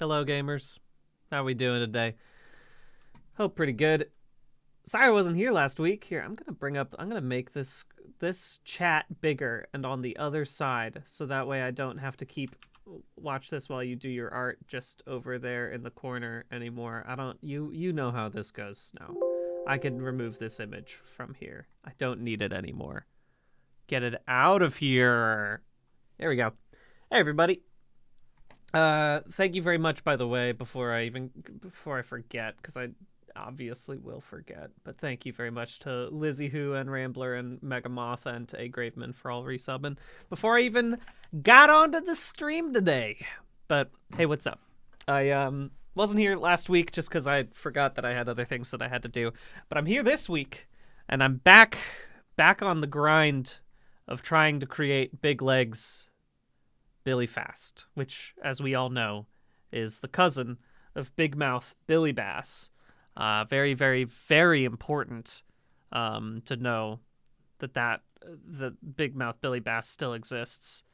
Hello, gamers. How we doing today? Hope pretty good. Sorry I wasn't here last week. Here, I'm gonna make this chat bigger and on the other side, so that way I don't have to keep watch this while you do your art just over there in the corner anymore. You know how this goes now. I can remove this image from here. I don't need it anymore. Get it out of here. There we go. Hey everybody. Thank you very much, by the way, before I forget, because I obviously will forget, but thank you very much to Lizzie Who and Rambler and Megamoth and A Graveman for all resubbing before I even got onto the stream today. But hey, what's up? I wasn't here last week just because I forgot that I had other things that I had to do, but I'm here this week, and I'm back on the grind of trying to create Big Legs Billy Fast, which, as we all know, is the cousin of Big Mouth Billy Bass. Very, very, very important to know that the Big Mouth Billy Bass still exists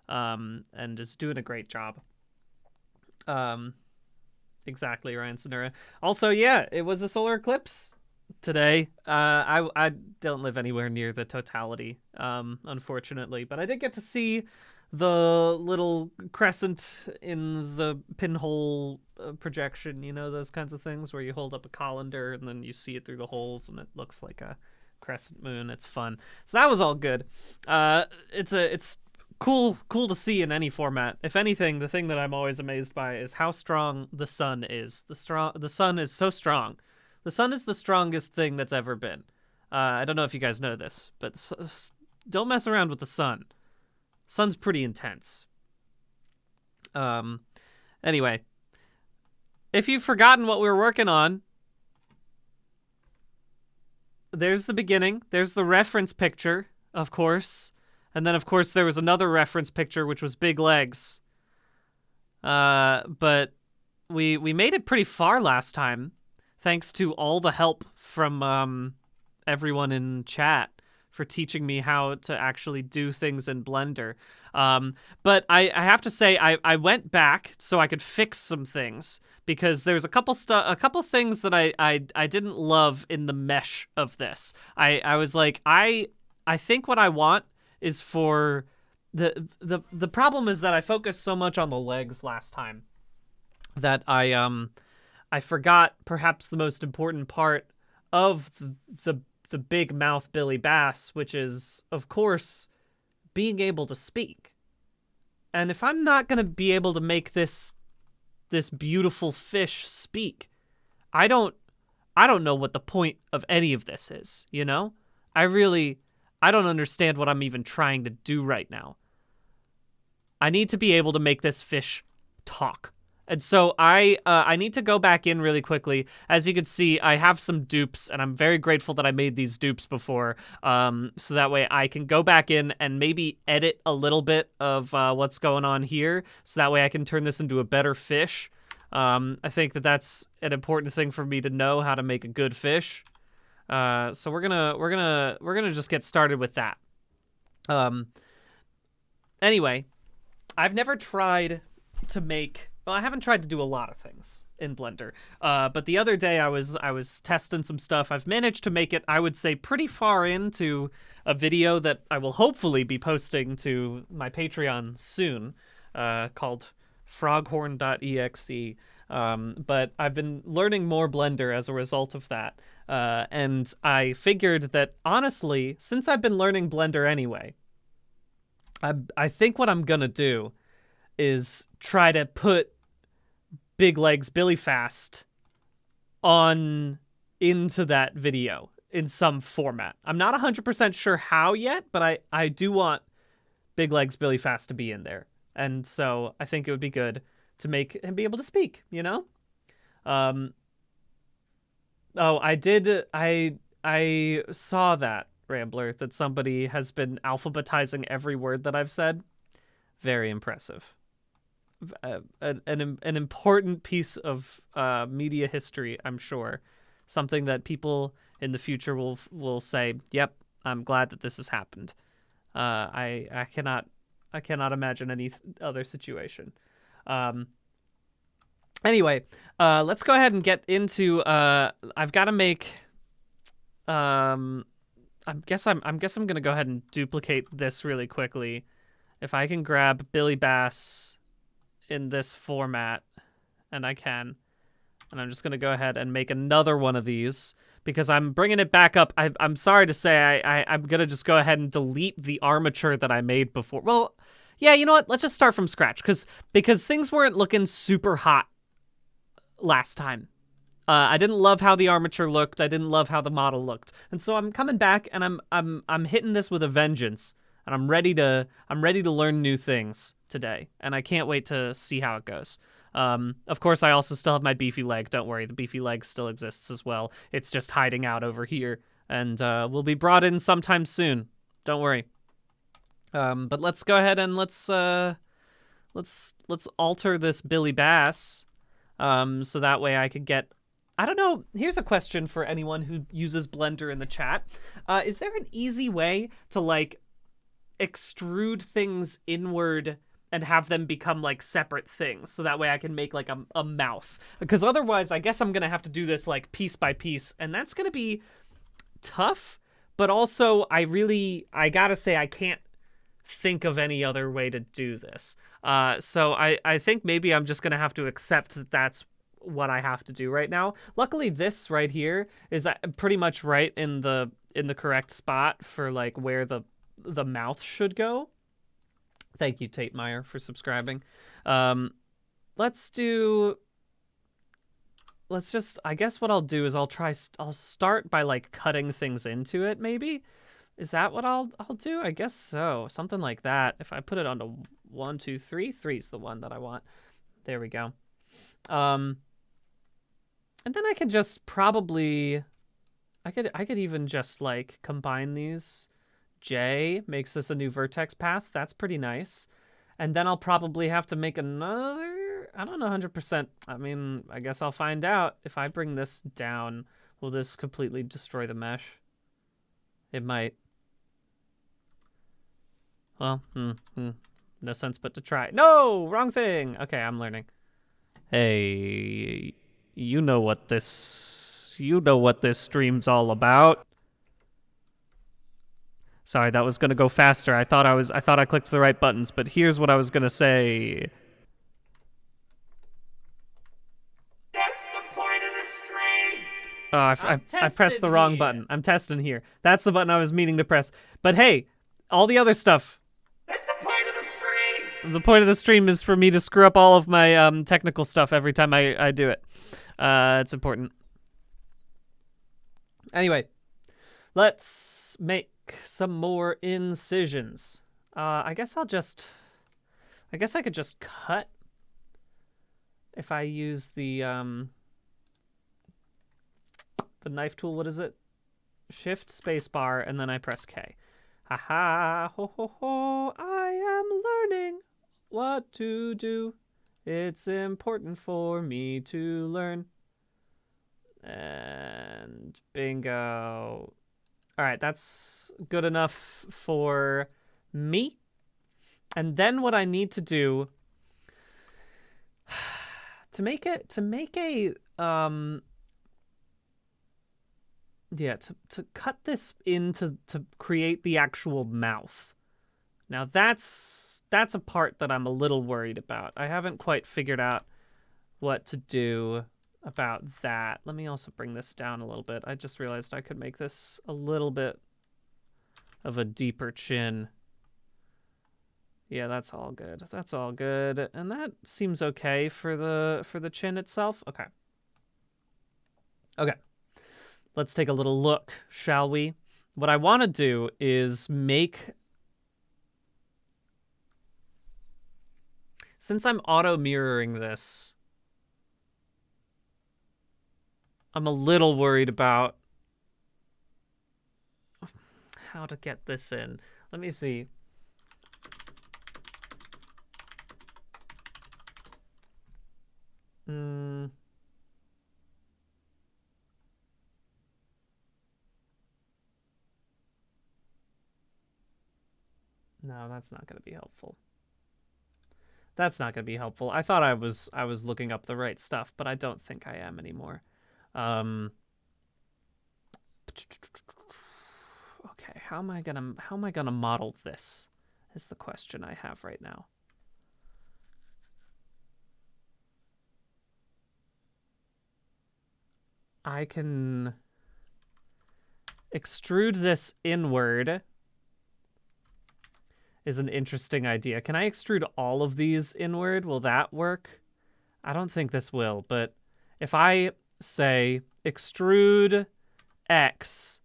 and is doing a great job. Exactly, Ryan Sonura. Also, yeah, it was a solar eclipse today. I don't live anywhere near the totality, unfortunately, but I did get to see the little crescent in the pinhole projection, you know, those kinds of things where you hold up a colander and then you see it through the holes and it looks like a crescent moon. It's fun. So that was all good. It's cool to see in any format. If anything, the thing that I'm always amazed by is how strong the sun is. The sun is so strong. The sun is the strongest thing that's ever been. I don't know if you guys know this, but don't mess around with the sun. Sun's pretty intense. Anyway, if you've forgotten what we were working on, there's the beginning. There's the reference picture, of course. And then, of course, there was another reference picture, which was Big Legs. But we made it pretty far last time, thanks to all the help from everyone in chat for teaching me how to actually do things in Blender. But I have to say, I went back so I could fix some things, because there's a couple things that I didn't love in the mesh of this. I was like, I think what I want is for the problem is that I focused so much on the legs last time that I forgot perhaps the most important part of the Big Mouth Billy Bass, which is, of course, being able to speak. And if I'm not going to be able to make this beautiful fish speak, I don't know what the point of any of this is, you know? I don't understand what I'm even trying to do right now. I need to be able to make this fish talk. And so I need to go back in really quickly. As you can see, I have some dupes, and I'm very grateful that I made these dupes before, so that way I can go back in and maybe edit a little bit of what's going on here, so that way I can turn this into a better fish. I think that that's an important thing for me to know, how to make a good fish. So we're gonna just get started with that. Anyway, I've never tried to make. Well, I haven't tried to do a lot of things in Blender, but the other day I was testing some stuff. I've managed to make it, I would say, pretty far into a video that I will hopefully be posting to my Patreon soon, called froghorn.exe. But I've been learning more Blender as a result of that, and I figured that, honestly, since I've been learning Blender anyway, I think what I'm gonna do is try to put Big Legs Billy Fast on into that video in some format. I'm not 100% sure how yet, but I do want Big Legs Billy Fast to be in there. And so I think it would be good to make him be able to speak, you know? Oh, I saw that, Rambler, that somebody has been alphabetizing every word that I've said. Very impressive. An important piece of media history, I'm sure. Something that people in the future will say, "Yep, I'm glad that this has happened." I cannot imagine any other situation. Anyway, let's go ahead and get into. I've got to make. I guess I'm gonna go ahead and duplicate this really quickly. If I can grab Billy Bass in this format, and I can, and I'm just gonna go ahead and make another one of these because I'm bringing it back up. I'm sorry to say I'm gonna just go ahead and delete the armature that I made before. Well, yeah, you know what? Let's just start from scratch because things weren't looking super hot last time. I didn't love how the armature looked. I didn't love how the model looked, and so I'm coming back and I'm hitting this with a vengeance, and I'm ready to learn new things today, and I can't wait to see how it goes. Of course, I also still have my beefy leg. Don't worry, the beefy leg still exists as well. It's just hiding out over here, and will be brought in sometime soon. Don't worry. But let's go ahead and let's alter this Billy Bass, so that way I could get. I don't know. Here's a question for anyone who uses Blender in the chat. Is there an easy way to like extrude things inward and have them become like separate things, so that way I can make like a mouth? Because otherwise, I guess I'm gonna have to do this like piece by piece, and that's gonna be tough. But also, I gotta say, I can't think of any other way to do this. So I think maybe I'm just gonna have to accept that that's what I have to do right now. Luckily, this right here is pretty much right in the correct spot for like where the mouth should go. Thank you, Tate Meyer, for subscribing. Let's just, I guess what I'll do is I'll start by like cutting things into it, maybe. Is that what I'll do? I guess so. Something like that. If I put it onto 1, 2, 3, 3 is the one that I want. There we go. And then I could just probably, I could even just like combine these. J makes this a new vertex path. That's pretty nice. And then I'll probably have to make another, I don't know 100%. I mean, I guess I'll find out. If I bring this down, will this completely destroy the mesh? It might. Well, no sense but to try. No, wrong thing. Okay, I'm learning. Hey, you know what this stream's all about. Sorry, that was gonna go faster. I thought I clicked the right buttons, but here's what I was gonna say. That's the point of the stream. Oh, I pressed the wrong button. I'm testing here. That's the button I was meaning to press. But hey, all the other stuff. That's the point of the stream. The point of the stream is for me to screw up all of my technical stuff every time I do it. It's important. Anyway, let's make some more incisions. I guess I could just cut if I use the knife tool. What is it? Shift spacebar, and then I press K. Haha, ho ho ho, I am learning what to do. It's important for me to learn. And bingo. All right, that's good enough for me. And then what I need to do to make a to cut this in to create the actual mouth. Now that's a part that I'm a little worried about. I haven't quite figured out what to do about that. Let me also bring this down a little bit. I just realized I could make this a little bit of a deeper chin. Yeah, that's all good. That's all good. And that seems okay for the chin itself. Okay. Okay. Let's take a little look, shall we? What I want to do is make... Since I'm auto-mirroring this, I'm a little worried about how to get this in. Let me see. No, that's not going to be helpful. That's not going to be helpful. I thought I was looking up the right stuff, but I don't think I am anymore. Okay, how am I gonna model this? Is the question I have right now. I can extrude this inward is an interesting idea. Can I extrude all of these inward? Will that work? I don't think this will, but if I say extrude X,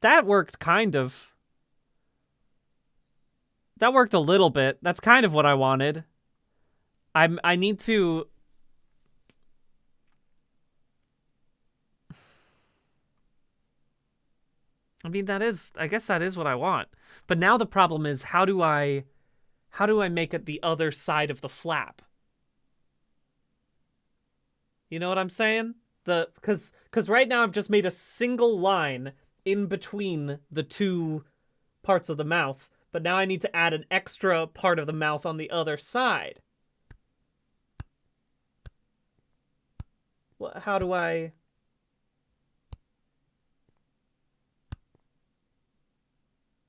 that worked kind of. That worked a little bit. That's kind of what I wanted. I need to... I mean, I guess that is what I want. But now the problem is, how do I make it the other side of the flap? You know what I'm saying? Because right now I've just made a single line in between the two parts of the mouth, but now I need to add an extra part of the mouth on the other side. How do I...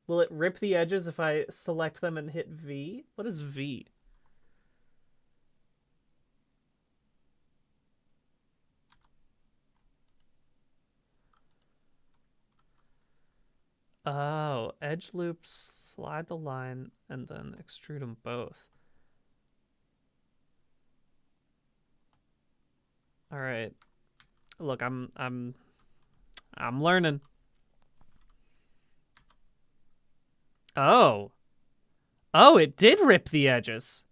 Will it rip the edges if I select them and hit V? What is V? Oh, edge loops, slide the line, and then extrude them both. All right. Look, I'm learning. Oh. Oh, it did rip the edges.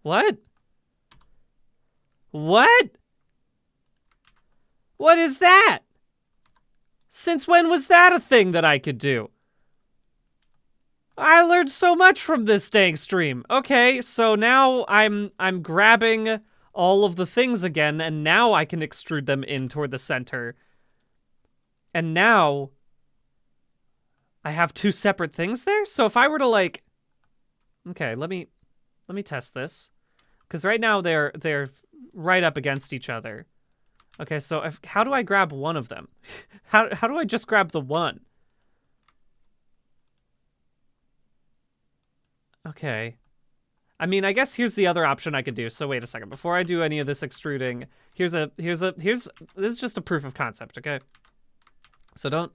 What? What? What is that? Since when was that a thing that I could do? I learned so much from this dang stream. Okay, so now I'm grabbing all of the things again, and now I can extrude them in toward the center. And now I have two separate things there? So if I were to like... Okay, let me test this. Because right now they're right up against each other. Okay, so how do I grab one of them? How do I just grab the one? Okay. I mean, I guess here's the other option I could do. So wait a second. Before I do any of this extruding, this is just a proof of concept, okay? So don't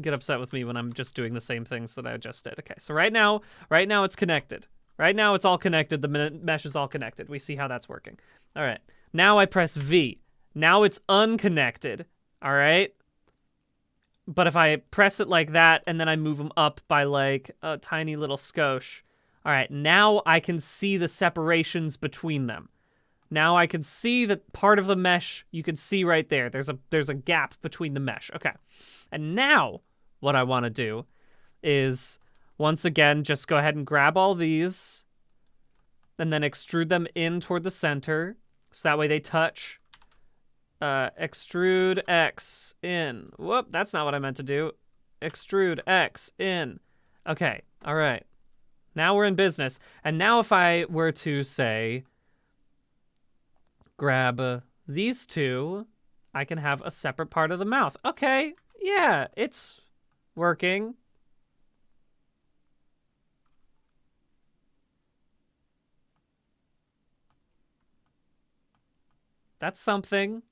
get upset with me when I'm just doing the same things that I just did. Okay, so right now it's connected. Right now it's all connected. The mesh is all connected. We see how that's working. All right. Now I press V. Now it's unconnected. All right. But if I press it like that and then I move them up by like a tiny little skosh. All right. Now I can see the separations between them. Now I can see that part of the mesh you can see right there. There's a gap between the mesh. Okay. And now what I want to do is once again just go ahead and grab all these and then extrude them in toward the center so that way they touch. Extrude X in. Whoop, that's not what I meant to do. Extrude X in. Okay, all right. Now we're in business. And now if I were to say grab these two, I can have a separate part of the mouth. Okay, yeah, it's working. That's something.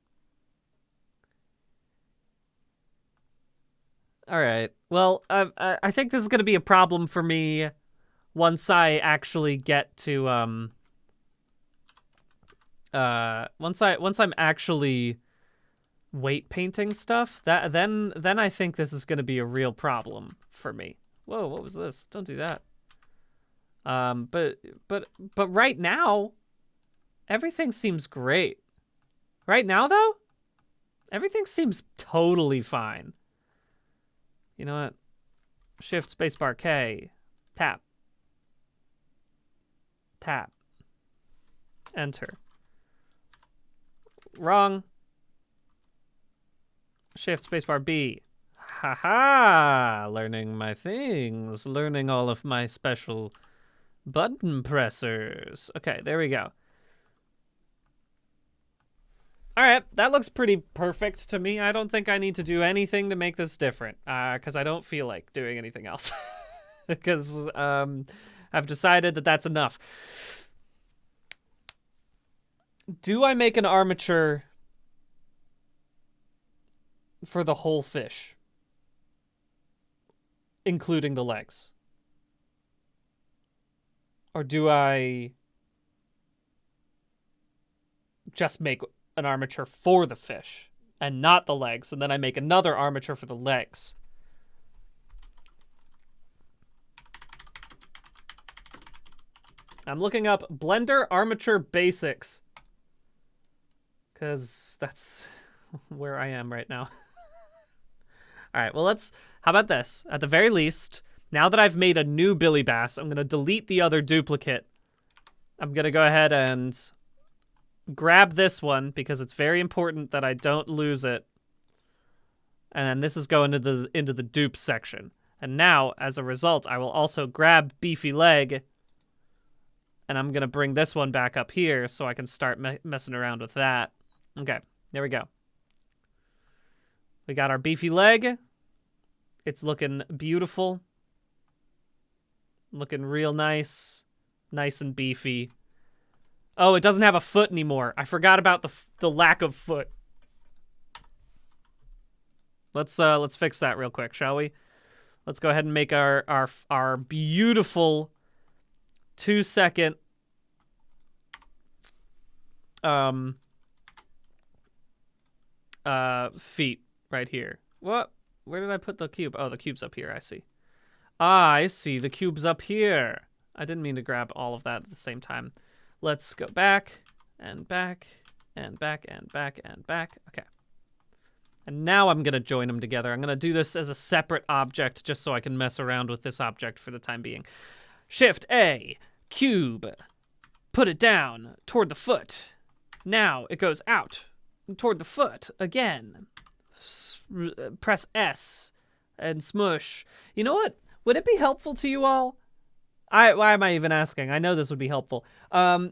All right. Well, I think this is going to be a problem for me once I actually get to once I'm actually weight painting stuff. Then I think this is going to be a real problem for me. Whoa, what was this? Don't do that. But right now everything seems great. Right now though, everything seems totally fine. You know what? Shift spacebar K. Tap. Tap. Enter. Wrong. Shift spacebar B. Haha! Learning my things. Learning all of my special button pressers. Okay, there we go. All right, that looks pretty perfect to me. I don't think I need to do anything to make this different, because I don't feel like doing anything else. Because I've decided that that's enough. Do I make an armature for the whole fish, including the legs? Or do I just make an armature for the fish and not the legs, and then I make another armature for the legs? I'm looking up Blender armature basics, because that's where I am right now. All right, well, how about this? At the very least, now that I've made a new Billy Bass, I'm going to delete the other duplicate. I'm going to go ahead and grab this one because it's very important that I don't lose it. And then this is going into the dupe section. And now, as a result, I will also grab Beefy Leg, and I'm going to bring this one back up here so I can start messing around with that. Okay, there we go. We got our Beefy Leg. It's looking beautiful. Looking real nice. Nice and beefy. Oh, it doesn't have a foot anymore. I forgot about the lack of foot. Let's fix that real quick, shall we? Let's go ahead and make our beautiful 2-second feet right here. What? Where did I put the cube? Oh, the cube's up here. I see. I see. The cube's up here. I didn't mean to grab all of that at the same time. Let's go back and back and back and back and back. Okay. And now I'm going to join them together. I'm going to do this as a separate object just so I can mess around with this object for the time being. Shift A, cube. Put it down toward the foot. Now it goes out toward the foot again. Press S and smush. You know what? Would it be helpful to you all? Why am I even asking? I know this would be helpful.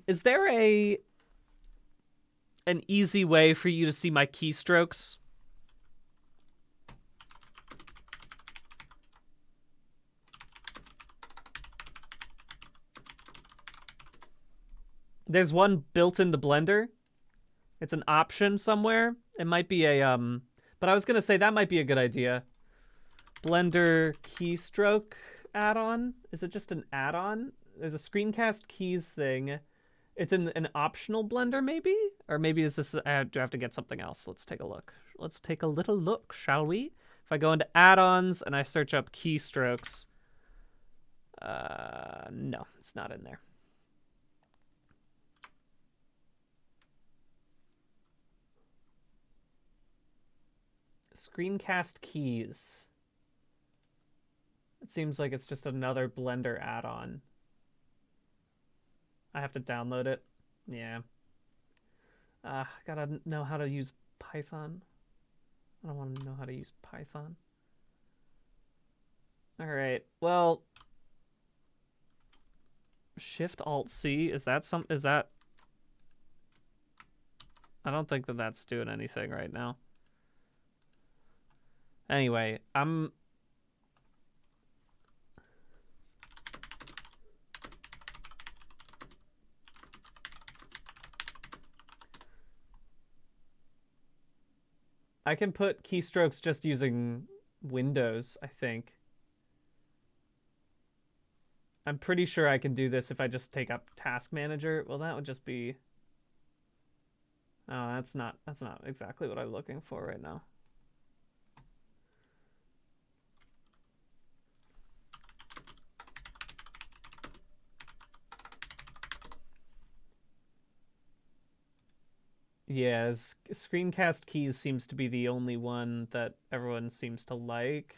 Is there an easy way for you to see my keystrokes? There's one built into Blender. It's an option somewhere. It might be a but I was gonna say that might be a good idea. Blender keystroke add-on? Is it just an add-on? There's a screencast keys thing. It's in an optional Blender, maybe? Or maybe is this, do I have to get something else? Let's take a look. Let's take a little look, shall we? If I go into add-ons and I search up keystrokes, no, it's not in there. Screencast keys. It seems like it's just another Blender add-on. I have to download it. Yeah. Gotta know how to use Python. I don't want to know how to use Python. All right. Well, Shift-Alt-C, is that I don't think that that's doing anything right now. Anyway, I can put keystrokes just using Windows, I think. I'm pretty sure I can do this if I just take up Task Manager. Well, that would just be... Oh, that's not exactly what I'm looking for right now. Yeah, screencast keys seems to be the only one that everyone seems to like.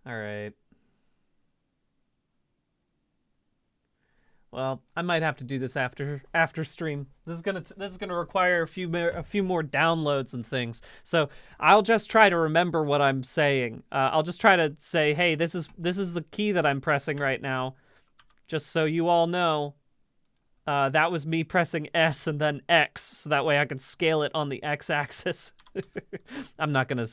All right. Well, I might have to do this after stream. This is gonna require a few more downloads and things. So I'll just try to remember what I'm saying. I'll just try to say, hey, this is the key that I'm pressing right now, just so you all know. That was me pressing S and then X, so that way I can scale it on the X-axis. I'm not gonna.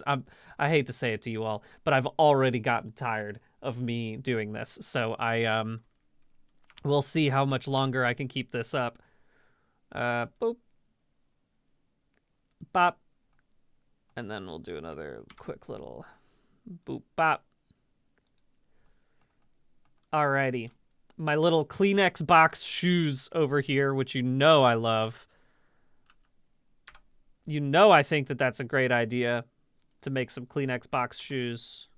I hate to say it to you all, but I've already gotten tired of me doing this. So we'll see how much longer I can keep this up. Boop, bop, and then we'll do another quick little boop, bop. Alrighty, my little Kleenex box shoes over here, which you know I love. You know I think that that's a great idea to make some Kleenex box shoes.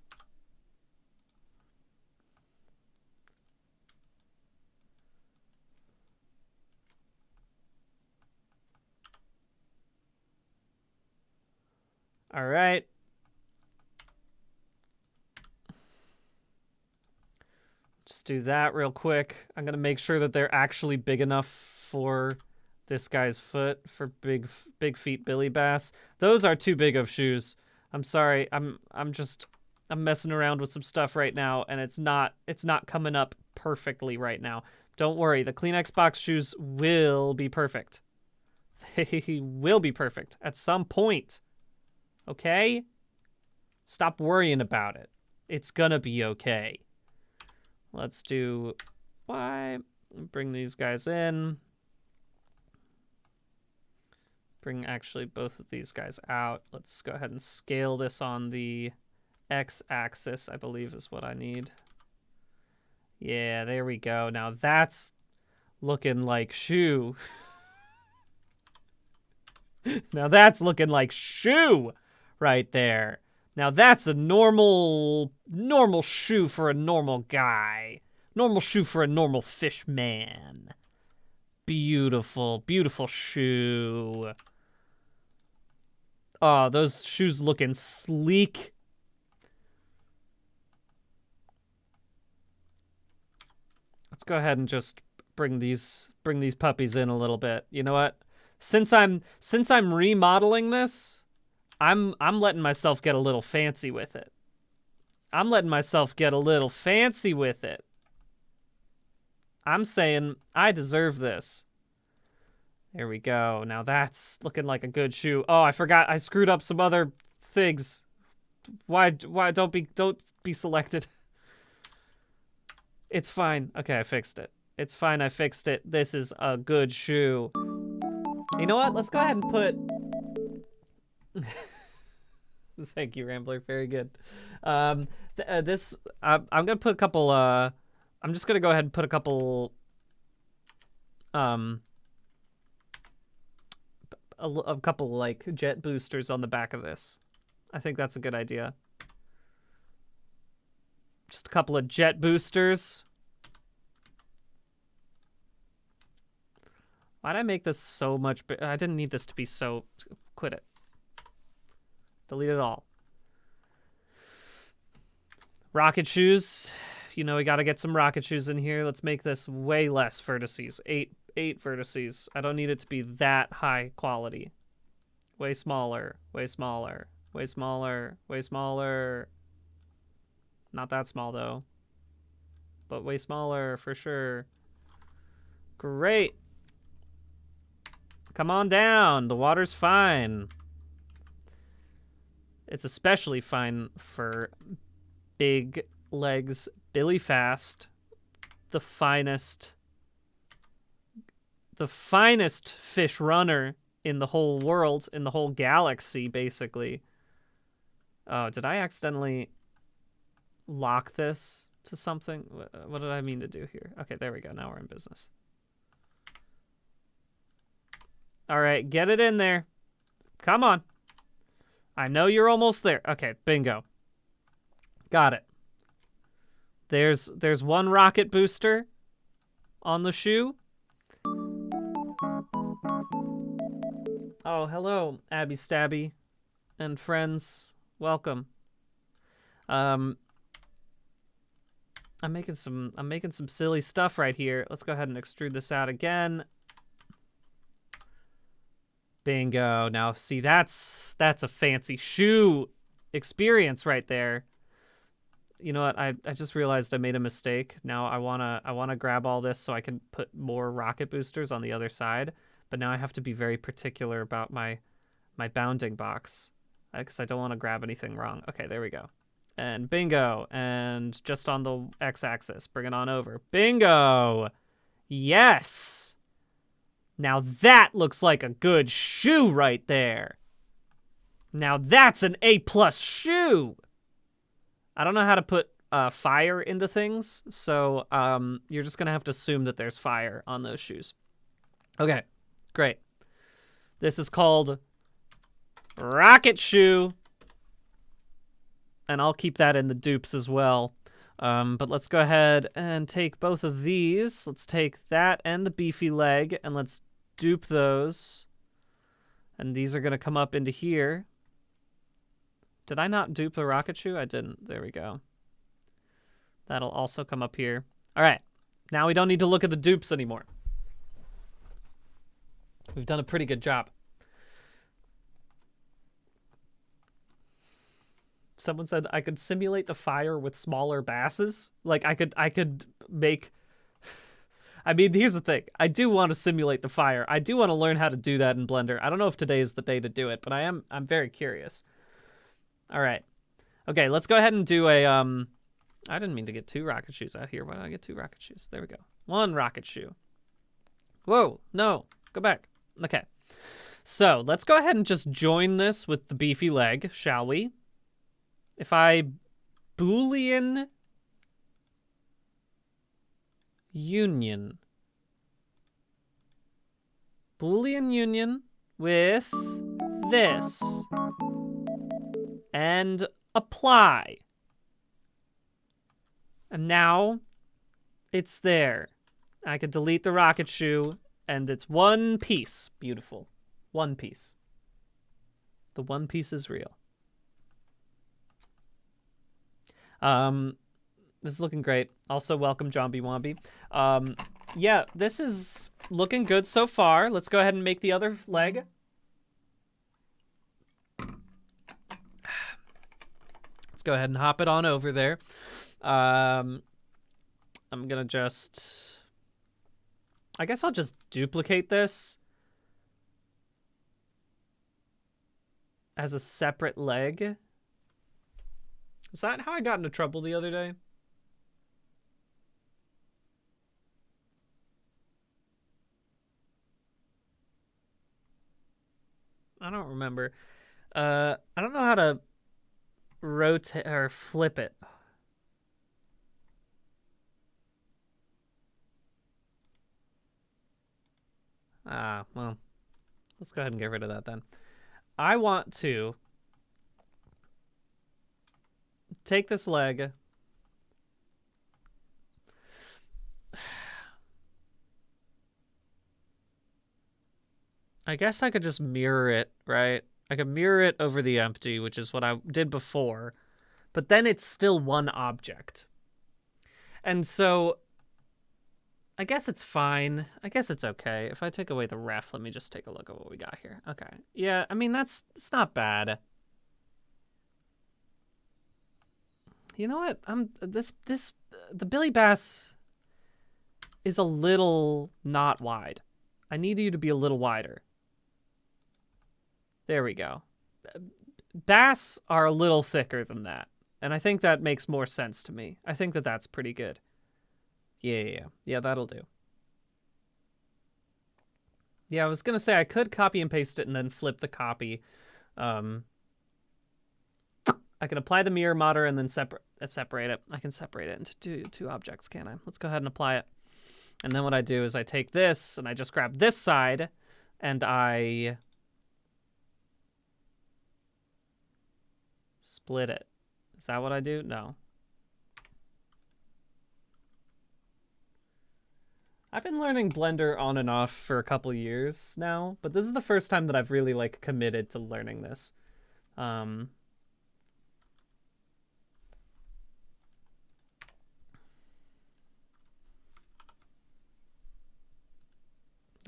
All right. Just do that real quick. I'm going to make sure that they're actually big enough for this guy's foot, for big feet Billy Bass. Those are too big of shoes. I'm sorry. I'm messing around with some stuff right now, and it's not coming up perfectly right now. Don't worry. The Kleenex box shoes will be perfect. They will be perfect at some point. Okay? Stop worrying about it. It's gonna be okay. Let's do Y. Bring these guys in. Bring actually both of these guys out. Let's go ahead and scale this on the X-axis, I believe is what I need. Yeah, there we go. Now that's looking like shoe. Now that's looking like shoe right there. Now that's a normal shoe for a normal guy. Normal shoe for a normal fish man. Beautiful, beautiful shoe. Oh, those shoes looking sleek. Let's go ahead and just bring these puppies in a little bit. You know what? Since I'm remodeling this, I'm letting myself get a little fancy with it. I'm letting myself get a little fancy with it. I'm saying I deserve this. There we go. Now that's looking like a good shoe. Oh, I forgot. I screwed up some other things. Why don't be selected. It's fine. Okay, I fixed it. It's fine. I fixed it. This is a good shoe. You know what? Let's go ahead and put... Thank you, Rambler. Very good. I'm gonna put a couple. I'm just gonna go ahead and put a couple. A couple like jet boosters on the back of this. I think that's a good idea. Just a couple of jet boosters. Why'd I make this so much? I didn't need this to be so. Quit it. Delete it all. Rocket shoes. You know, we got to get some rocket shoes in here. Let's make this way less vertices. Eight vertices. I don't need it to be that high quality. Way smaller. Way smaller. Way smaller. Way smaller. Not that small, though. But way smaller, for sure. Great. Come on down. The water's fine. It's especially fine for big legs Billy Fast, the finest fish runner in the whole world, in the whole galaxy, basically. Oh, did I accidentally lock this to something? What did I mean to do here? Okay, there we go. Now we're in business. All right, get it in there. Come on. I know you're almost there. Okay, bingo. Got it. There's one rocket booster on the shoe. Oh, hello, Abby Stabby and friends. Welcome. I'm making some silly stuff right here. Let's go ahead and extrude this out again. Bingo. Now see, that's a fancy shoe experience right there. You know what? I just realized I made a mistake. Now I wanna grab all this so I can put more rocket boosters on the other side. But now I have to be very particular about my bounding box because I don't want to grab anything wrong. Okay, there we go. And bingo. And just on the x-axis, bring it on over. Bingo. Yes. Now that looks like a good shoe right there. Now that's an A+ shoe. I don't know how to put fire into things, so you're just gonna have to assume that there's fire on those shoes. Okay, great. This is called Rocket Shoe, and I'll keep that in the dupes as well. But let's go ahead and take both of these. Let's take that and the beefy leg, and let's dupe those. And these are gonna come up into here. Did I not dupe the rocket shoe? I didn't. There we go. That'll also come up here. All right. Now we don't need to look at the dupes anymore. We've done a pretty good job. Someone said I could simulate the fire with smaller basses. Like I could make... I mean, here's the thing. I do want to simulate the fire. I do want to learn how to do that in Blender. I don't know if today is the day to do it, but I'm very curious. All right. Okay, let's go ahead and do a... I didn't mean to get 2 rocket shoes out here. Why did I get 2 rocket shoes? There we go. 1 rocket shoe. Whoa, no. Go back. Okay. So, let's go ahead and just join this with the beefy leg, shall we? If I Boolean union. Boolean union with this. And apply. And now it's there. I could delete the rocket shoe, and it's one piece. Beautiful. One piece. The one piece is real. This is looking great. Also, welcome, Jombie Wombie. Yeah, this is looking good so far. Let's go ahead and make the other leg. Let's go ahead and hop it on over there. I'm gonna just... I guess I'll just duplicate this as a separate leg. Is that how I got into trouble the other day? I don't remember. I don't know how to rotate or flip it. Well, let's go ahead and get rid of that then. I want to take this leg. I guess I could just mirror it, right? I could mirror it over the empty, which is what I did before. But then it's still one object. And so I guess it's fine. I guess it's okay. If I take away the ref, let me just take a look at what we got here. Okay. Yeah, I mean, it's not bad. You know what? The Billy Bass is a little not wide. I need you to be a little wider. There we go. Bass are a little thicker than that. And I think that makes more sense to me. I think that that's pretty good. Yeah, that'll do. Yeah, I was going to say I could copy and paste it and then flip the copy. I can apply the mirror modder and then separate it. I can separate it into two objects, can't I? Let's go ahead and apply it. And then what I do is I take this and I just grab this side and I split it. Is that what I do? No. I've been learning Blender on and off for a couple years now, but this is the first time that I've really like committed to learning this.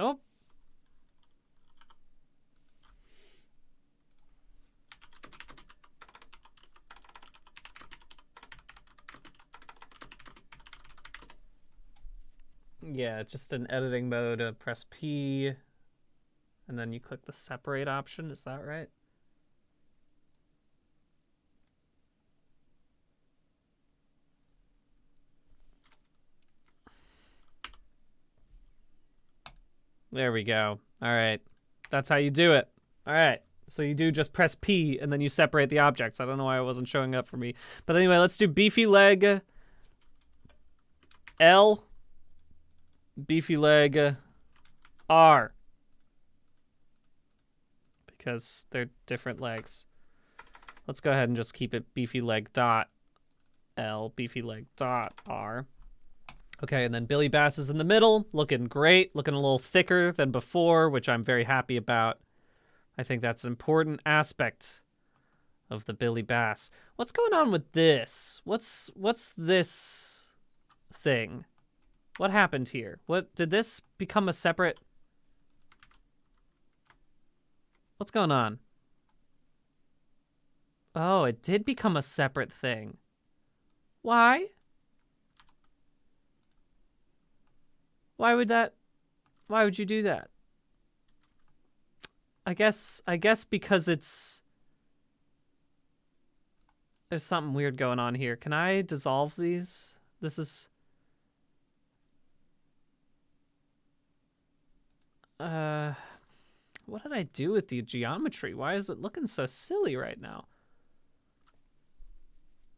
Oh. Yeah, just in editing mode, press P, and then you click the separate option. Is that right? There we go. All right. That's how you do it. All right. So you do just press P, and then you separate the objects. I don't know why it wasn't showing up for me. But anyway, let's do beefy leg L, beefy leg R. Because they're different legs. Let's go ahead and just keep it beefy leg dot L, beefy leg dot R. Okay, and then Billy Bass is in the middle, looking great, looking a little thicker than before, which I'm very happy about. I think that's an important aspect of the Billy Bass. What's going on with this? What's this thing? What happened here? What did this become a separate? What's going on? Oh, it did become a separate thing. Why? Why would you do that? I guess because there's something weird going on here. Can I dissolve these? This is what did I do with the geometry? Why is it looking so silly right now?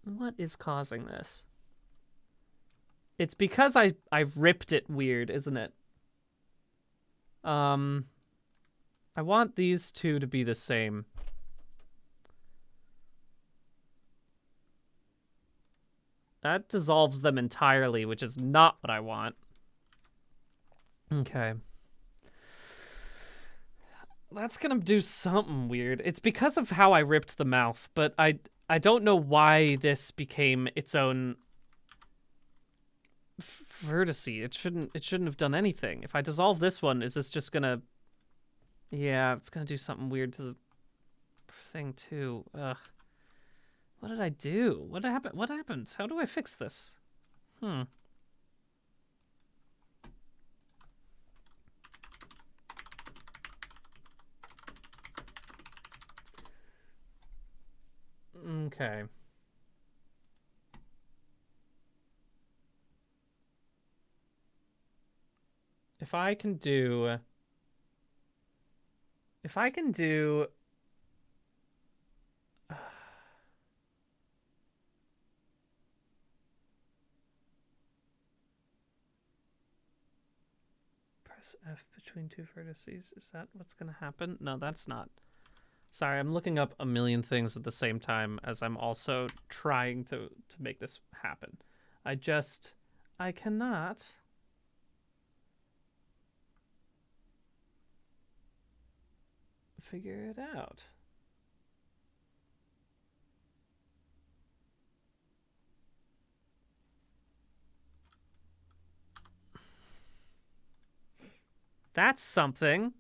What is causing this? It's because I ripped it weird, isn't it? I want these two to be the same. That dissolves them entirely, which is not what I want. Okay. That's gonna do something weird. It's because of how I ripped the mouth, but I don't know why this became its own vertex. It shouldn't have done anything. If I dissolve this one, is this just gonna? Yeah, it's gonna do something weird to the thing too. Ugh. What did I do? What happened? What happened? How do I fix this? Okay. If I can do press F between two vertices. Is that what's gonna happen? No, that's not. Sorry, I'm looking up a million things at the same time as I'm also trying to make this happen. I cannot figure it out. That's something.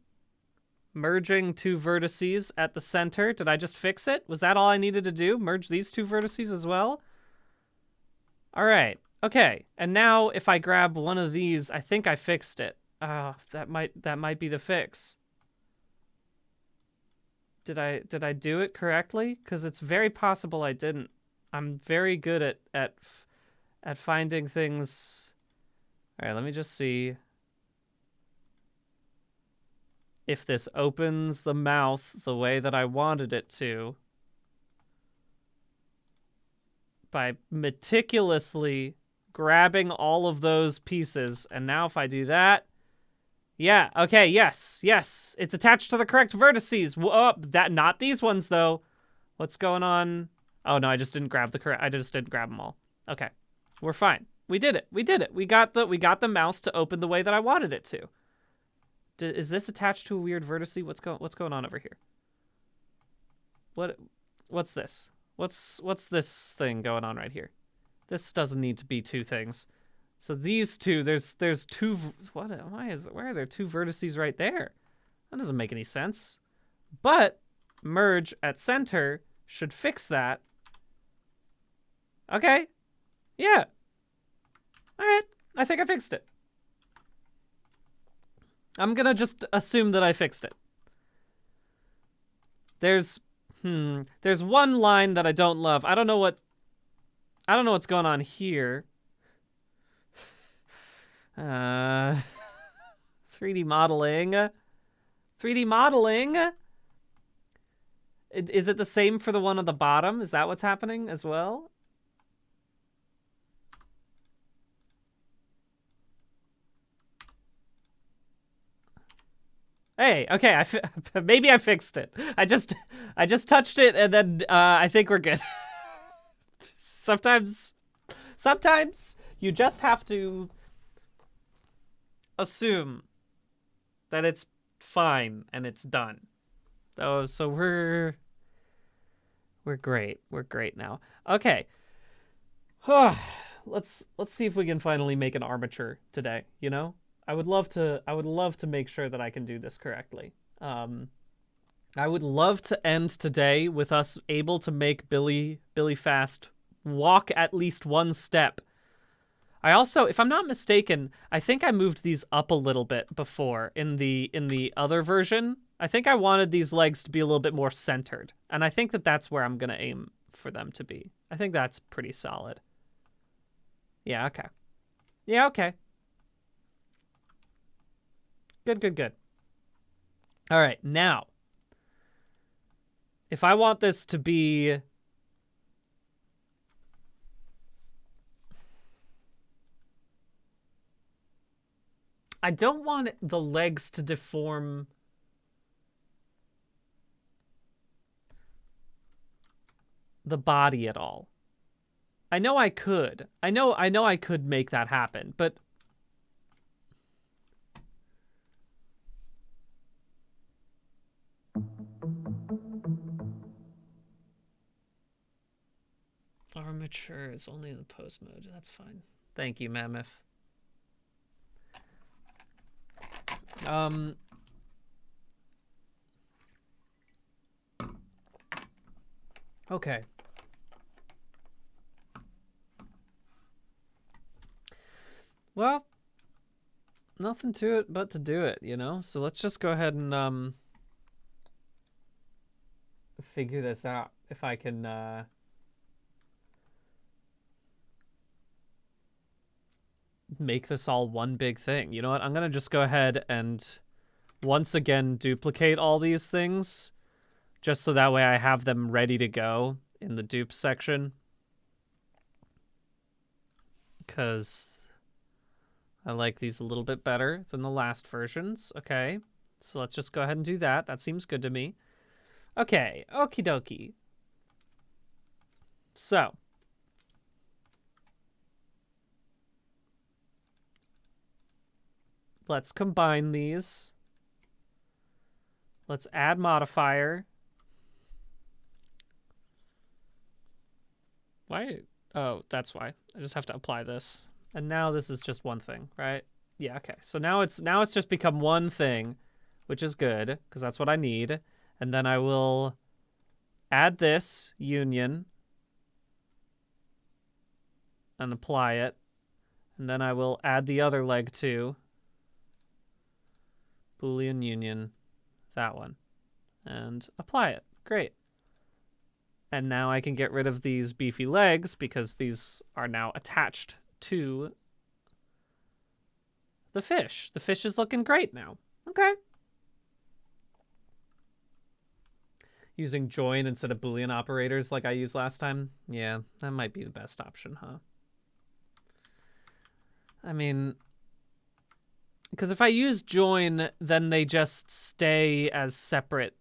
Merging two vertices at the center. Did I just fix it? Was that all I needed to do? Merge these two vertices as well? All right. Okay. And now if I grab one of these, I think I fixed it. That might be the fix. Did I do it correctly? Because it's very possible I didn't. I'm very good at finding things. All right, let me just see if this opens the mouth the way that I wanted it to by meticulously grabbing all of those pieces. And now if I do that, yeah, okay, yes, it's attached to the correct vertices. Oh, not these ones though. What's going on? Oh no, I just didn't grab them all. Okay, we're fine. We did it. We got the mouth to open the way that I wanted it to. Is this attached to a weird vertex? What's going on over here? What's this? What's this thing going on right here? This doesn't need to be two things. So these two, there's two. What? Why are there two vertices right there? That doesn't make any sense. But merge at center should fix that. Okay. Yeah. All right. I think I fixed it. I'm gonna just assume that I fixed it. There's one line that I don't love. I don't know what's going on here. 3D modeling. 3D modeling. Is it the same for the one on the bottom? Is that what's happening as well? Hey, okay, maybe I fixed it. I just touched it and then I think we're good. Sometimes you just have to assume that it's fine and it's done. Oh, so we're great. We're great now. Okay. Let's see if we can finally make an armature today, you know? I would love to make sure that I can do this correctly. I would love to end today with us able to make Billy Fast walk at least one step. I also, if I'm not mistaken, I think I moved these up a little bit before in the other version. I think I wanted these legs to be a little bit more centered, and I think that that's where I'm gonna aim for them to be. I think that's pretty solid. Yeah, okay. Yeah, okay. Good. All right, now, if I want this to be... I don't want the legs to deform... the body at all. I know I could. I know I could make that happen, but... Armature is only in the pose mode. That's fine. Thank you, Mammoth. Okay. Well, nothing to it but to do it, you know? So let's just go ahead and figure this out. If I can make this all one big thing. You know what? I'm gonna just go ahead and once again duplicate all these things, just so that way I have them ready to go in the dupe section. Because I like these a little bit better than the last versions. Okay, so let's just go ahead and do that. That seems good to me. Okay, okie dokie. So, let's combine these. Let's add modifier. Why? Oh, that's why. I just have to apply this. And now this is just one thing, right? Yeah, okay. So now it's just become one thing, which is good, because that's what I need. And then I will add this union and apply it. And then I will add the other leg too. Boolean union, that one. And apply it. Great. And now I can get rid of these beefy legs because these are now attached to the fish. The fish is looking great now. Okay. Using join instead of Boolean operators like I used last time. Yeah, that might be the best option, huh? I mean, because if I use join, then they just stay as separate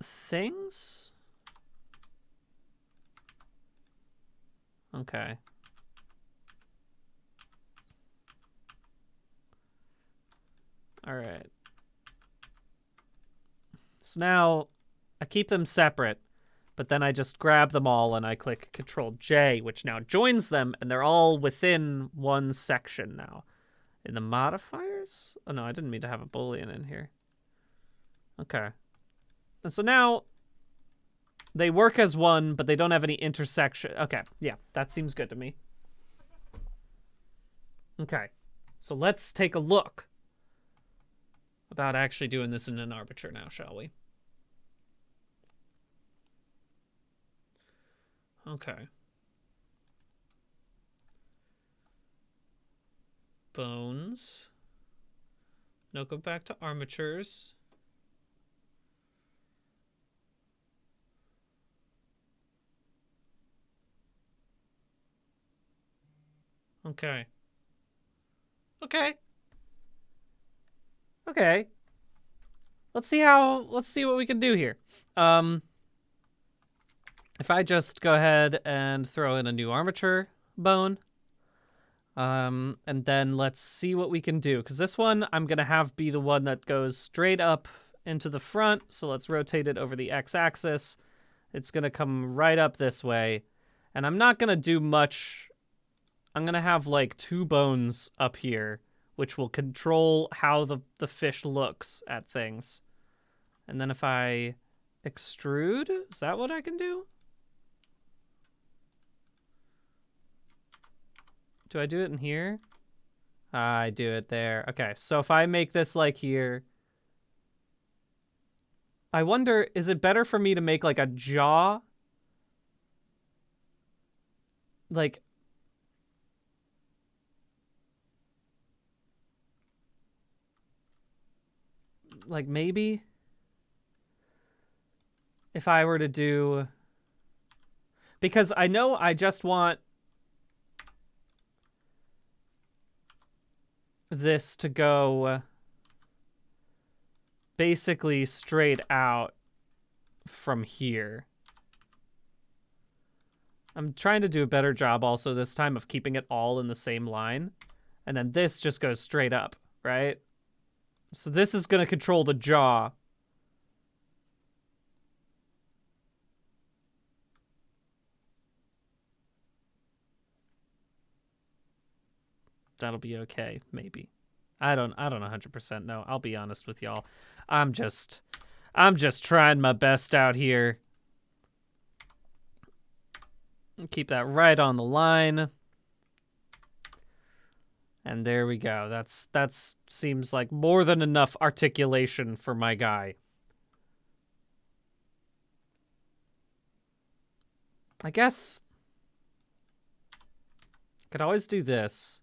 things? Okay. All right. So now I keep them separate, But then I just grab them all and I click Control J, which now joins them, and they're all within one section now. In the modifiers? Oh no, I didn't mean to have a Boolean in here. Okay. And so now they work as one, but they don't have any intersection. Okay, yeah, that seems good to me. Okay, so let's take a look about actually doing this in an armature now, shall we? Okay. Bones. No, go back to armatures. Okay. Okay. Okay. Let's see what we can do here. If I just go ahead and throw in a new armature bone, and then let's see what we can do. Because this one, I'm going to have be the one that goes straight up into the front. So let's rotate it over the x-axis. It's going to come right up this way. And I'm not going to do much. I'm going to have like 2 bones up here, which will control how the fish looks at things. And then if I extrude, is that what I can do? Do I do it in here? I do it there. Okay, so if I make this like here, I wonder, is it better for me to make like a jaw? Like maybe if I were to do, because I know I just want this to go basically straight out from here. I'm trying to do a better job also this time of keeping it all in the same line. And then this just goes straight up, right? So this is going to control the jaw. That'll be okay, maybe. I don't 100% know. I'll be honest with y'all. I'm just trying my best out here. Keep that right on the line. And there we go. That's seems like more than enough articulation for my guy. I guess I could always do this.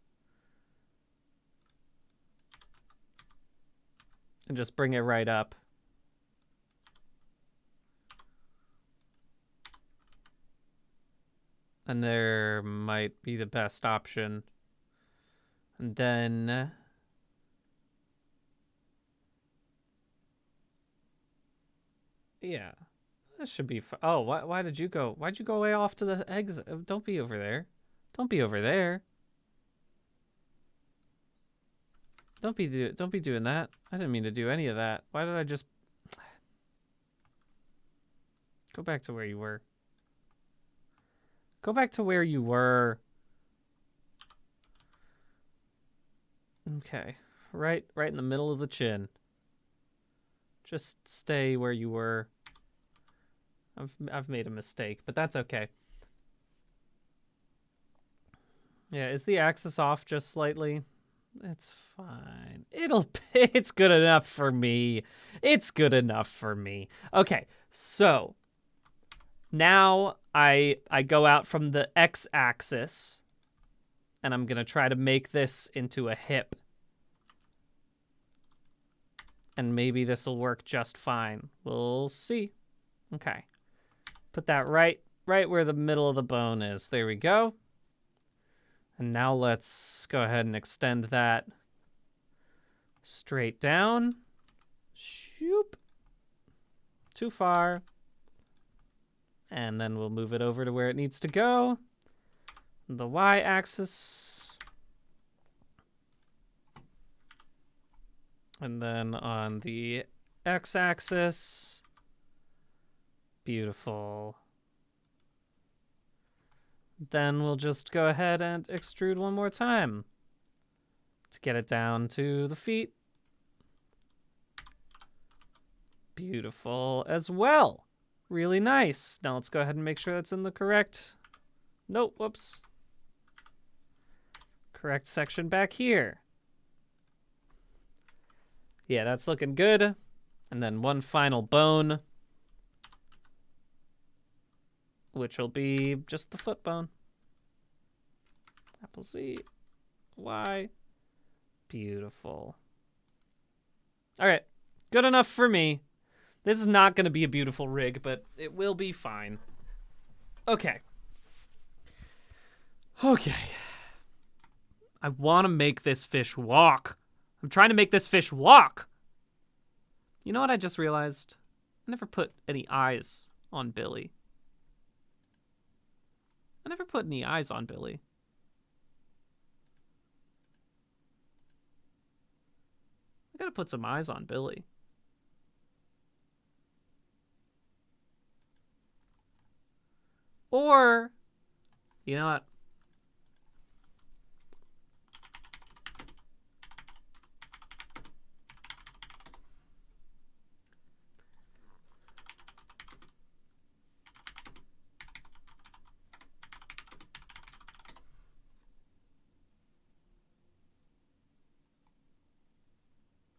And just bring it right up. And there might be the best option. And then yeah, that should be fine. Oh, why did you go? Why'd you go way off to the exit? Don't be over there. Don't be over there. Don't be doing that. I didn't mean to do any of that. Why did I just go back to where you were? Go back to where you were. Okay. Right in the middle of the chin. Just stay where you were. I've made a mistake, but that's okay. Yeah, is the axis off just slightly? It's fine. It's good enough for me. It's good enough for me. Okay, so now I go out from the x-axis, and I'm gonna try to make this into a hip. And maybe this will work just fine. We'll see. Okay. Put that right where the middle of the bone is. There we go. And now let's go ahead and extend that straight down. Shoop. Too far. And then we'll move it over to where it needs to go. The y-axis. And then on the x-axis. Beautiful. Then we'll just go ahead and extrude one more time to get it down to the feet. Beautiful as well. Really nice. Now let's go ahead and make sure that's in the correct... Nope, whoops. Correct section back here. Yeah, that's looking good. And then one final bone, which will be just the foot bone. Apple Z, Y. Beautiful. All right, good enough for me. This is not going to be a beautiful rig, but it will be fine. Okay. Okay. I want to make this fish walk. I'm trying to make this fish walk. You know what I just realized? I never put any eyes on Billy. I never put any eyes on Billy. I gotta put some eyes on Billy. Or, you know what?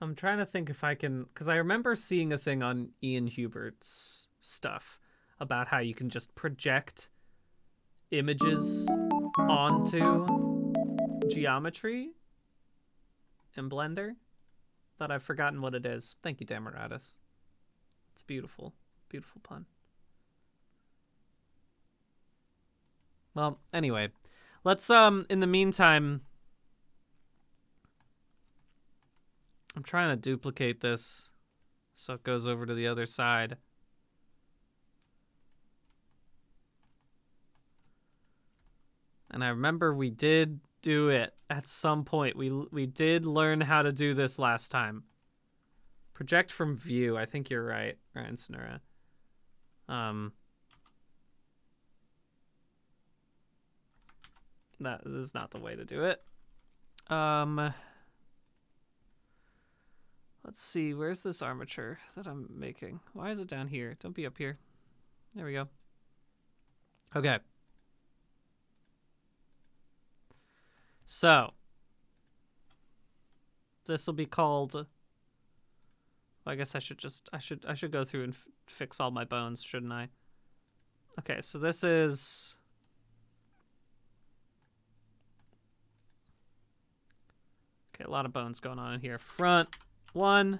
I'm trying to think if I can, because I remember seeing a thing on Ian Hubert's stuff about how you can just project images onto geometry in Blender, but I've forgotten what it is. Thank you, Damaratus. It's beautiful. Beautiful pun. Well, anyway, let's, in the meantime, I'm trying to duplicate this so it goes over to the other side. And I remember we did do it at some point. We did learn how to do this last time. Project from view. I think you're right, Ryan Sonura. That is not the way to do it. Let's see, where's this armature that I'm making? Why is it down here? Don't be up here. There we go. Okay. So, this will be called... Well, I guess I should go through and fix all my bones, shouldn't I? Okay, so this is... Okay, a lot of bones going on in here. Front 1.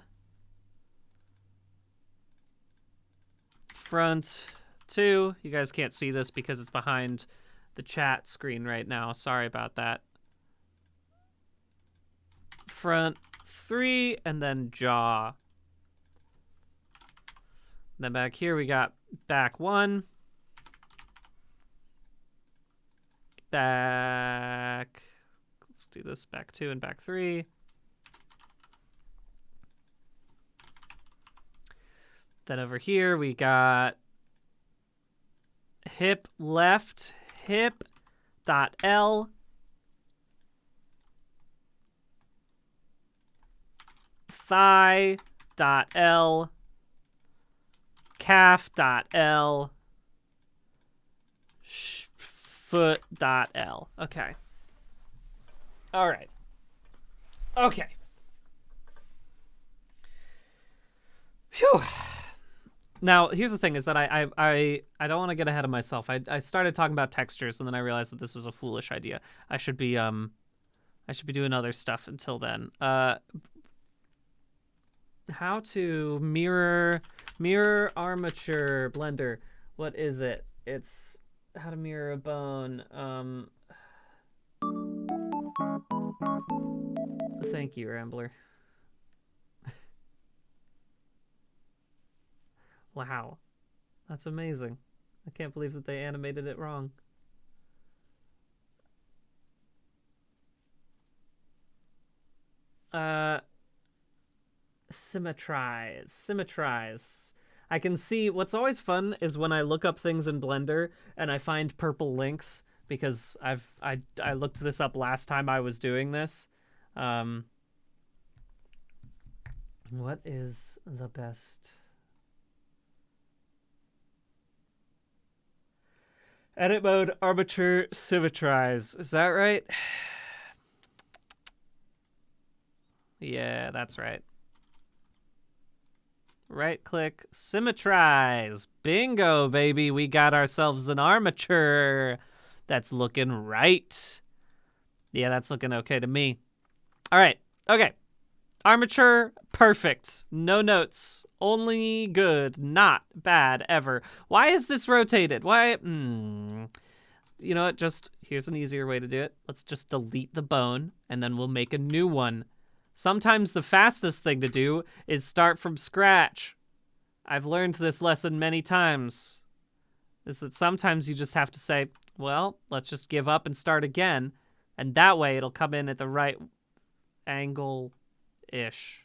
Front 2. You guys can't see this because it's behind the chat screen right now. Sorry about that. Front 3, and then jaw. Then back here we got back 1. Back... Let's do this. Back 2 and back 3. Then over here we got hip left, hip dot L, thigh dot L, calf dot L, foot dot L. Okay. All right. Okay. Phew. Now, here's the thing: is that I don't want to get ahead of myself. I started talking about textures, and then I realized that this was a foolish idea. I should be doing other stuff until then. How to mirror armature Blender? What is it? It's how to mirror a bone. Thank you, Rambler. Wow, that's amazing. I can't believe that they animated it wrong. Symmetrize. I can see what's always fun is when I look up things in Blender and I find purple links because I looked this up last time I was doing this. What is the best? Edit mode, armature, symmetrize. Is that right? Yeah, that's right. Right click, symmetrize. Bingo, baby. We got ourselves an armature. That's looking right. Yeah, that's looking okay to me. All right. Okay. Armature, perfect. No notes. Only good. Not bad ever. Why is this rotated? Why? You know what? Just here's an easier way to do it. Let's just delete the bone, and then we'll make a new one. Sometimes the fastest thing to do is start from scratch. I've learned this lesson many times. Is that sometimes you just have to say, well, let's just give up and start again. And that way it'll come in at the right angle-ish.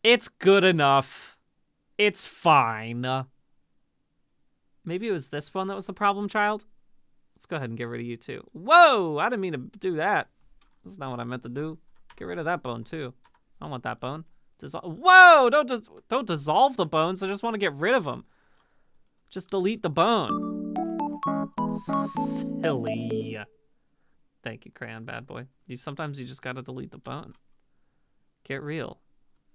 It's good enough. It's fine. Maybe it was this one that was the problem child? Let's go ahead and get rid of you too. Whoa! I didn't mean to do that. That's not what I meant to do. Get rid of that bone too. I don't want that bone. Whoa! Don't dissolve the bones. I just want to get rid of them. Just delete the bone. Silly. Thank you, Crayon Bad Boy. Sometimes you just gotta delete the bone. Get real.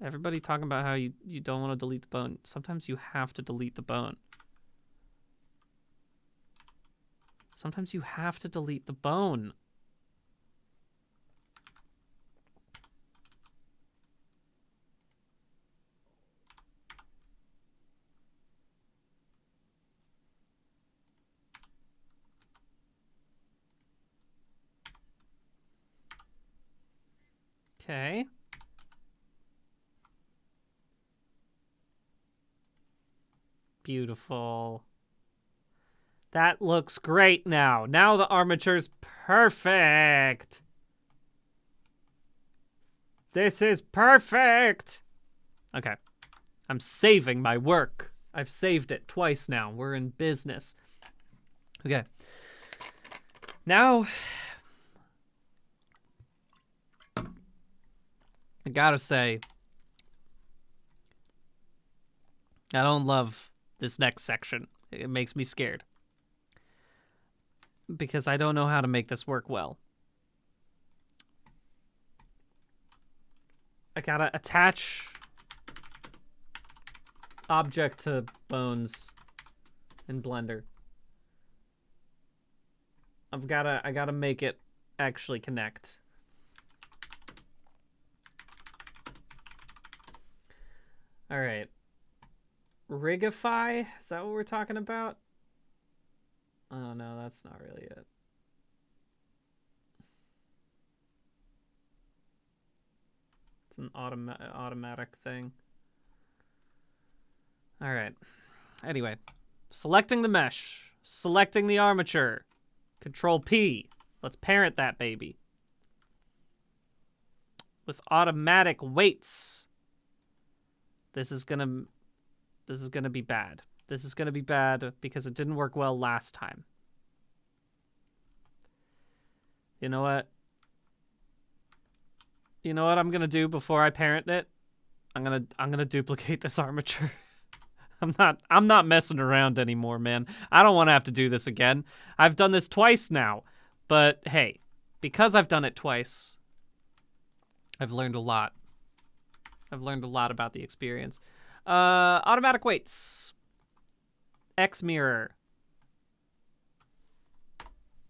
Everybody talking about how you don't want to delete the bone. Sometimes you have to delete the bone. Sometimes you have to delete the bone. Okay. Beautiful. That looks great now. Now the armature's perfect. This is perfect. Okay. I'm saving my work. I've saved it twice now. We're in business. Okay. Now, I gotta say, I don't love this next section. It makes me scared. Because I don't know how to make this work well. I gotta attach object to bones in Blender. I gotta make it actually connect. All right. Rigify? Is that what we're talking about? Oh, no, that's not really it. It's an automatic thing. All right. Anyway, selecting the mesh, selecting the armature, Control P. Let's parent that baby. With automatic weights. This is gonna be bad. This is gonna be bad because it didn't work well last time. You know what? You know what I'm gonna do before I parent it? I'm gonna duplicate this armature. I'm not messing around anymore, man. I don't want to have to do this again. I've done this twice now. But hey, because I've done it twice, I've learned a lot. I've learned a lot about the experience. Automatic weights. X mirror.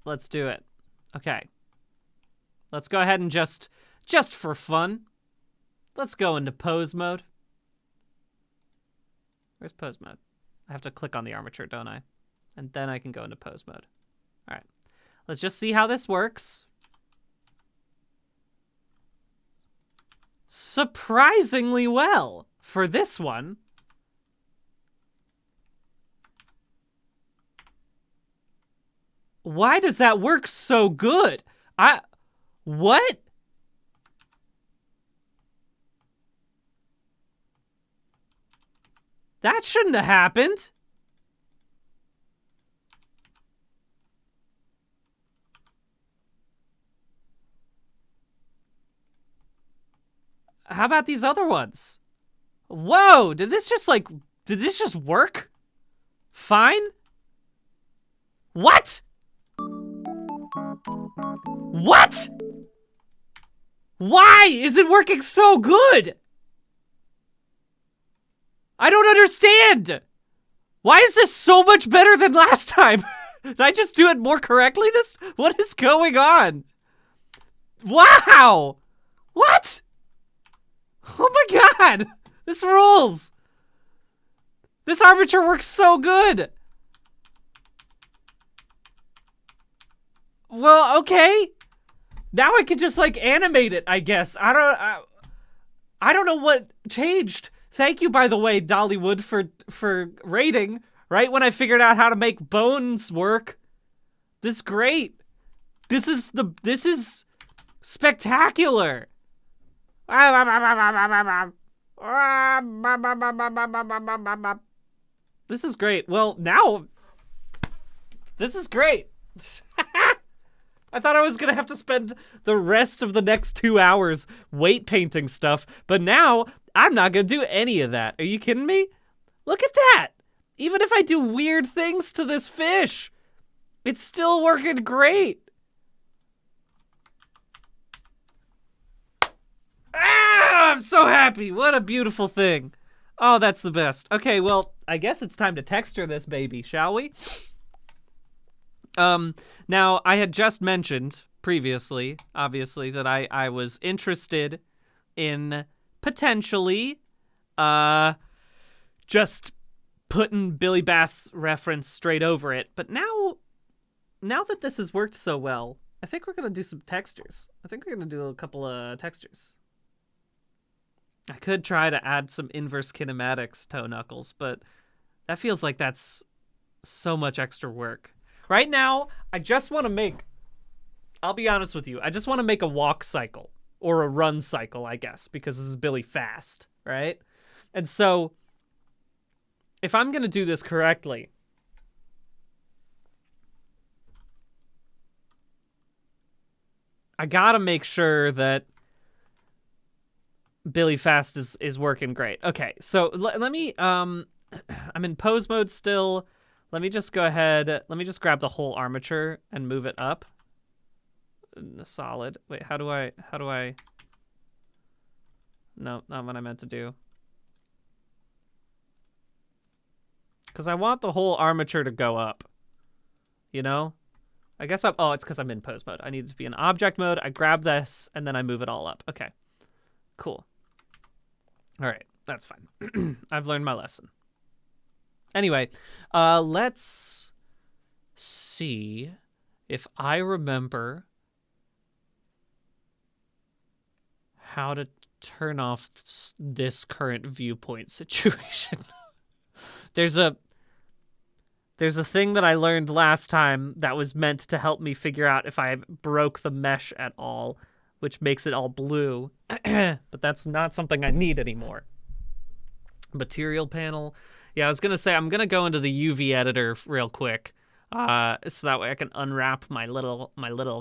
Let's do it. Okay. Let's go ahead and just for fun, let's go into pose mode. Where's pose mode? I have to click on the armature, don't I? And then I can go into pose mode. All right. Let's just see how this works. Surprisingly well for this one. Why does that work so good? What? That shouldn't have happened. How about these other ones? Whoa, did this just work? Fine? What? What? Why is it working so good? I don't understand. Why is this so much better than last time? Did I just do it more correctly what is going on? Wow! What? Oh my god! This rules! This armature works so good! Well, okay. Now I can just, like, animate it, I guess. I don't know what changed. Thank you, by the way, Dollywood, for rating. Right when I figured out how to make bones work. This is great. This is spectacular. This is great. Well, now this is great. I thought I was gonna have to spend the rest of the next 2 hours weight painting stuff, but now I'm not gonna do any of that. Are you kidding me? Look at that. Even if I do weird things to this fish, it's still working great. Ah, I'm so happy. What a beautiful thing. Oh, that's the best. Okay, well, I guess it's time to texture this baby, shall we? Now, I had just mentioned previously, obviously, that I was interested in potentially, just putting Billy Bass reference straight over it. But now that this has worked so well, I think we're going to do some textures. I think we're going to do a couple of textures. I could try to add some inverse kinematics toe knuckles, but that feels like that's so much extra work. Right now, I just want to make, I'll be honest with you, I just want to make a walk cycle, or a run cycle, I guess, because this is Billy Fast, right? And so, if I'm going to do this correctly, I gotta make sure that Billy Fast is working great. Okay, so let me, I'm in pose mode still. Let me just go ahead, let me just grab the whole armature and move it up. Solid. Wait, how do I, no, not what I meant to do. Because I want the whole armature to go up, you know? I guess oh, it's because I'm in pose mode. I need to be in object mode. I grab this, and then I move it all up. Okay, cool. All right, that's fine. I've learned my lesson. Anyway, let's see if I remember how to turn off this current viewpoint situation. There's a thing that I learned last time that was meant to help me figure out if I broke the mesh at all, which makes it all blue. But that's not something I need anymore. Material panel. Yeah, I was gonna say I'm gonna go into the UV editor real quick, so that way I can unwrap my little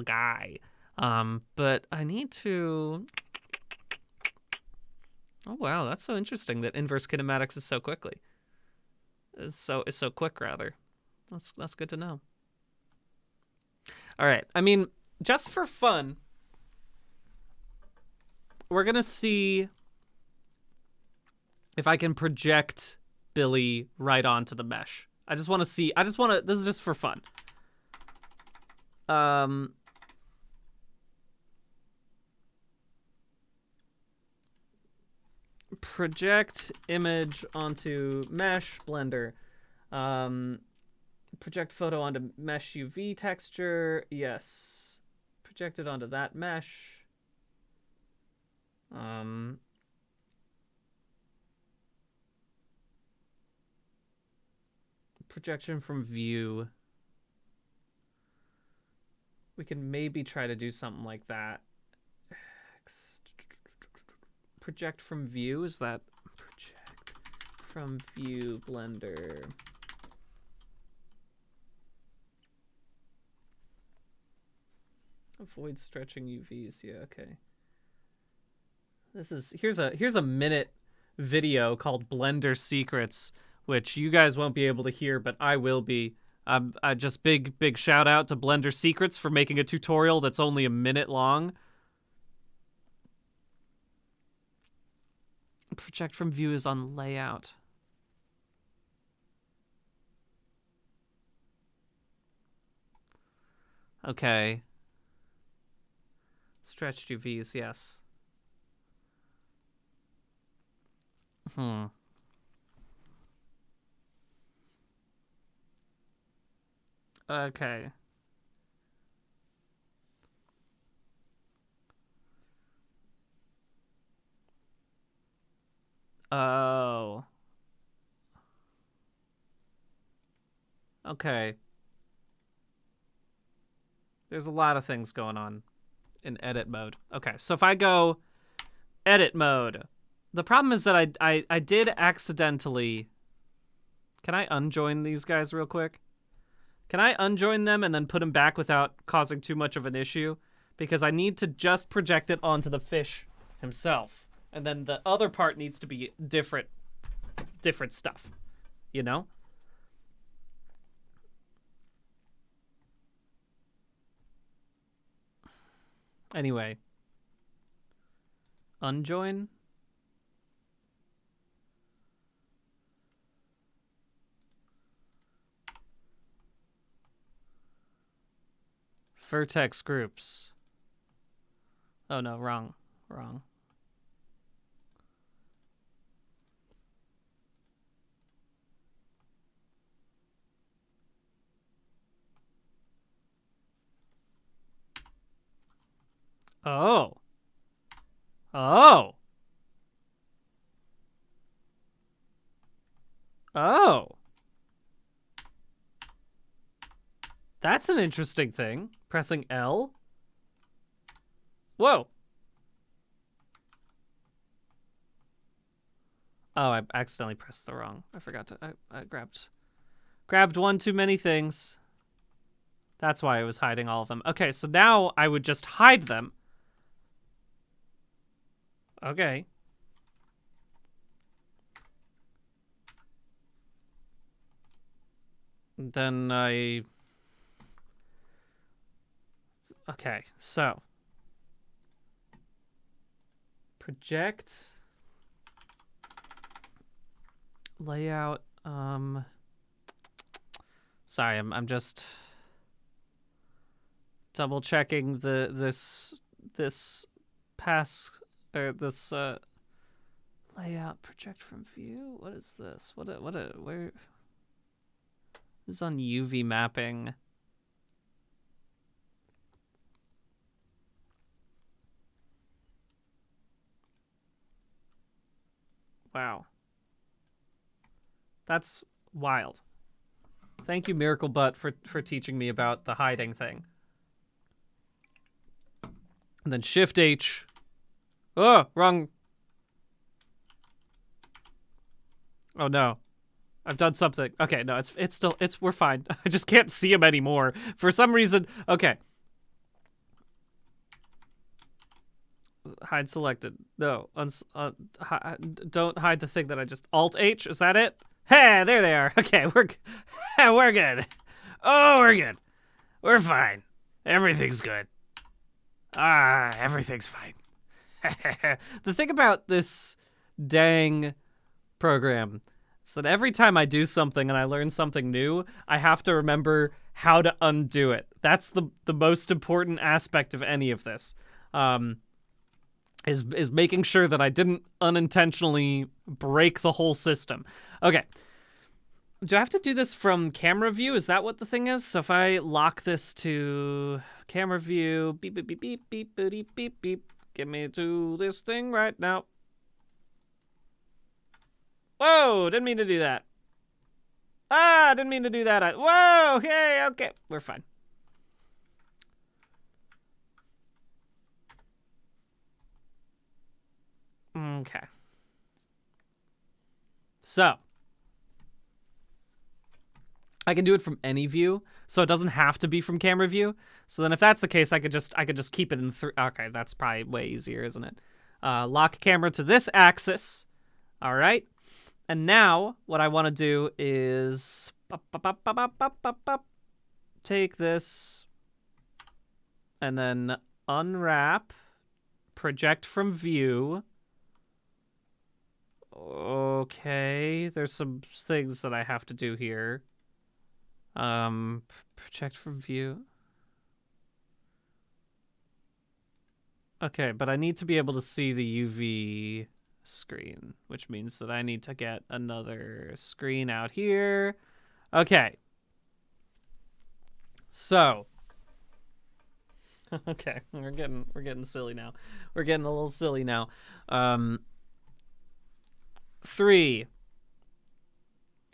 guy. But I need to. Oh wow, that's so interesting that inverse kinematics is so quickly. It's so quick rather. That's good to know. All right, I mean, just for fun, we're gonna see if I can project Billy right onto the mesh. I just want to see. This is just for fun. Project image onto mesh blender. Project photo onto mesh UV texture. Yes. Project it onto that mesh. Projection from view. We can maybe try to do something like that. Project from view, is that project from view blender? Avoid stretching UVs, yeah, okay. here's a minute video called Blender Secrets, which you guys won't be able to hear, but I will be. I just big shout out to Blender Secrets for making a tutorial that's only a minute long. Project from view is on layout. Okay. Stretched UVs, yes. Okay. Oh. Okay. There's a lot of things going on in edit mode. Okay, so if I go edit mode, the problem is that I did accidentally... Can I unjoin these guys real quick? Can I unjoin them and then put them back without causing too much of an issue? Because I need to just project it onto the fish himself. And then the other part needs to be different stuff, you know? Anyway. Unjoin? Vertex groups. Oh no, wrong. Oh. That's an interesting thing. Pressing L? Whoa. Oh, I accidentally pressed the wrong. I forgot to... I grabbed one too many things. That's why I was hiding all of them. Okay, so now I would just hide them. Okay. Then I... Okay, so... Project... Layout, Sorry, I'm just... double checking this pass... Or this, layout, project from view? What is this? Where... This is on UV mapping. Wow. That's wild. Thank you, Miracle Butt, for teaching me about the hiding thing. And then Shift H. Oh, wrong. Oh no. I've done something. Okay, no, it's still we're fine. I just can't see him anymore for some reason. Okay. Hide selected. No, don't hide the thing that I just... Alt H, is that it? Hey, there they are. Okay, we're good. Oh, we're good. We're fine. Everything's good. Everything's fine. The thing about this dang program is that every time I do something and I learn something new, I have to remember how to undo it. That's the most important aspect of any of this. Is making sure that I didn't unintentionally break the whole system. Okay. Do I have to do this from camera view? Is that what the thing is? So if I lock this to camera view, beep, beep, beep, beep, beep, beep, beep, beep, get me to this thing right now. Whoa, didn't mean to do that. Didn't mean to do that. Whoa, hey, okay, we're fine. Okay. So I can do it from any view, so it doesn't have to be from camera view. So then if that's the case, I could just keep it in okay, that's probably way easier, isn't it? Lock camera to this axis. All right. And now what I want to do is take this and then unwrap, project from view. Okay, there's some things that I have to do here. Project from view. Okay, but I need to be able to see the UV screen, which means that I need to get another screen out here. Okay. So, okay, we're getting silly now. We're getting a little silly now. 3.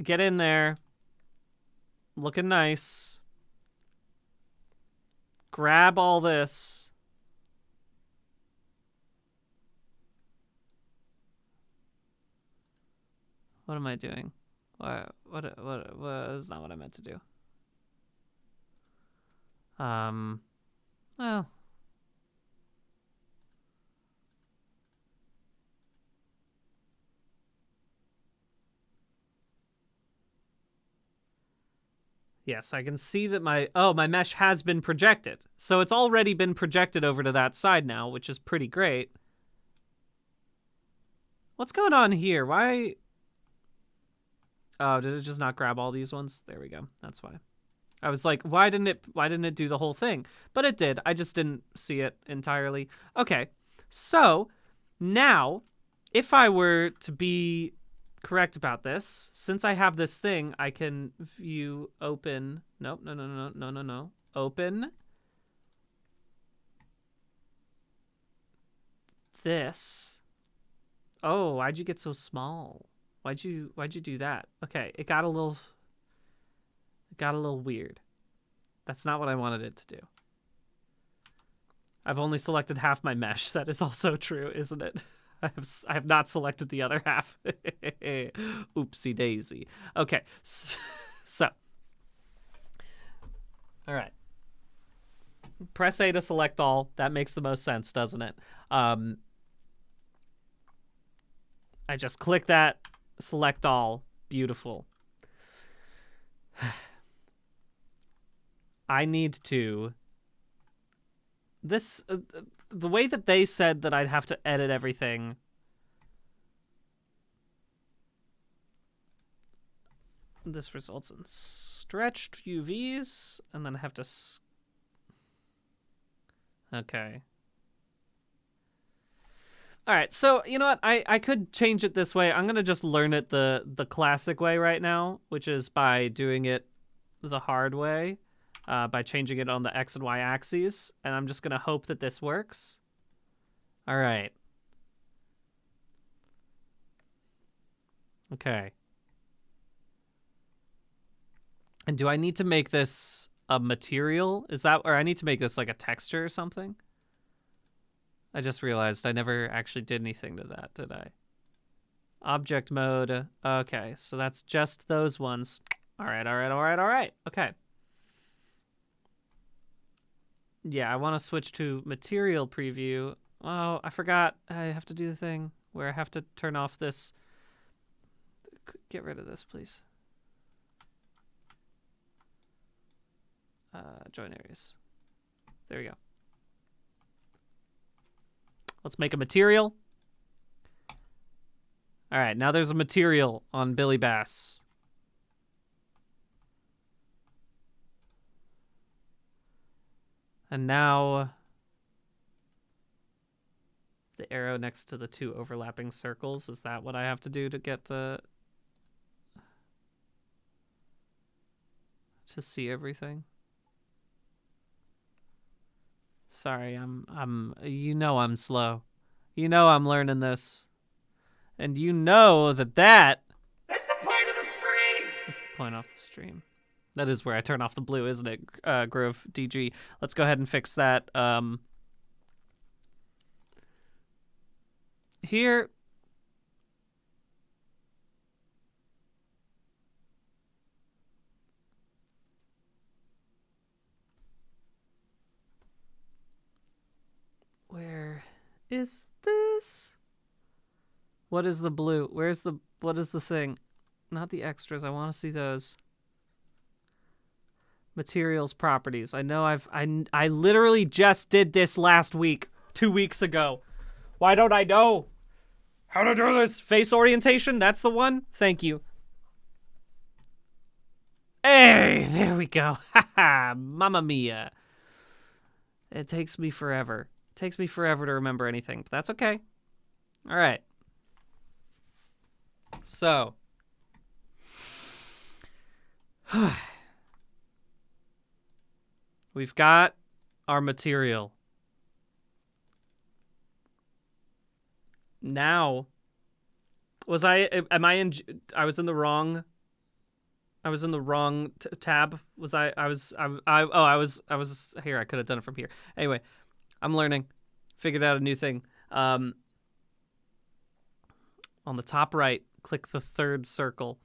Get in there. Looking nice. Grab all this. What am I doing? What is not what I meant to do. Well. Yes, I can see that my mesh has been projected. So it's already been projected over to that side now, which is pretty great. What's going on here? Why? Oh, did it just not grab all these ones? There we go. That's why. I was like, why didn't it do the whole thing? But it did. I just didn't see it entirely. Okay. So, now if I were to be correct about this, since I have this thing, I can view open. Nope, no. Open this. Oh, why'd you get so small? Why'd you do that? Okay, it got a little weird. That's not what I wanted it to do. I've only selected half my mesh. That is also true, isn't it? I have not selected the other half. Oopsie daisy. Okay, so. All right. Press A to select all. That makes the most sense, doesn't it? I just click that, select all. Beautiful. I need to... This... the way that they said that I'd have to edit everything... This results in stretched UVs, and then I have to... Okay. All right, so you know what? I could change it this way. I'm gonna just learn it the classic way right now, which is by doing it the hard way, by changing it on the X and Y axes, and I'm just gonna hope that this works. All right. Okay. And do I need to make this a material? Is that, or I need to make this like a texture or something? I just realized I never actually did anything to that, did I? Object mode. Okay, so that's just those ones. All right. Okay. Yeah, I want to switch to material preview. Oh, I forgot. I have to do the thing where I have to turn off this. Get rid of this, please. Join areas. There we go. Let's make a material. All right, now there's a material on Billy Bass. And now the arrow next to the 2 overlapping circles, is that what I have to do to get the... to see everything? Sorry, I'm you know I'm slow. You know I'm learning this. And you know that That's the point of the stream! That's the point off the stream. That is where I turn off the blue, isn't it, Grove DG? Let's go ahead and fix that. Here. Where is this? this? What is the blue? What is the thing? Not the extras. I want to see those. Materials properties. I know I literally just did this last week, 2 weeks ago. Why don't I know how to do this? Face orientation, that's the one? Thank you. Hey, there we go. Haha, mamma mia. It takes me forever. It takes me forever to remember anything, but that's okay. All right. So. We've got our material. Now, I was in the wrong tab. I was here. I could have done it from here. Anyway, I'm learning. Figured out a new thing. On the top right, click the third circle.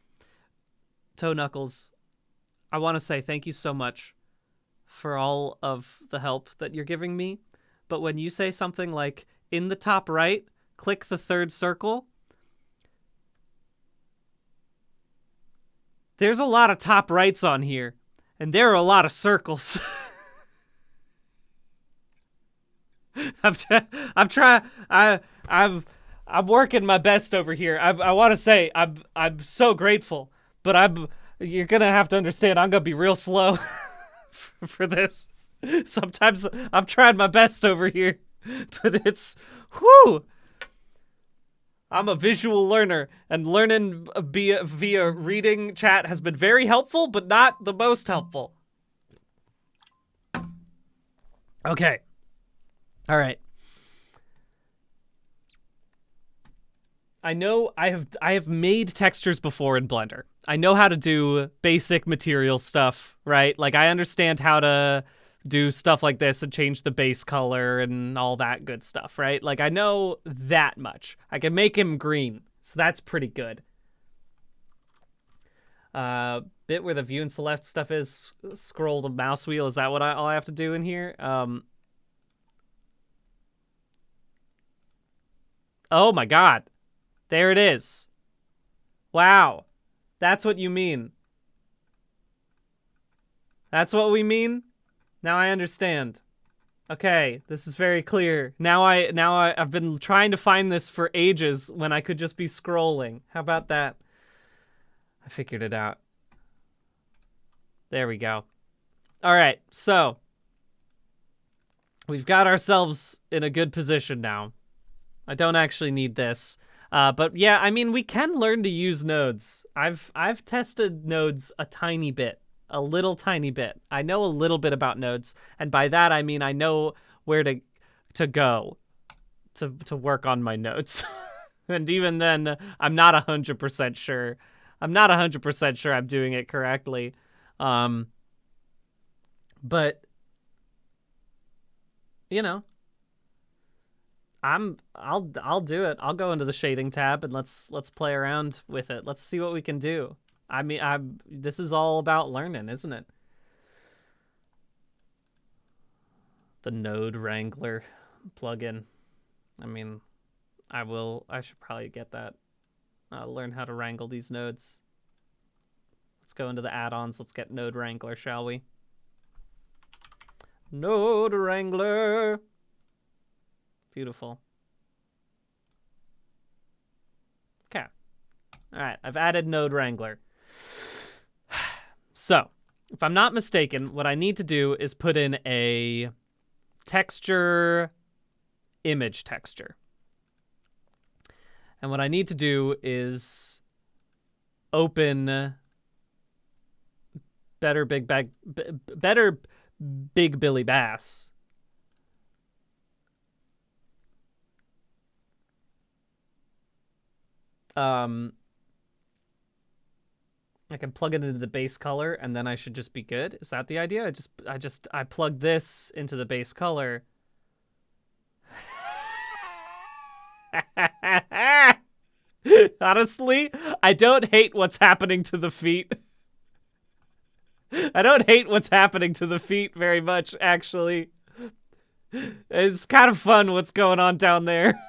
Toe knuckles. I want to say thank you so much for all of the help that you're giving me. But when you say something like, in the top right, click the third circle, there's a lot of top rights on here, and there are a lot of circles. I'm working my best over here. I want to say I'm so grateful, but you're gonna have to understand I'm gonna be real slow for this. Sometimes I'm trying my best over here, but it's whew. I'm a visual learner, and learning via reading chat has been very helpful, but not the most helpful. Okay. All right. I know I have made textures before in Blender. I know how to do basic material stuff, right? Like, I understand how to do stuff like this and change the base color and all that good stuff, right? Like, I know that much. I can make him green, so that's pretty good. Bit where the view and select stuff is, scroll the mouse wheel. Is that what all I have to do in here? Oh my god. There it is. Wow. That's what you mean. That's what we mean? Now I understand. Okay, this is very clear. Now I've been trying to find this for ages when I could just be scrolling. How about that? I figured it out. There we go. All right, so we've got ourselves in a good position now. I don't actually need this. But yeah, I mean, we can learn to use nodes. I've tested nodes a tiny bit, a little tiny bit. I know a little bit about nodes, and by that I mean I know where to go to work on my nodes. And even then, I'm not 100% sure. I'm not 100% sure I'm doing it correctly. But you know, I'll do it. I'll go into the shading tab and let's play around with it. Let's see what we can do. I mean, this is all about learning, isn't it? The Node Wrangler plugin. I mean, I should probably get that. Learn how to wrangle these nodes. Let's go into the add-ons. Let's get Node Wrangler, shall we? Node Wrangler. Beautiful. Okay. All right, I've added Node Wrangler. So, if I'm not mistaken, what I need to do is put in a texture, image texture. And what I need to do is open Better Big Billy Bass. I can plug it into the base color and then I should just be good. Is that the idea? I plug this into the base color. Honestly, I don't hate what's happening to the feet. I don't hate what's happening to the feet very much, actually. It's kind of fun what's going on down there.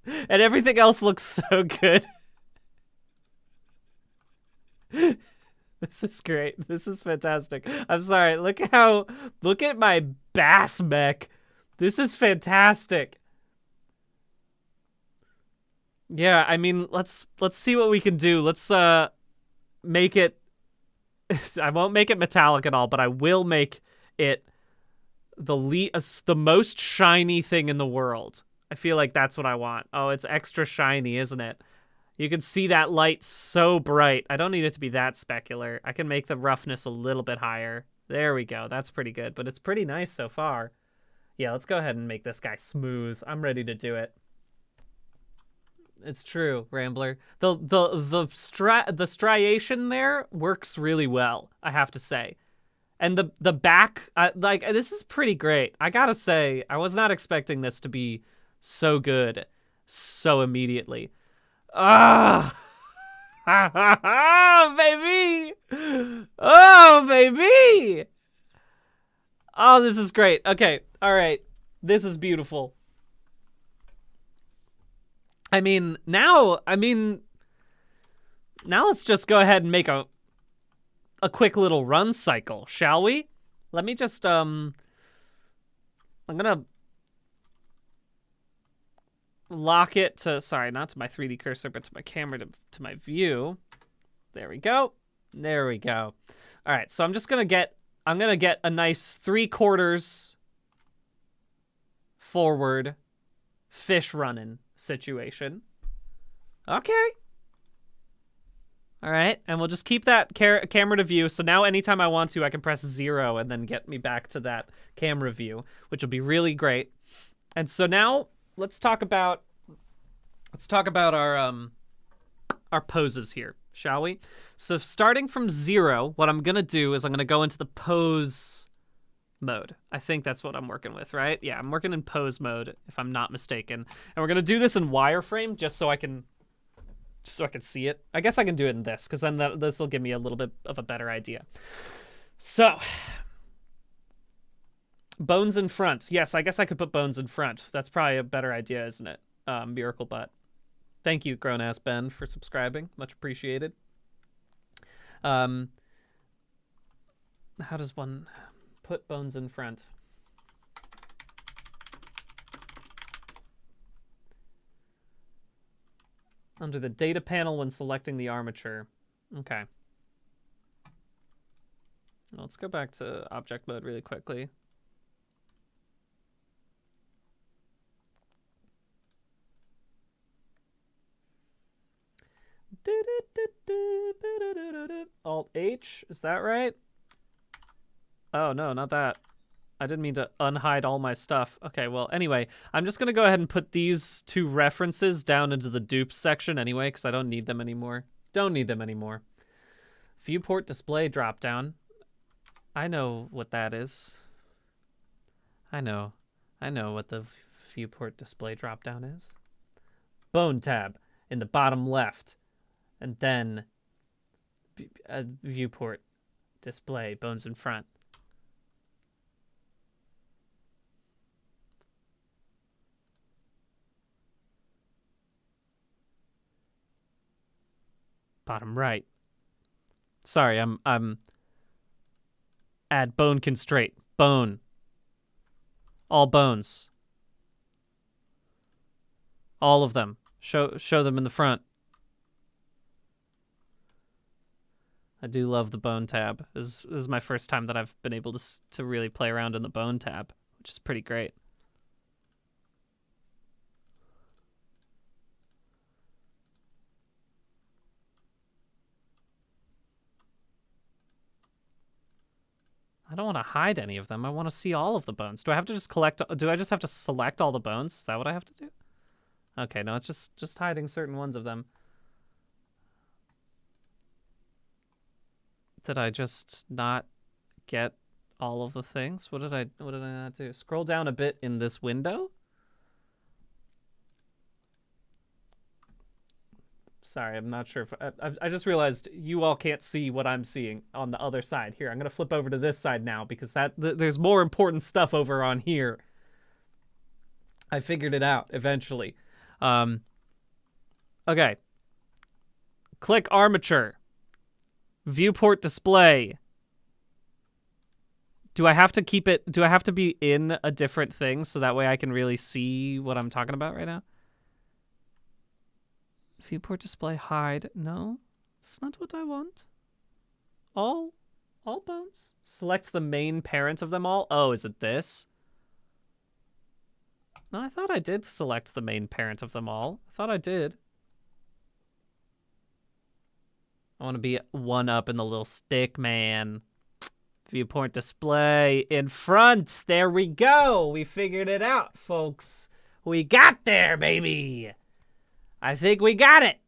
And everything else looks so good. This is great. This is fantastic. I'm sorry. Look at my bass mech. This is fantastic. Yeah, I mean, let's see what we can do. Let's make it I won't make it metallic at all, but I will make it the most shiny thing in the world. I feel like that's what I want. Oh, it's extra shiny, isn't it? You can see that light so bright. I don't need it to be that specular. I can make the roughness a little bit higher. There we go. That's pretty good, but it's pretty nice so far. Yeah, let's go ahead and make this guy smooth. I'm ready to do it. It's true, Rambler. The striation there works really well, I have to say. And the back, like, this is pretty great. I gotta say, I was not expecting this to be so good so immediately. Ah! Oh, baby! Oh, baby! Oh, this is great. Okay, all right. This is beautiful. Now let's just go ahead and make a quick little run cycle, shall we? Let me just, I'm gonna lock it to, sorry, not to my 3D cursor, but to my camera, to my view. There we go. There we go. All right, so I'm gonna get a nice 3/4 forward fish running situation. Okay. All right, and we'll just keep that camera to view. So now anytime I want to, I can press 0 and then get me back to that camera view, which will be really great. And so now let's talk about our poses here, shall we? So starting from 0, what I'm gonna do is I'm gonna go into the pose mode. I think that's what I'm working with, right? Yeah, I'm working in pose mode, if I'm not mistaken. And we're gonna do this in wireframe just so I can see it. I guess I can do it in this, because then this will give me a little bit of a better idea. So, bones in front. Yes, I guess I could put bones in front. That's probably a better idea, isn't it? Miracle Butt. Thank you, grown-ass Ben, for subscribing. Much appreciated. How does one put bones in front? Under the data panel when selecting the armature. Okay. Let's go back to object mode really quickly. Alt-H, is that right? Oh, no, not that. I didn't mean to unhide all my stuff. Okay, well, anyway, I'm just going to go ahead and put these 2 references down into the dupes section anyway, because I don't need them anymore. Don't need them anymore. Viewport display dropdown. I know what that is. I know what the viewport display dropdown is. Bone tab in the bottom left. And then viewport display, bones in front. Bottom right. Sorry, I'm add bone constraint. Bone. All bones. All of them. Show them in the front. I do love the bone tab. This is my first time that I've been able to really play around in the bone tab, which is pretty great. I don't want to hide any of them. I want to see all of the bones. Do I have to just do I just have to select all the bones? Is that what I have to do? Okay, no, it's just hiding certain ones of them. Did I just not get all of the things? What did I not do? Scroll down a bit in this window. Sorry, I'm not sure if I just realized you all can't see what I'm seeing on the other side. Here, I'm gonna flip over to this side now because there's more important stuff over on here. I figured it out eventually. Um, okay. Click armature. Viewport display. Do I have to keep it? Do I have to be in a different thing so that way I can really see what I'm talking about right now? Viewport display hide. No, that's not what I want. All bones. Select the main parent of them all. Oh, is it this? No, I thought I did select the main parent of them all. I thought I did. I want to be one up in the little stick, man. Viewport display in front. There we go. We figured it out, folks. We got there, baby. I think we got it.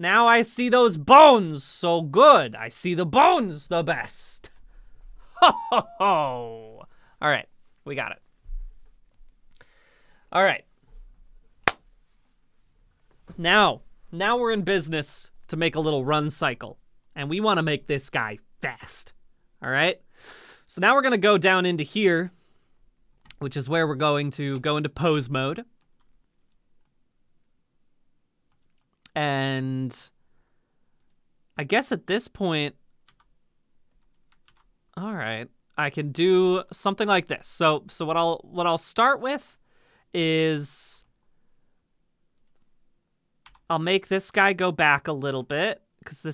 Now I see those bones so good. I see the bones the best. Ho, ho, ho. All right. We got it. All right. Now we're in business to make a little run cycle. And we want to make this guy fast. All right? So now we're going to go down into here, which is where we're going to go into pose mode. And I guess at this point, all right, I can do something like this. So what I'll start with is I'll make this guy go back a little bit because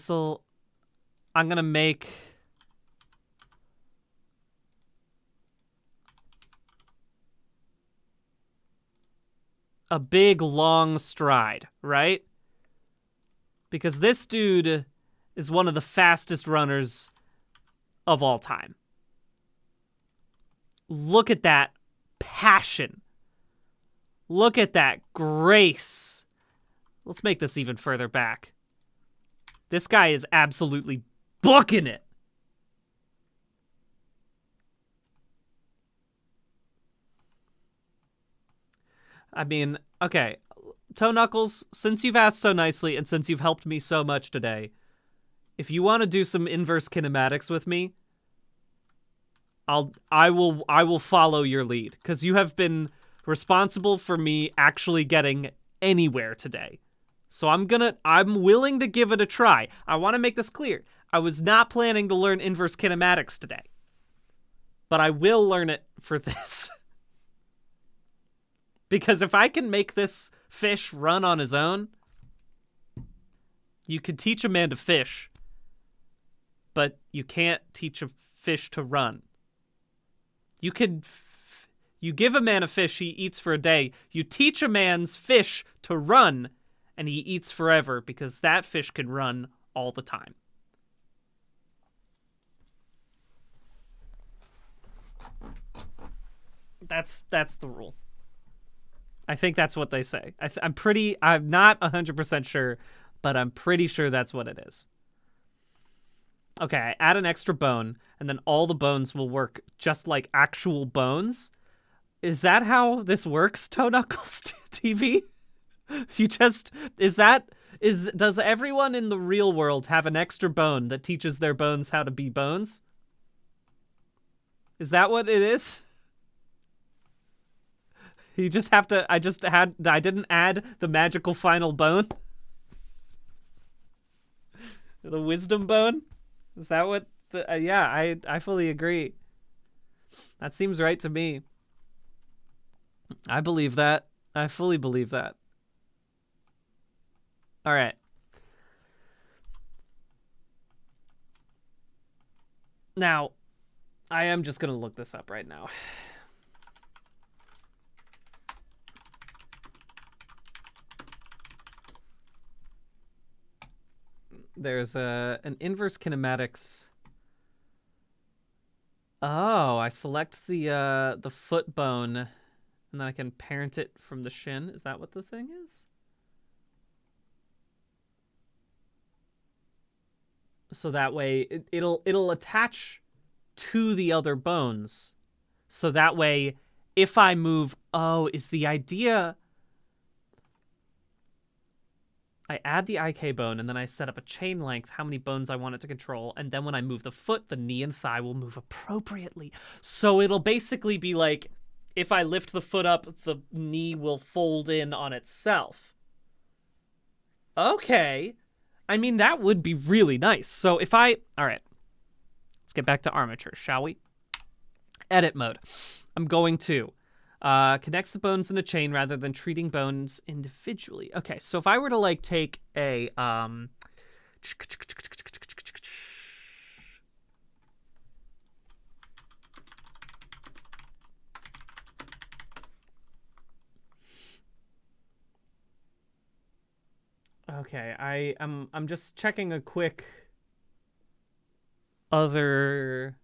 I'm going to make a big long stride, right? Because this dude is one of the fastest runners of all time. Look at that passion. Look at that grace. Let's make this even further back. This guy is absolutely booking it. I mean, okay, Toe Knuckles, since you've asked so nicely and since you've helped me so much today, if you want to do some inverse kinematics with me, I will follow your lead because you have been responsible for me actually getting anywhere today. So I'm willing to give it a try. I want to make this clear. I was not planning to learn inverse kinematics today, but I will learn it for this. Because if I can make this fish run on his own, you could teach a man to fish, but you can't teach a fish to run. You give a man a fish, he eats for a day. You teach a man's fish to run, and he eats forever because that fish can run all the time. That's the rule. I think that's what they say. I'm not 100% sure, but I'm pretty sure that's what it is. Okay, I add an extra bone, and then all the bones will work just like actual bones. Is that how this works, Toe Knuckles TV? Does everyone in the real world have an extra bone that teaches their bones how to be bones? Is that what it is? You just have to, I didn't add the magical final bone? The wisdom bone? Is that what yeah, I fully agree. That seems right to me. I believe that. I fully believe that. All right. Now, I am just going to look this up right now. There's an inverse kinematics. Oh, I select the foot bone, and then I can parent it from the shin. Is that what the thing is? So that way it'll attach to the other bones. So that way, if I move, is the idea I add the IK bone, and then I set up a chain length, how many bones I want it to control, and then when I move the foot, the knee and thigh will move appropriately. So it'll basically be like, if I lift the foot up, the knee will fold in on itself. Okay. I mean, that would be really nice. So if I... All right. Let's get back to armature, shall we? Edit mode. I'm going to connects the bones in a chain rather than treating bones individually. Okay, so if I were to like take a okay, I'm just checking a quick other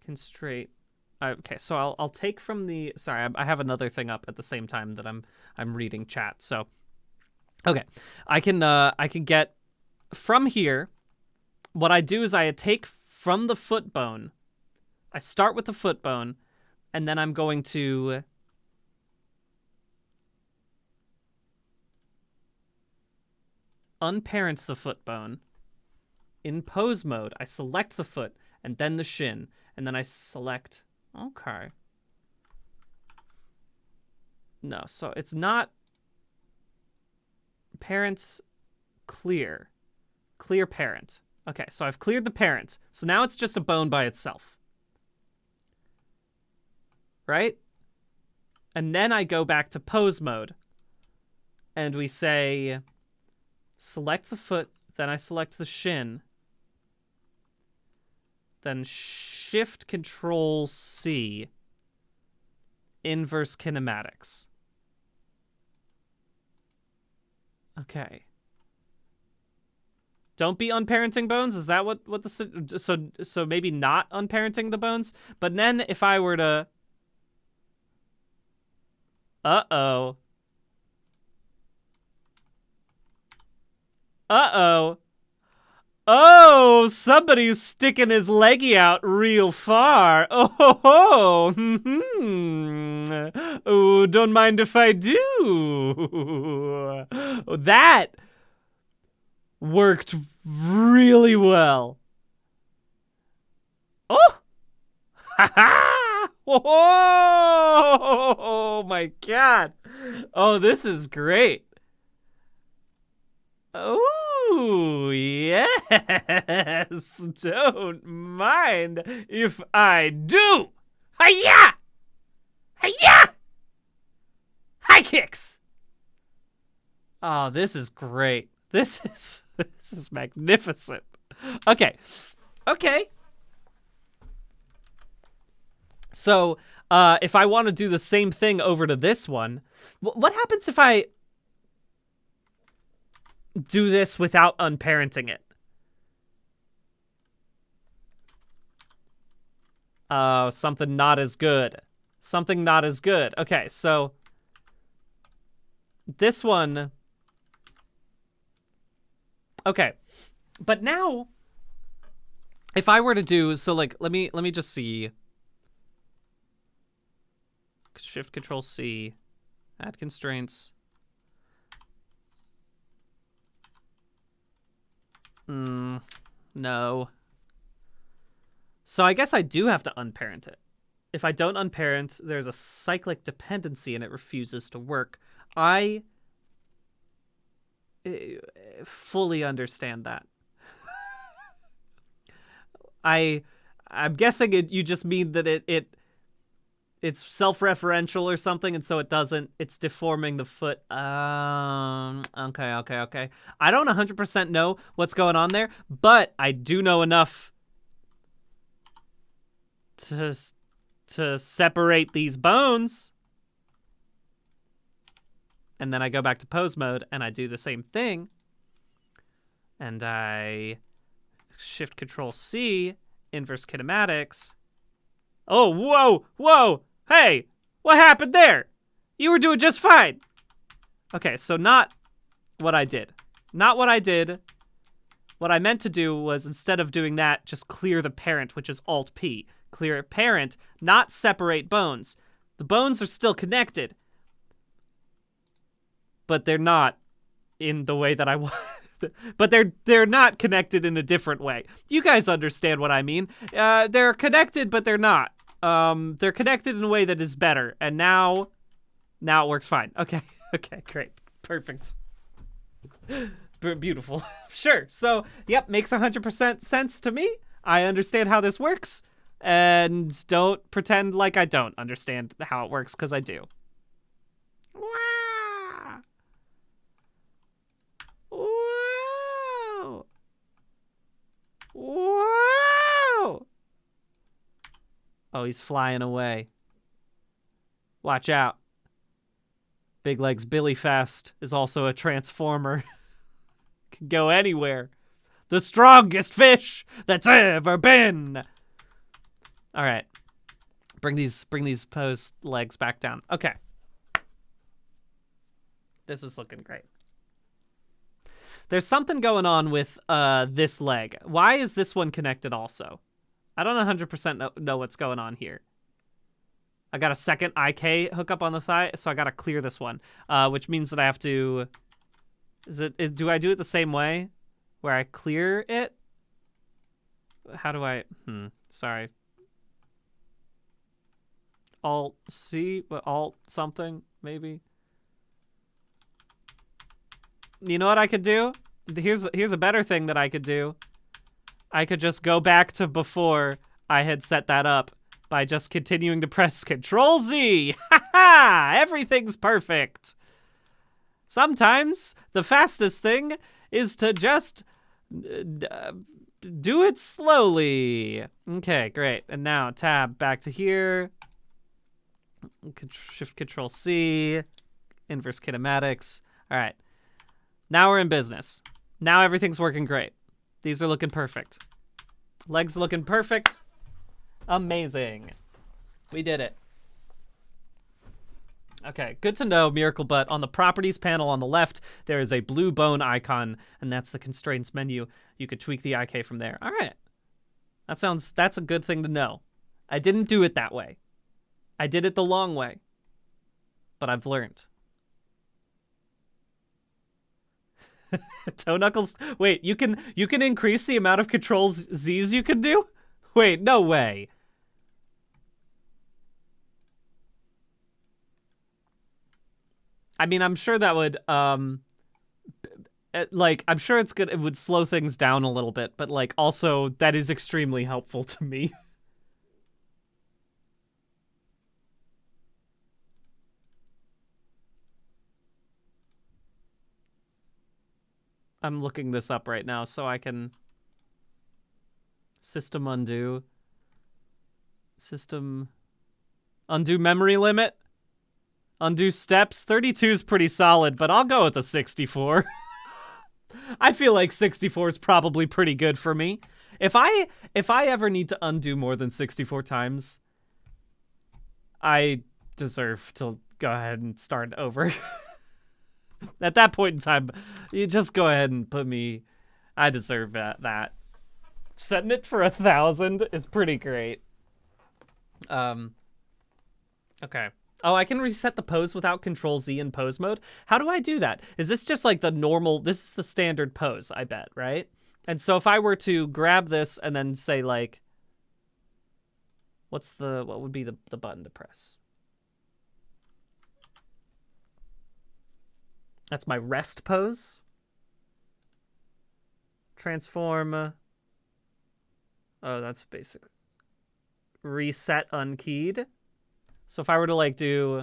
constraint. Okay, so I'll take from the sorry, I have another thing up at the same time that I'm reading chat. So okay, I can get from here. What I do is I take from the foot bone. I start with the foot bone, and then I'm going to unparent the foot bone. In pose mode, I select the foot and then the shin, and then I select. Okay. No, so it's not parents clear. Clear parent. Okay, so I've cleared the parent. So now it's just a bone by itself. Right? And then I go back to pose mode. And we say select the foot, then I select the shin. Then shift control C. Inverse kinematics. Okay. Don't be unparenting bones? Is that what the so maybe not unparenting the bones? But then if I were to Uh-oh. Uh-oh. Oh, somebody's sticking his leggy out real far. Oh, ho, ho. Oh, don't mind if I do. Oh, that worked really well. Oh! Ha ha! Oh my god. Oh, this is great. Oh, yes. Don't mind if I do. Hi-ya! Hi-ya! High kicks! Oh, this is great. This is magnificent. Okay. Okay. So, if I want to do the same thing over to this one, what happens if I do this without unparenting it? Something not as good. Something not as good. Okay, so this one. Okay, but now, if I were to do so, like, let me just see. Shift Control C, add constraints. No. So I guess I do have to unparent it. If I don't unparent, there's a cyclic dependency and it refuses to work. I fully understand that. I'm guessing you just mean that it's self-referential or something, and so it's deforming the foot. Okay. I don't 100% know what's going on there, but I do know enough to separate these bones. And then I go back to pose mode, and I do the same thing. And I shift control C, inverse kinematics. Oh, whoa! Hey, what happened there? You were doing just fine. Okay, so not what I did. Not what I did. What I meant to do was, instead of doing that, just clear the parent, which is Alt-P. Clear parent, not separate bones. The bones are still connected, but they're not in the way that I want. But they're not connected in a different way. You guys understand what I mean. They're connected, but they're not. They're connected in a way that is better. And now it works fine. Okay, okay, great. Perfect. Beautiful. Sure. So, yep, makes 100% sense to me. I understand how this works, and don't pretend like I don't understand how it works, because I do. Wow. Whoa. Whoa. Oh, he's flying away. Watch out. Big Legs Billy Fast is also a transformer. Can go anywhere. The strongest fish that's ever been. All right. Bring these pose legs back down. Okay. This is looking great. There's something going on with this leg. Why is this one connected also? I don't 100% know what's going on here. I got a second IK hookup on the thigh, so I got to clear this one, which means that I have to... do I do it the same way? Where I clear it? How do I... sorry. Alt-C? Alt something, maybe? You know what I could do? Here's a better thing that I could do. I could just go back to before I had set that up by just continuing to press Control-Z. Ha ha! Everything's perfect. Sometimes the fastest thing is to just do it slowly. Okay, great. And now tab back to here. Shift Control-C. Inverse kinematics. All right. Now we're in business. Now everything's working great. These are looking perfect. Legs looking perfect. Amazing. We did it. Okay, good to know, Miracle Butt. On the properties panel on the left, there is a blue bone icon, and that's the constraints menu. You could tweak the IK from there. All right. That's a good thing to know. I didn't do it that way. I did it the long way. But I've learned. Toe knuckles. Wait, you can increase the amount of controls Z's you can do? Wait, no way. I mean, I'm sure that would like, I'm sure it's good. It would slow things down a little bit, but like also that is extremely helpful to me. I'm looking this up right now so I can system undo memory limit, undo steps. 32 is pretty solid, but I'll go with the 64. I feel like 64 is probably pretty good for me. If I ever need to undo more than 64 times, I deserve to go ahead and start over. At that point in time, you just go ahead and put me... I deserve that. Setting it for 1,000 is pretty great. Okay. Oh, I can reset the pose without Control-Z in pose mode? How do I do that? Is this just like the normal... This is the standard pose, I bet, right? And so if I were to grab this and then say, like... What would be the button to press? That's my rest pose. Transform. Oh, that's basic. Reset unkeyed. So if I were to like do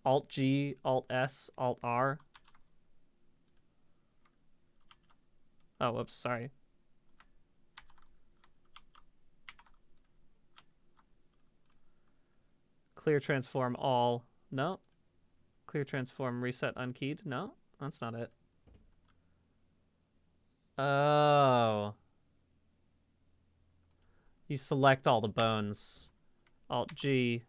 Alt G, Alt S, Alt R. Oh, whoops, sorry. Clear transform all. No. Clear transform reset unkeyed. No, that's not it. Oh. You select all the bones. Alt G.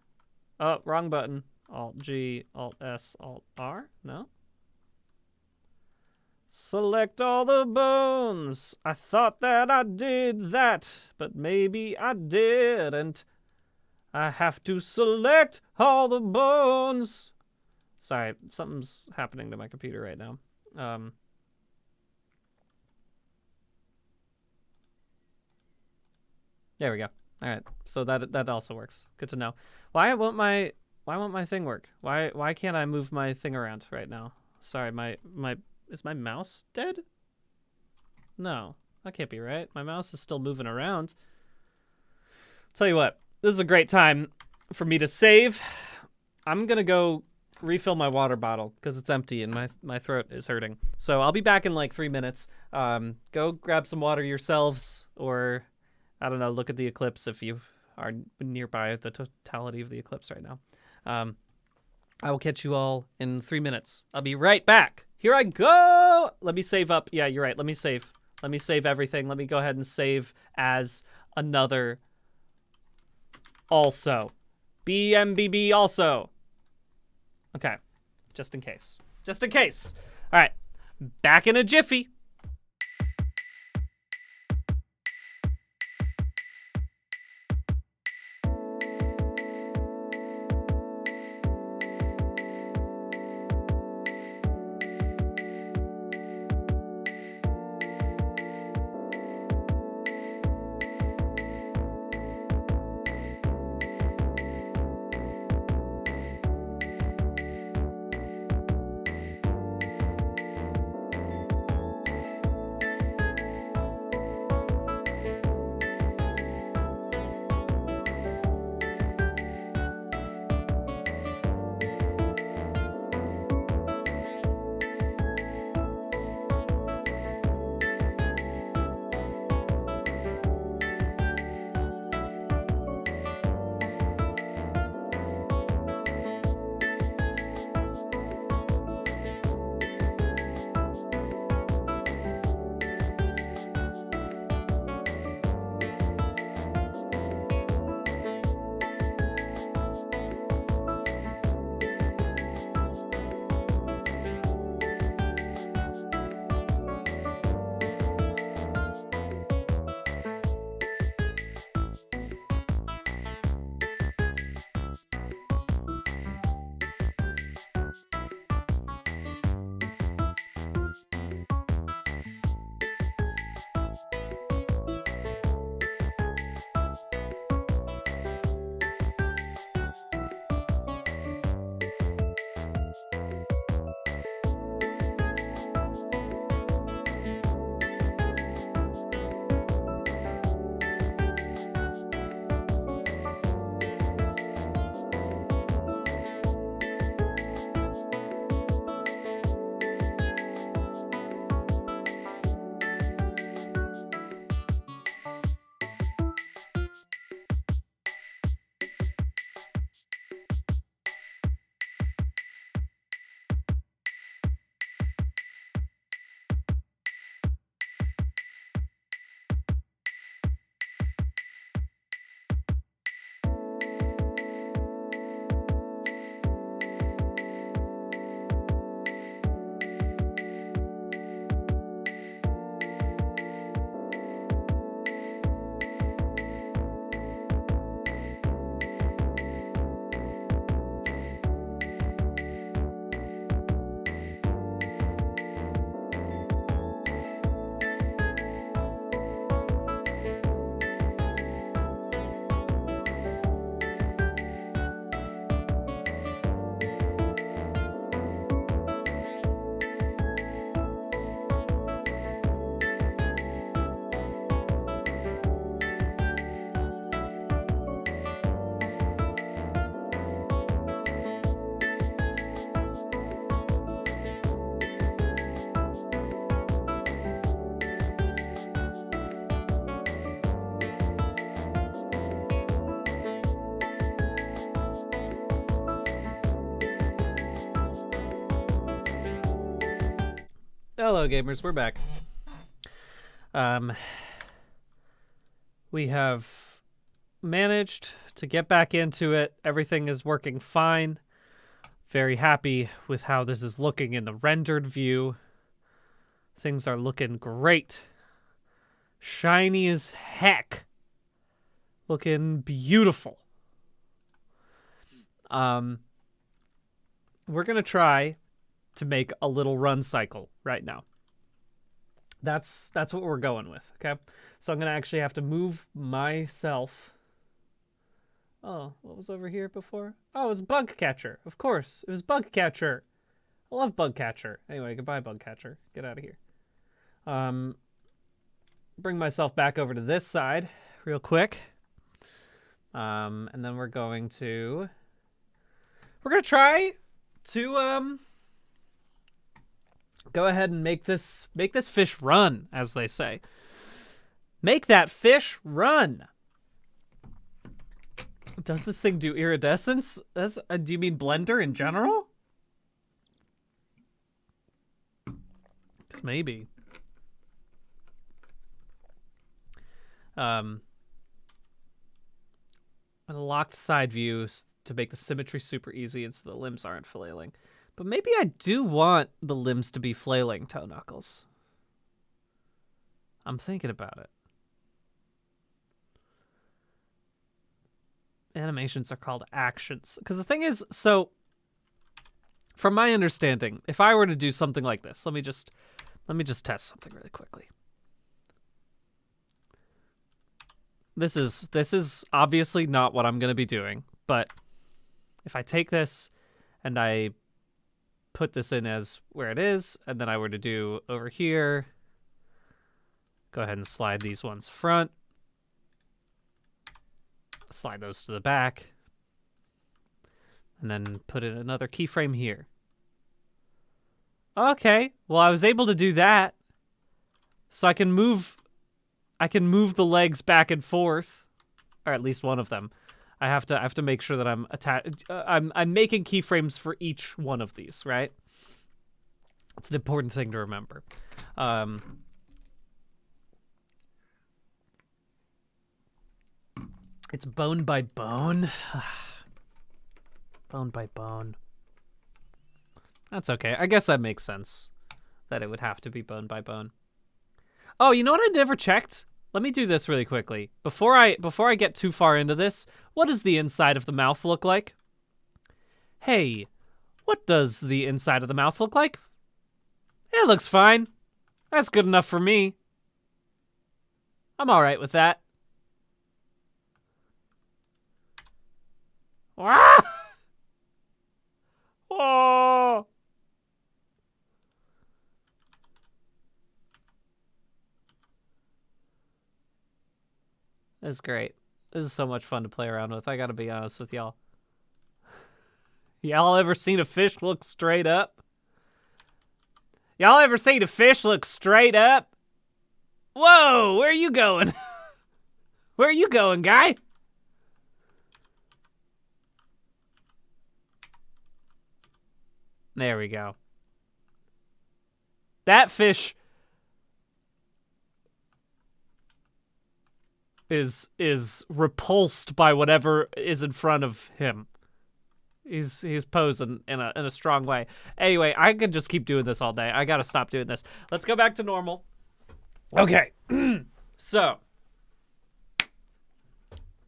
Oh, wrong button. Alt G, Alt S, Alt R. No. Select all the bones. I thought that I did that, but maybe I didn't. I have to select all the bones. Sorry, something's happening to my computer right now. There we go. All right, so that also works. Good to know. Why won't my thing work? Why can't I move my thing around right now? Sorry, is my mouse dead? No, that can't be right. My mouse is still moving around. Tell you what, this is a great time for me to save. I'm gonna go refill my water bottle because it's empty and my throat is hurting. So I'll be back in like 3 minutes. Go grab some water yourselves, or I don't know, look at the eclipse if you are nearby the totality of the eclipse right now. I will catch you all in 3 minutes. I'll be right back. Here I go. Let me save up. Yeah, you're right. Let me save. Let me save everything. Let me go ahead and save as another also. BMBB also. Okay. Just in case. Just in case. All right. Back in a jiffy. Hello, gamers. We're back. We have managed to get back into it. Everything is working fine. Very happy with how this is looking in the rendered view. Things are looking great. Shiny as heck. Looking beautiful. We're going to try to make a little run cycle right now. That's what we're going with, okay? So I'm going to actually have to move myself. Oh, what was over here before? Oh, it was Bug Catcher. Of course, it was Bug Catcher. I love bug catcher. Anyway, goodbye, bug catcher. Get out of here. Bring myself back over to this side real quick. And then we're going to try to go ahead and make this fish run, as they say. Make that fish run. Does this thing do iridescence? Do you mean Blender in general? Maybe. And a locked side view to make the symmetry super easy and so the limbs aren't flailing. But maybe I do want the limbs to be flailing, Toe Knuckles. I'm thinking about it. Animations are called actions. Because the thing is, so from my understanding, if I were to do something like this, let me just test something really quickly. This is obviously not what I'm going to be doing, but if I take this and I put this in as where it is, and then I were to do over here, go ahead and slide these ones front, slide those to the back, and then put in another keyframe here. Okay, well, I was able to do that, so I can move the legs back and forth, or at least one of them. I have to make sure that I'm making keyframes for each one of these, right? It's an important thing to remember. It's bone by bone. Bone by bone. That's okay. I guess that makes sense that it would have to be bone by bone. Oh, you know what I never checked? Let me do this really quickly. Before I get too far into this, what does the inside of the mouth look like? Hey, what does the inside of the mouth look like? It looks fine. That's good enough for me. I'm all right with that. Ah! Oh! This is great. This is so much fun to play around with. I gotta be honest with y'all. Y'all ever seen a fish look straight up? Y'all ever seen a fish look straight up? Whoa, where are you going? Where are you going, guy? There we go. That fish is repulsed by whatever is in front of him. He's posing in a strong way. Anyway, I could just keep doing this all day. I gotta stop doing this. Let's go back to normal. Okay. So,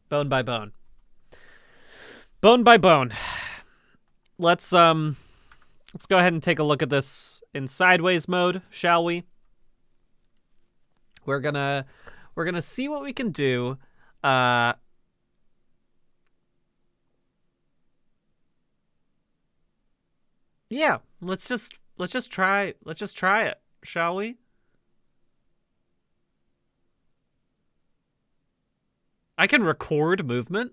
bone by bone. Bone by bone. Let's go ahead and take a look at this in sideways mode, shall we? We're gonna see what we can do. Yeah, let's just try it, shall we? I can record movement.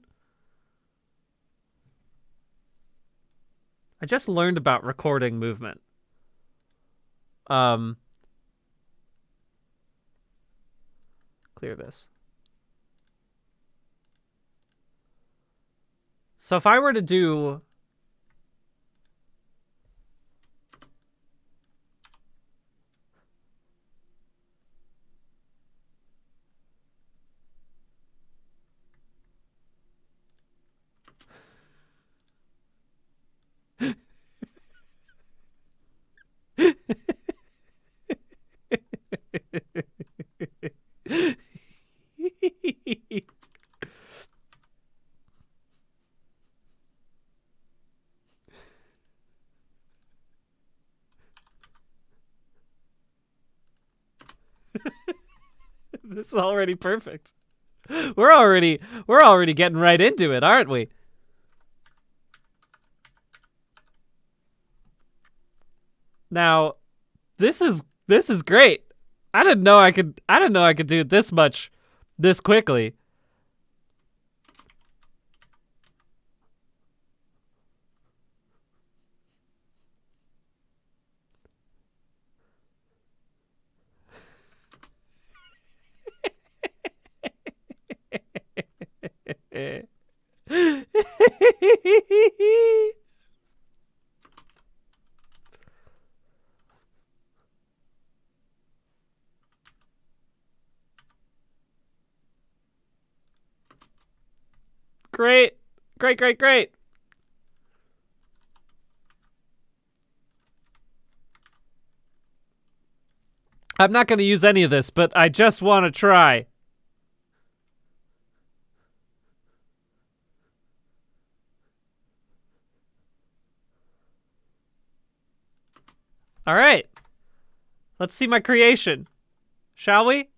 I just learned about recording movement. Clear this. So if I were to do this is already perfect. We're already getting right into it, aren't we? Now, this is great. I didn't know I could do it this much this quickly. Great. Great, great, great. I'm not going to use any of this, but I just want to try. All right. Let's see my creation. Shall we?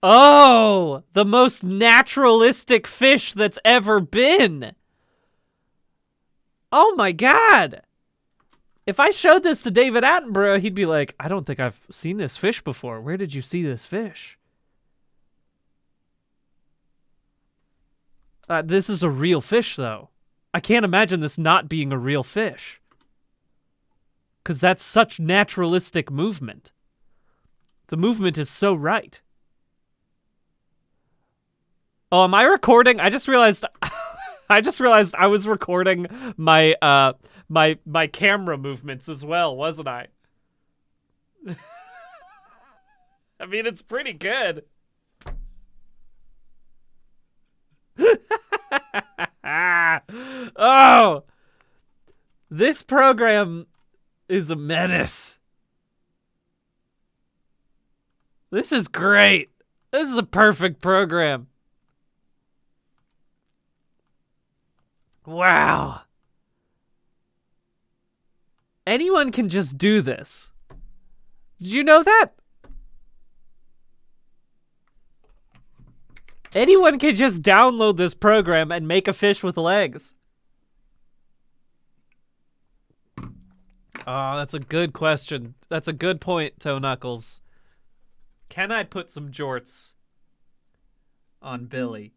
Oh, the most naturalistic fish that's ever been. Oh my God. If I showed this to David Attenborough, he'd be like, I don't think I've seen this fish before. Where did you see this fish? This is a real fish, though. I can't imagine this not being a real fish. Because that's such naturalistic movement. The movement is so right. Oh, am I recording? I just realized I was recording my my camera movements as well, wasn't I? I mean, it's pretty good. Oh, this program is a menace. This is great. This is a perfect program. Wow. Anyone can just do this. Did you know that? Anyone can just download this program and make a fish with legs. Oh, that's a good question. That's a good point, Toe Knuckles. Can I put some jorts on Billy?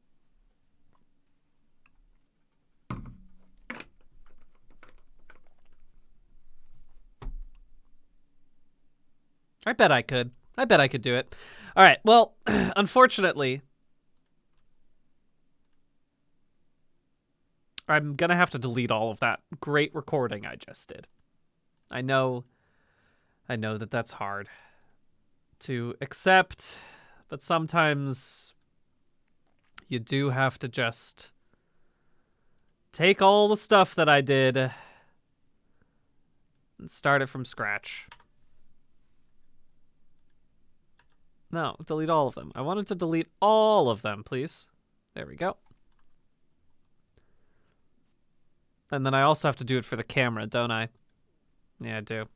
I bet I could. I bet I could do it. All right, well, unfortunately, I'm going to have to delete all of that great recording I just did. I know that that's hard to accept, but sometimes you do have to just take all the stuff that I did and start it from scratch. No, delete all of them. I wanted to delete all of them, please. There we go. And then I also have to do it for the camera, don't I? Yeah, I do.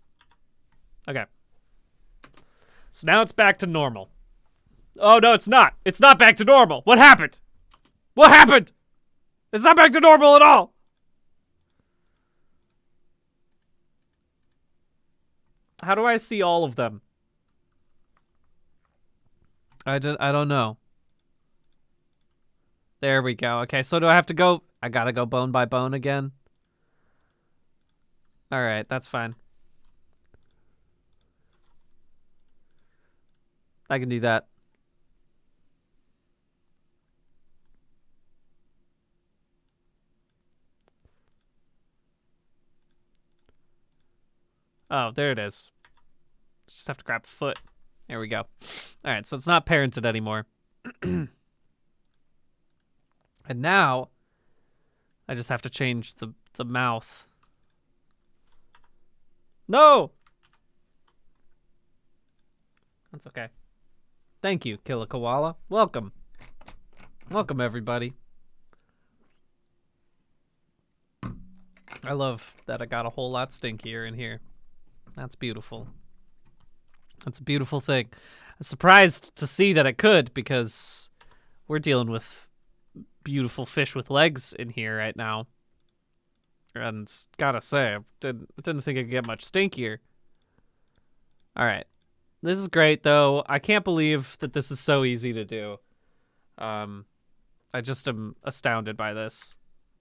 Okay. So now it's back to normal. Oh, no, it's not. It's not back to normal. What happened? What happened? It's not back to normal at all. How do I see all of them? I don't know. There we go. Okay, so do I have to go? I gotta go bone by bone again. All right, that's fine. I can do that. Oh, there it is. Just have to grab foot. There we go. All right, so it's not parented anymore. And now I just have to change the mouth. No! That's okay. Thank you, Killer Koala. Welcome. Welcome, everybody. I love that I got a whole lot stinkier in here. That's beautiful. That's a beautiful thing. I'm surprised to see that it could, because we're dealing with beautiful fish with legs in here right now. And gotta say, I didn't think it could get much stinkier. All right. This is great, though. I can't believe that this is so easy to do. I just am astounded by this.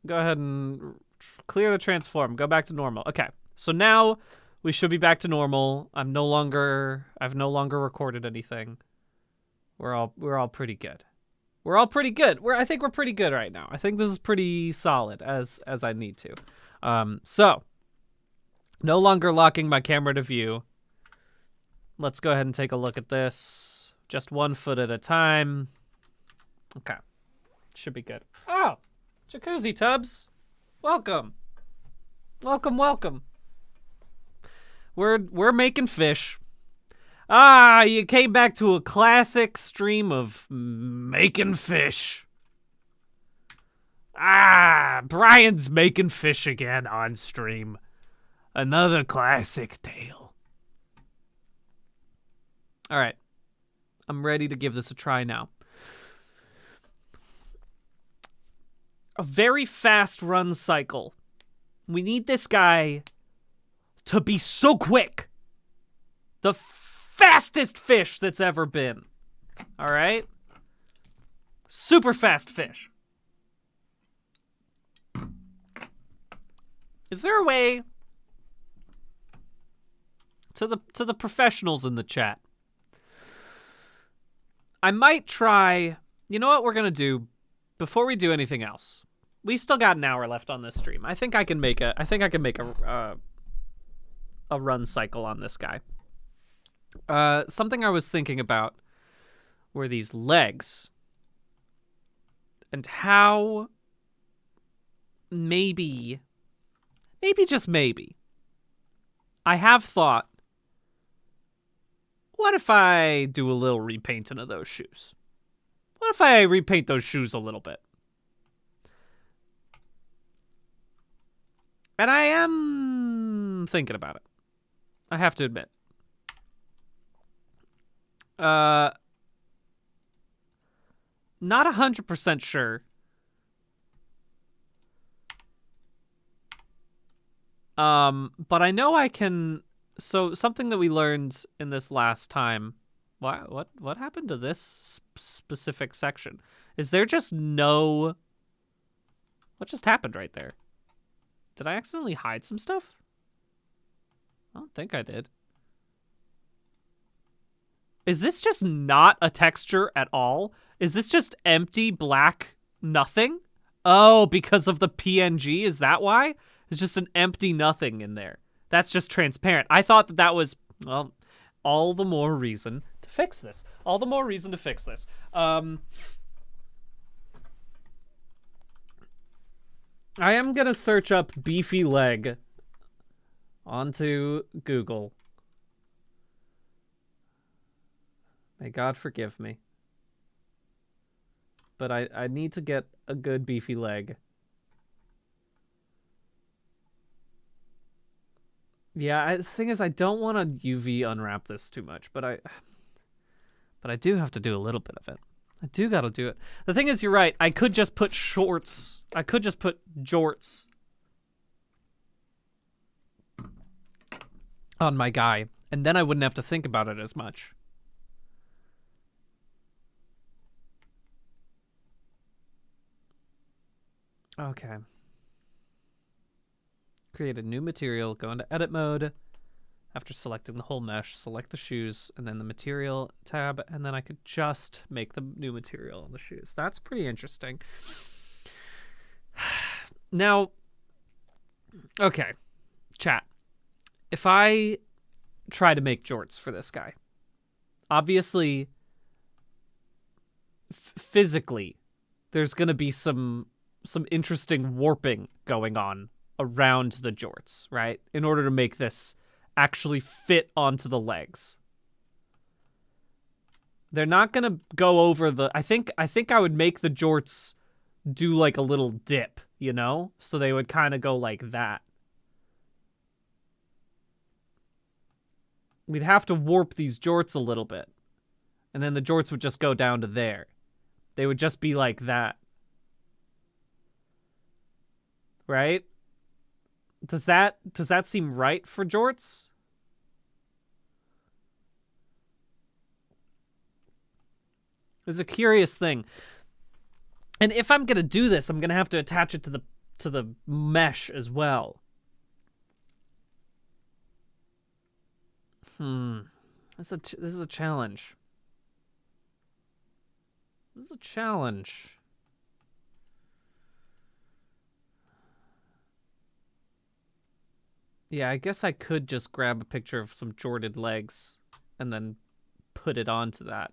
Go ahead and clear the transform. Go back to normal. Okay. So now we should be back to normal. I've no longer recorded anything. We're all pretty good. We're all pretty good. I think we're pretty good right now. I think this is pretty solid as I need to. So no longer locking my camera to view. Let's go ahead and take a look at this. Just 1 foot at a time. Okay. Should be good. Oh, jacuzzi tubs. Welcome. Welcome, welcome. We're making fish. Ah, you came back to a classic stream of making fish. Ah, Brian's making fish again on stream. Another classic tale. All right. I'm ready to give this a try now. A very fast run cycle. We need this guy to be so quick. The fastest fish that's ever been. All right? Super fast fish. Is there a way to the professionals in the chat? I might try. You know what we're going to do before we do anything else? We still got an hour left on this stream. I think I can make a run cycle on this guy. Something I was thinking about were these legs and how maybe just maybe I have thought, what if I do a little repainting of those shoes? What if I repaint those shoes a little bit? And I am thinking about it. I have to admit. Not 100% sure. But I know I can. So something that we learned in this last time. What happened to this specific section? Is there just no? What just happened right there? Did I accidentally hide some stuff? I don't think I did. Is this just not a texture at all? Is this just empty black nothing? Oh, because of the PNG? Is that why? It's just an empty nothing in there. That's just transparent. I thought that was, well, all the more reason to fix this. All the more reason to fix this. I am going to search up beefy leg onto Google. May God forgive me. But I need to get a good beefy leg. Yeah, the thing is, I don't want to UV unwrap this too much, but I do have to do a little bit of it. I do gotta do it. The thing is, you're right. I could just put shorts. I could just put jorts on my guy, and then I wouldn't have to think about it as much. Okay. Create a new material, go into edit mode. After selecting the whole mesh, select the shoes, and then the material tab, and then I could just make the new material on the shoes. That's pretty interesting. Now, okay, chat. If I try to make jorts for this guy, obviously, physically, there's going to be some interesting warping going on around the jorts, right? In order to make this actually fit onto the legs. They're not going to go over the... I think I would make the jorts do like a little dip, you know? So they would kind of go like that. We'd have to warp these jorts a little bit. And then the jorts would just go down to there. They would just be like that. Right? Does that seem right for jorts? It's a curious thing. And if I'm gonna do this, I'm gonna have to attach it to the mesh as well. This is a challenge. This is a challenge. Yeah, I guess I could just grab a picture of some jorted legs and then put it onto that.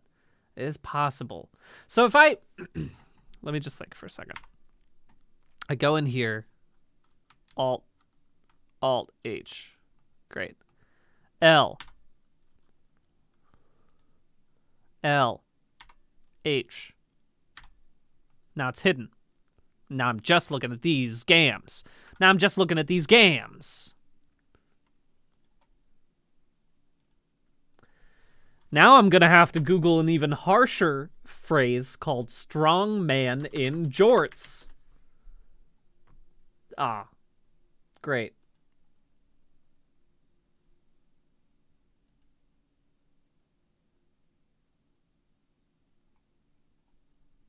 It is possible. So if I... Let me just think for a second. I go in here. Alt H. Great. L H. Now it's hidden. Now I'm just looking at these games. Now I'm just looking at these games. Now I'm going to have to Google an even harsher phrase called strong man in jorts. Ah, great.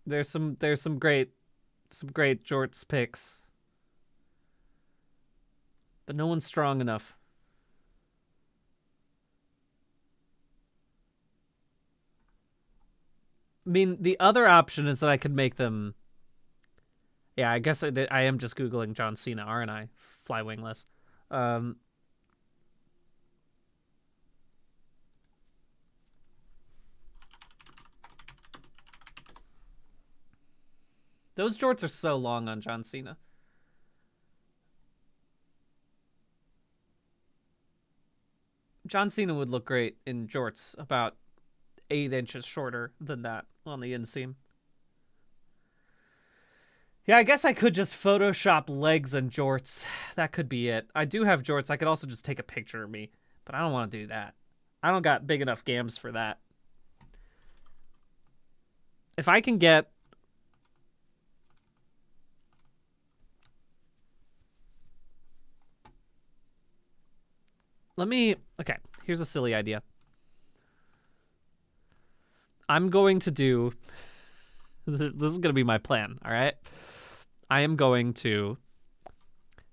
There's some great jorts picks. But no one's strong enough. I mean, the other option is that I could make them... Yeah, I guess I am just Googling John Cena, aren't I? Fly wingless. Those jorts are so long on John Cena. John Cena would look great in jorts about 8 inches shorter than that on the inseam. Yeah, I guess I could just Photoshop legs and jorts. That could be it. I do have jorts. I could also just take a picture of me, but I don't want to do that. I don't got big enough gams for that. If I can get... Okay, here's a silly idea. I'm going to do... This is going to be my plan, all right? I am going to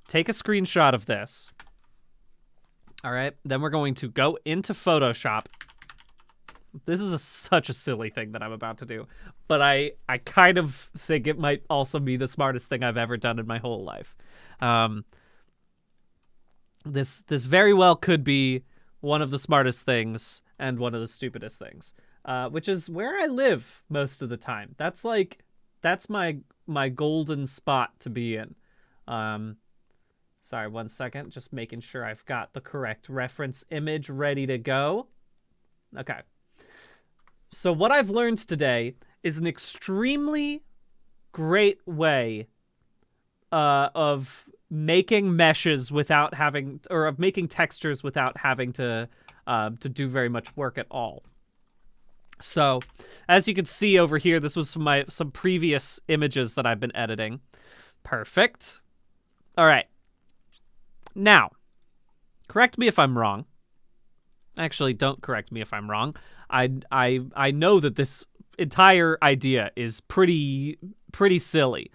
take a screenshot of this. All right? Then we're going to go into Photoshop. This is such a silly thing that I'm about to do. But I kind of think it might also be the smartest thing I've ever done in my whole life. This very well could be one of the smartest things and one of the stupidest things. Which is where I live most of the time. That's my golden spot to be in. Sorry, 1 second. Just making sure I've got the correct reference image ready to go. Okay. So what I've learned today is an extremely great way of making meshes without having, or of making textures without having to do very much work at all. So, as you can see over here, this was some previous images that I've been editing. Perfect. All right. Now, correct me if I'm wrong. Actually, don't correct me if I'm wrong. I know that this entire idea is pretty silly.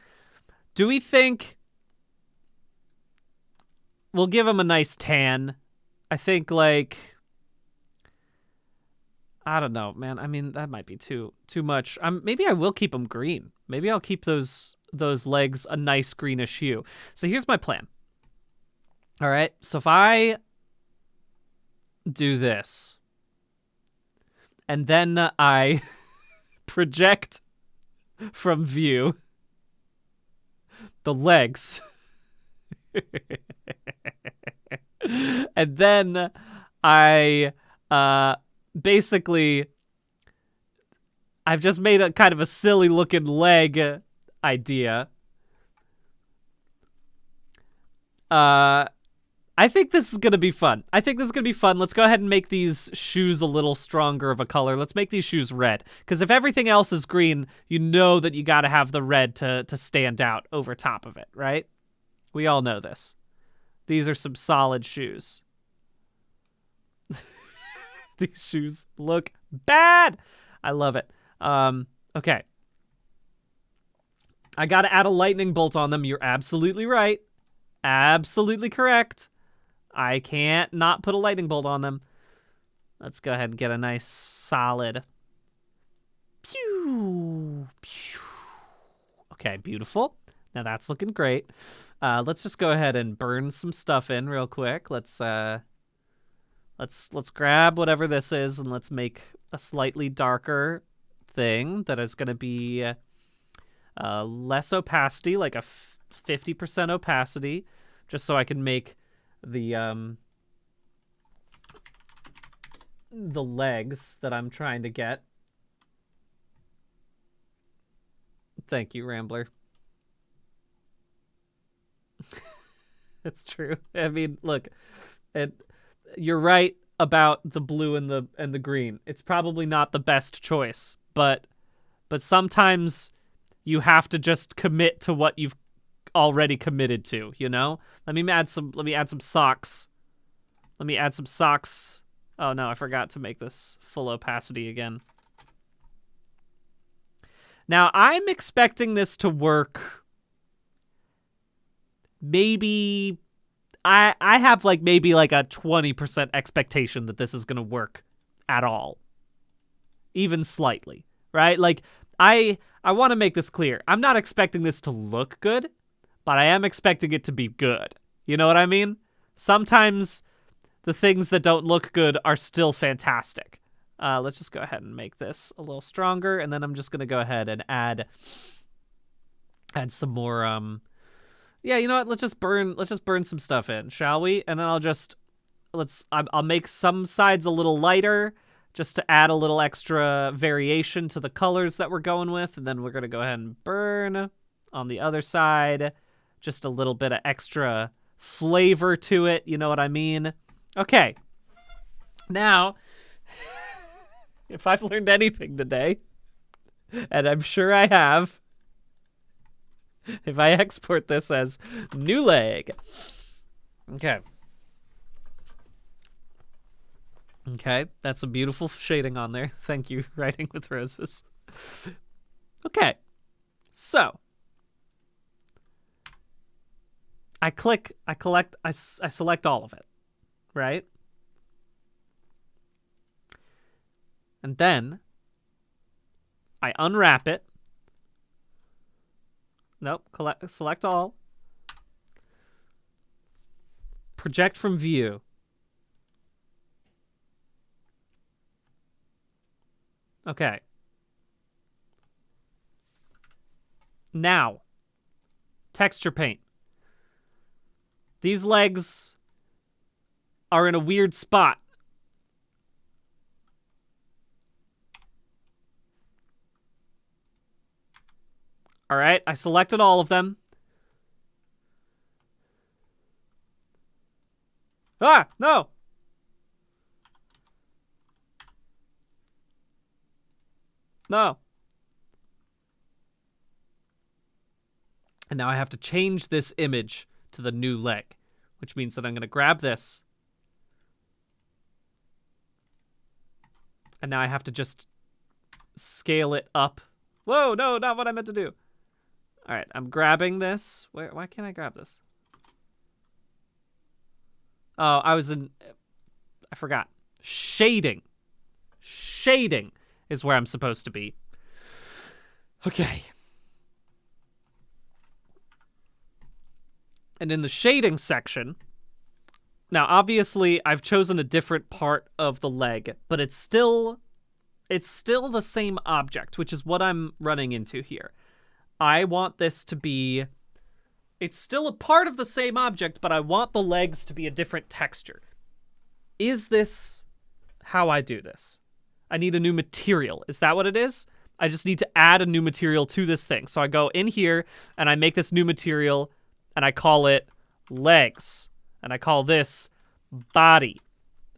Do we think we'll give him a nice tan? I think, like... I don't know, man. I mean, that might be too much. Maybe I will keep them green. Maybe I'll keep those legs a nice greenish hue. So here's my plan. All right. So if I do this, and then I project from view the legs, and then I basically, I've just made a kind of a silly looking leg idea. I I think this is going to be fun. Let's go ahead and make these shoes a little stronger of a color. Let's make these shoes red. Because if everything else is green, you know that you got to have the red to stand out over top of it, right? We all know this. These are some solid shoes. These shoes look bad. I love it. Okay. I got to add a lightning bolt on them. You're absolutely right. Absolutely correct. I can't not put a lightning bolt on them. Let's go ahead and get a nice solid. Pew, pew. Okay, beautiful. Now that's looking great. Let's just go ahead and burn some stuff in real quick. Let's grab whatever this is and let's make a slightly darker thing that is going to be less opacity, like a 50% opacity, just so I can make the legs that I'm trying to get. Thank you, Rambler. It's true. I mean, look, you're right about the blue and the green. It's probably not the best choice, but sometimes you have to just commit to what you've already committed to, you know? Let me add some socks. Let me add some socks. Oh no, I forgot to make this full opacity again. Now, I'm expecting this to work. Maybe I have maybe a 20% expectation that this is going to work at all. Even slightly, right? I want to make this clear. I'm not expecting this to look good, but I am expecting it to be good. You know what I mean? Sometimes the things that don't look good are still fantastic. Let's just go ahead and make this a little stronger, and then I'm just going to go ahead and add some more yeah, you know what? Let's just burn some stuff in, shall we? And then I'll make some sides a little lighter just to add a little extra variation to the colors that we're going with, and then we're going to go ahead and burn on the other side. Just a little bit of extra flavor to it, you know what I mean? Okay. Now, if I've learned anything today, and I'm sure I have, if I export this as new leg. Okay. Okay, that's a beautiful shading on there. Thank you, Writing with Roses. Okay, so I select all of it, right? And then I unwrap it. Nope, select all. Project from view. Okay. Now, texture paint. These legs are in a weird spot. All right, I selected all of them. Ah, no. No. And now I have to change this image to the new leg, which means that I'm going to grab this. And now I have to just scale it up. Whoa, no, not what I meant to do. All right, I'm grabbing this. Why can't I grab this? Oh, I forgot. Shading. Shading is where I'm supposed to be. Okay. And in the shading section, now obviously I've chosen a different part of the leg, but it's still the same object, which is what I'm running into here. I want this to be, it's still a part of the same object, but I want the legs to be a different texture. Is this how I do this? I need a new material. Is that what it is? I just need to add a new material to this thing. So I go in here and I make this new material and I call it legs. and I call this body.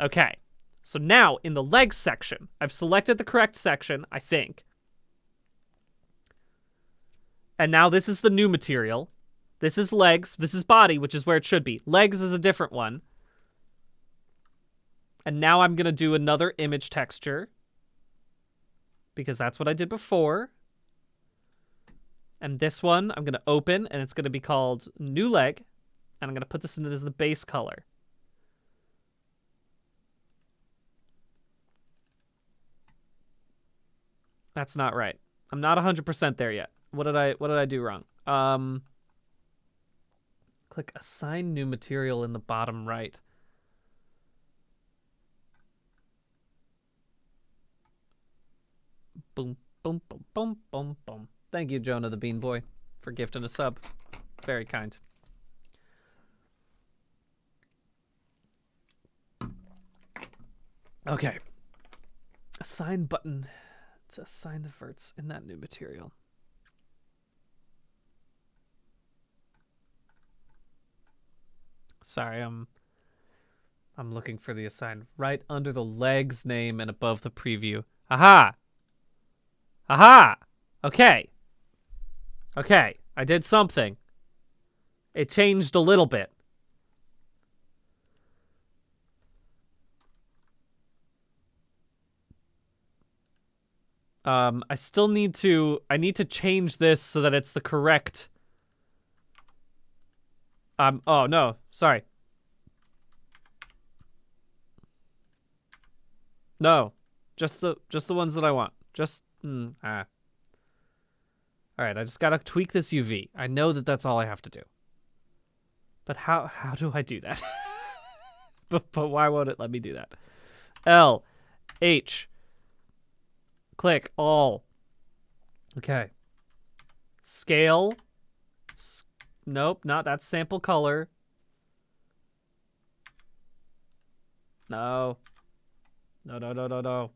Okay, so now in the legs section, I've selected the correct section, I think. And now this is the new material. This is legs. This is body, which is where it should be. Legs is a different one. And now I'm going to do another image texture, because that's what I did before. And this one I'm going to open, and it's going to be called new leg. And I'm going to put this in as the base color. That's not right. I'm not 100% there yet. What did I do wrong? Click assign new material in the bottom right. Boom, boom, boom, boom, boom, boom. Thank you, Jonah the Bean Boy, for gifting a sub. Very kind. Okay. Assign button to assign the verts in that new material. Sorry, I'm looking for the assign right under the legs name and above the preview. Aha! Aha! Okay. Okay, I did something. It changed a little bit. I still need to change this so that it's the correct. Oh no, sorry. No, just the ones that I want. All right, I just gotta tweak this UV. I know that that's all I have to do. But how do I do that? but why won't it let me do that? L, H. Click all. Okay. Scale. Nope, not that sample color. No. No, no, no, no, no.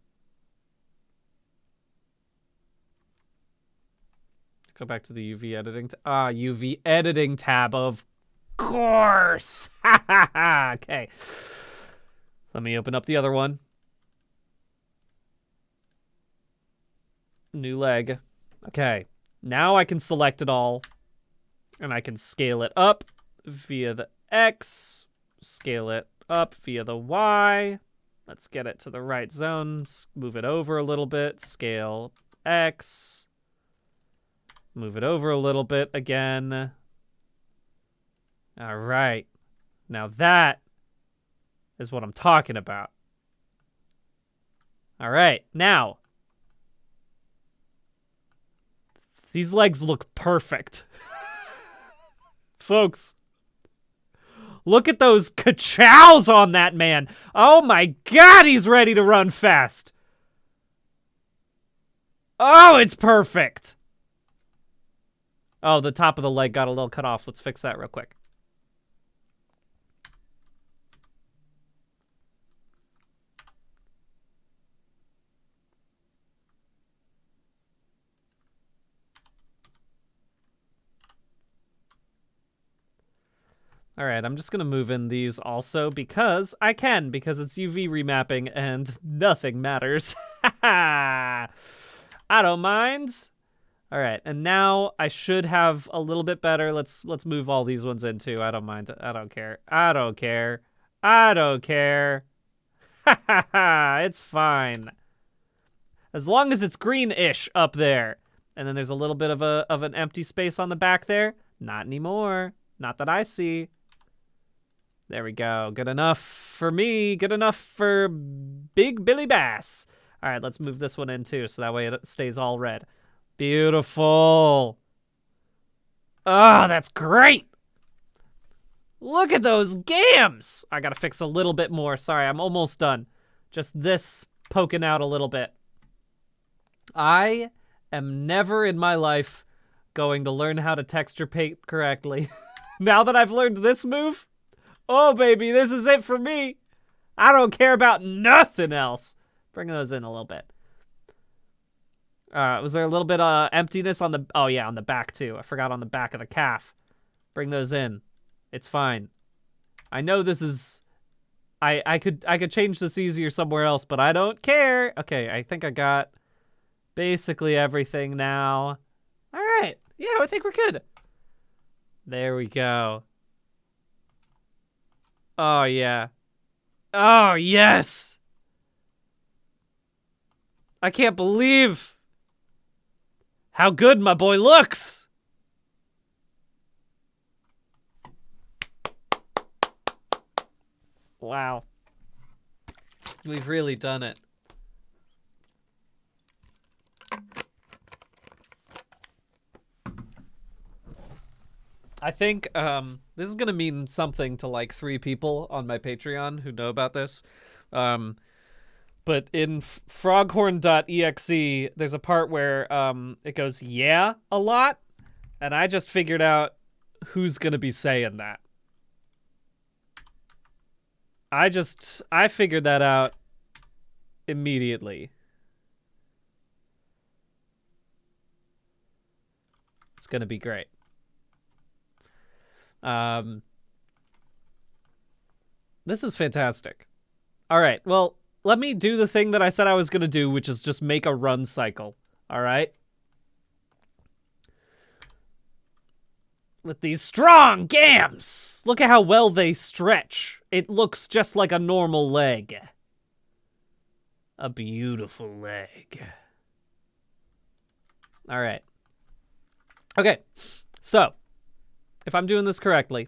Go back to the UV editing. UV editing tab, of course. Okay. Let me open up the other one. New leg. Okay. Now I can select it all. And I can scale it up via the X. Scale it up via the Y. Let's get it to the right zone. Move it over a little bit. Scale X. Move it over a little bit again. All right. Now that is what I'm talking about. All right. Now, these legs look perfect. Folks, look at those ka-chows on that man. Oh my God, he's ready to run fast. Oh, it's perfect. Oh, the top of the leg got a little cut off. Let's fix that real quick. All right, I'm just going to move in these also because I can, because it's UV remapping and nothing matters. I don't mind. All right, and now I should have a little bit better. Let's move all these ones in too. I don't mind. I don't care. I don't care. I don't care. It's fine. As long as it's greenish up there. And then there's a little bit of an empty space on the back there. Not anymore. Not that I see. There we go. Good enough for me. Good enough for Big Billy Bass. All right, let's move this one in too, so that way it stays all red. Beautiful. Oh, that's great. Look at those gams. I gotta fix a little bit more. Sorry, I'm almost done. Just this poking out a little bit. I am never in my life going to learn how to texture paint correctly. Now that I've learned this move, oh, baby, this is it for me. I don't care about nothing else. Bring those in a little bit. Was there a little bit of emptiness on the... Oh, yeah, on the back, too. I forgot on the back of the calf. Bring those in. It's fine. I know this is... I could change this easier somewhere else, but I don't care. Okay, I think I got basically everything now. All right. Yeah, I think we're good. There we go. Oh, yeah. Oh, yes! I can't believe how good my boy looks! Wow. We've really done it. I think this is going to mean something to like 3 people on my Patreon who know about this. But in froghorn.exe, there's a part where it goes, yeah, a lot. And I just figured out who's going to be saying that. I figured that out immediately. It's going to be great. This is fantastic. All right, well, let me do the thing that I said I was going to do, which is just make a run cycle. All right? With these strong gams! Look at how well they stretch. It looks just like a normal leg. A beautiful leg. All right. Okay, so if I'm doing this correctly,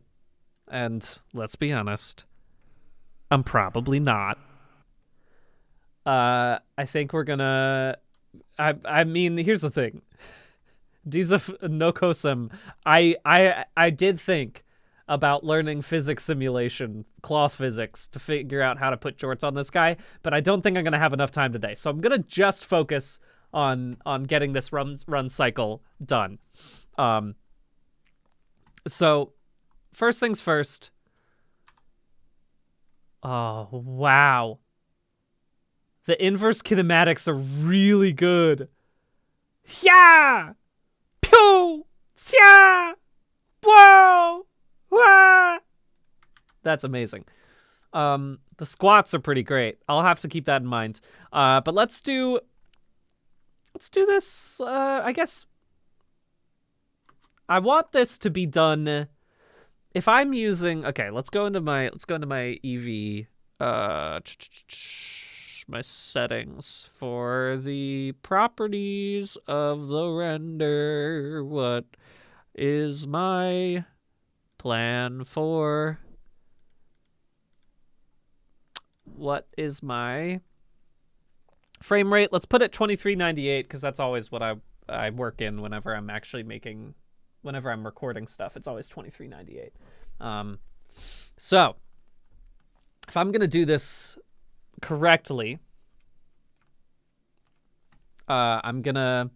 and let's be honest, I'm probably not. I think we're gonna... I mean, here's the thing. No Kosem, I did think about learning physics simulation, cloth physics, to figure out how to put jorts on this guy, but I don't think I'm gonna have enough time today. So I'm gonna just focus on getting this run cycle done. So first things first. Oh, wow. The inverse kinematics are really good. Yeah! Pew! Tja! Whoa! Wah! That's amazing. The squats are pretty great. I'll have to keep that in mind. But let's do this, I guess. I want this to be done. If I'm using, okay, let's go into my EV, my settings for the properties of the render. What is my plan for? What is my frame rate? Let's put it 2398 because that's always what I work in whenever I'm actually making, whenever I'm recording stuff. It's always 2398. So if I'm gonna do this correctly, I'm gonna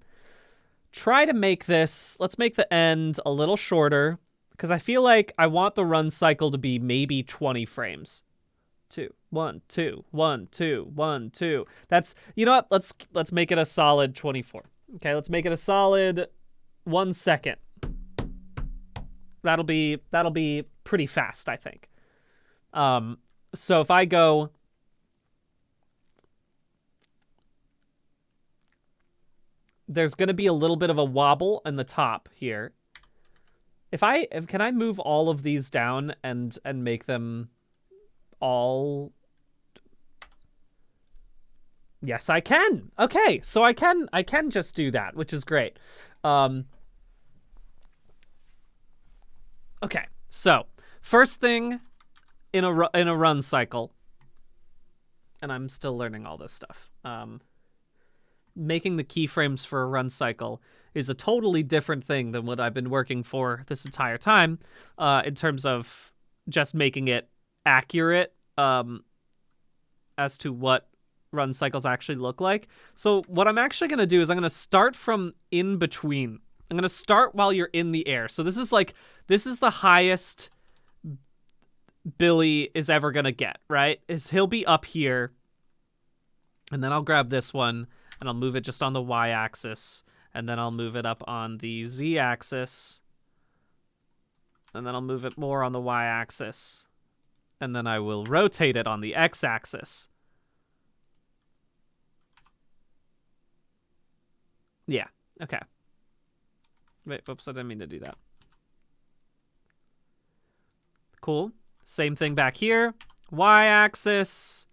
try to make this, let's make the end a little shorter because I feel like I want the run cycle to be maybe 20 frames. 2, 1, 2, 1, 2, 1, 2. That's, you know what? Let's make it a solid 24. Okay, let's make it a solid 1 second. That'll be pretty fast, I think. So if I go, there's going to be a little bit of a wobble in the top here. Can I move all of these down and make them all? Yes, I can. Okay, so I can just do that, which is great. Okay, so first thing in a run cycle, and I'm still learning all this stuff. Making the keyframes for a run cycle is a totally different thing than what I've been working for this entire time, in terms of just making it accurate as to what run cycles actually look like. So what I'm actually going to do is I'm going to start from in between. I'm going to start while you're in the air. So this is the highest Billy is ever going to get, right? He'll be up here, and then I'll grab this one, and I'll move it just on the y-axis, and then I'll move it up on the z-axis, and then I'll move it more on the y-axis, and then I will rotate it on the x-axis. Yeah, okay. Wait, whoops, I didn't mean to do that. Cool. Same thing back here. Y-axis,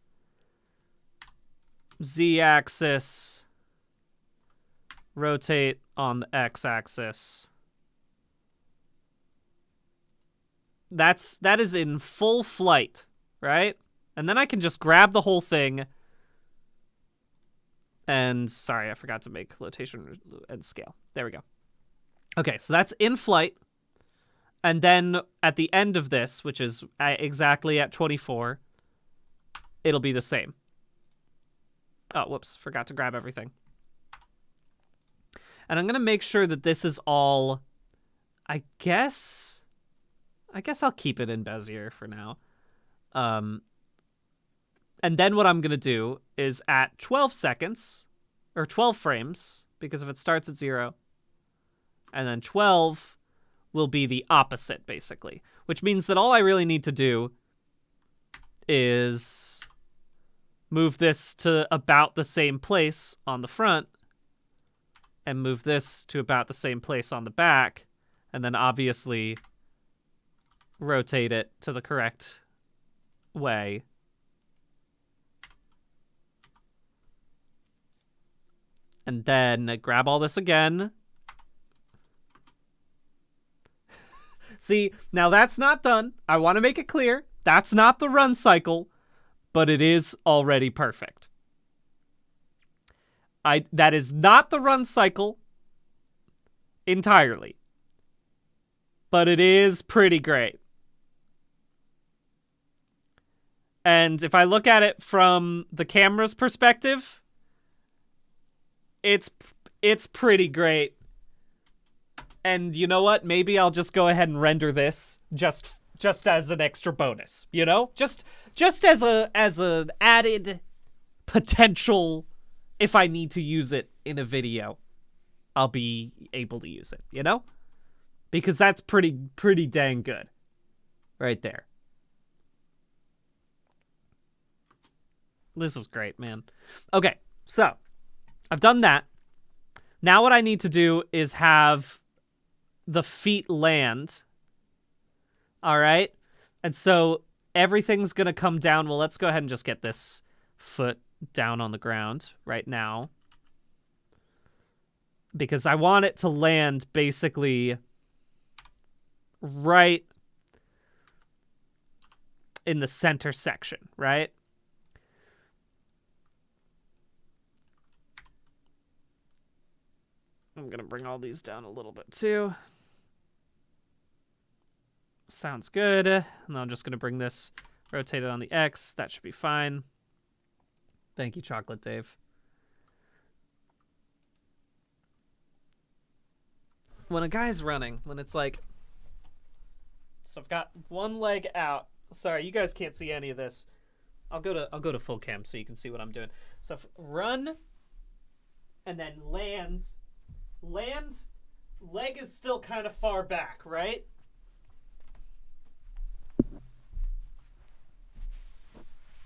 Z-axis, rotate on the x-axis. That is in full flight, right? And then I can just grab the whole thing. And sorry, I forgot to make rotation and scale. There we go. Okay, so that's in flight. And then at the end of this, which is exactly at 24, it'll be the same. Oh, whoops, forgot to grab everything. And I'm going to make sure that this is all, I guess I'll keep it in Bezier for now. And then what I'm going to do is at 12 seconds, or 12 frames, because if it starts at 0, and then 12 will be the opposite, basically. Which means that all I really need to do is move this to about the same place on the front, and move this to about the same place on the back, and then obviously rotate it to the correct way. And then grab all this again. See, now that's not done. I want to make it clear. That's not the run cycle, but it is already perfect. That is not the run cycle entirely, but it is pretty great. And if I look at it from the camera's perspective, it's pretty great. And you know what? Maybe I'll just go ahead and render this just as an extra bonus, you know? Just as an added potential, if I need to use it in a video, I'll be able to use it, you know? Because that's pretty dang good. Right there. This is great, man. Okay, so I've done that. Now what I need to do is have the feet land. All right? And so everything's going to come down. Well, let's go ahead and just get this foot down on the ground right now. Because I want it to land basically right in the center section, right? I'm going to bring all these down a little bit too. Sounds good. And then I'm just going to bring this rotated on the X. That should be fine. Thank you, Chocolate Dave. When a guy's running, when it's like... So I've got one leg out. Sorry, you guys can't see any of this. I'll go to full cam so you can see what I'm doing. So run, and then lands. Lands, leg is still kind of far back, right?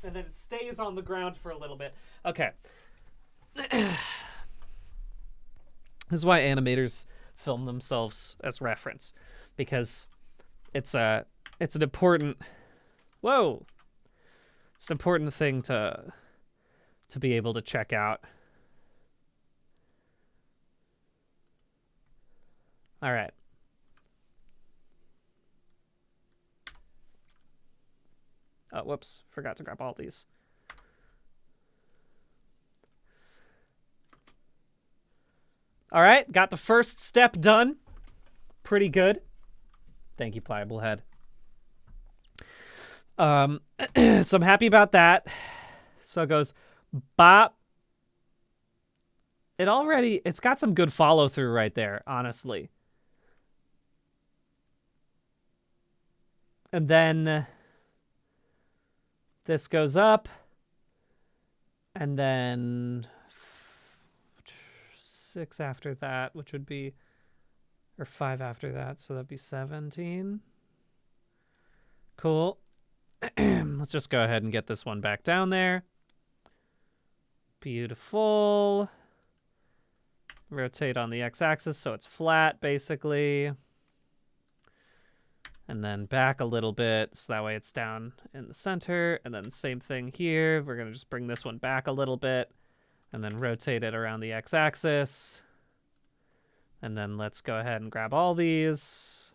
And then it stays on the ground for a little bit. Okay. This is why animators film themselves as reference, because it's an important... Whoa! It's an important thing to be able to check out. All right. Oh, whoops. Forgot to grab all these. All right. Got the first step done. Pretty good. Thank you, Pliable Head. So I'm happy about that. So it goes bop. It's got some good follow through right there, honestly. And then this goes up, and then 6 after that, which would be, or 5 after that, so that'd be 17. Cool. Let's just go ahead and get this one back down there. Beautiful. Rotate on the x-axis so it's flat, basically. And then back a little bit, so that way it's down in the center. And then same thing here. We're going to just bring this one back a little bit. And then rotate it around the x-axis. And then let's go ahead and grab all these.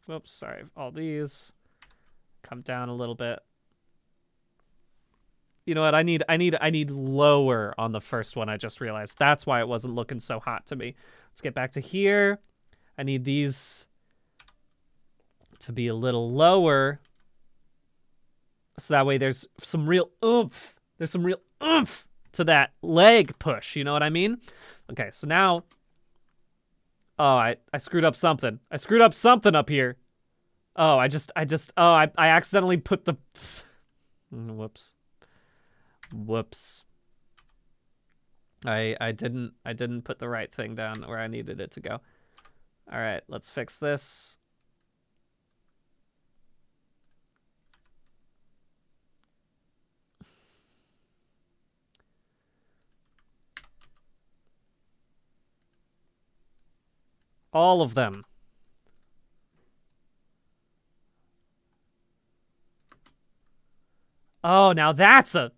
Whoops, sorry, all these. Come down a little bit. You know what? I need lower on the first one. I just realized that's why it wasn't looking so hot to me. Let's get back to here. I need these to be a little lower, so that way there's some real oomph. There's some real oomph to that leg push. You know what I mean? Okay, so now, oh, I screwed up something. I screwed up something up here. Oh, I accidentally put the. Whoops. Whoops. I didn't put the right thing down where I needed it to go. All right, let's fix this. All of them. Oh, now that's a...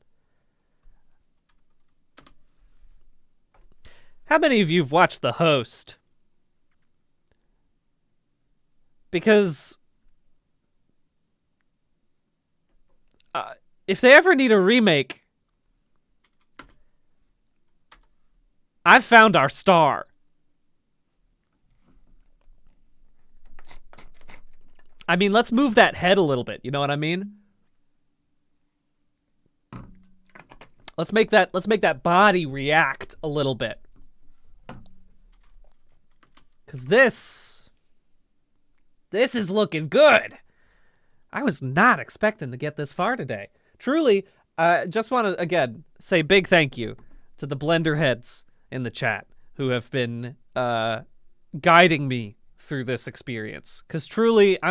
How many of you have watched The Host? Because if they ever need a remake, I've found our star. I mean, let's move that head a little bit. You know what I mean? Let's make that body react a little bit. Cause this is looking good. I was not expecting to get this far today. Truly, just want to again say big thank you to the Blender heads in the chat who have been guiding me through this experience. Cause truly, I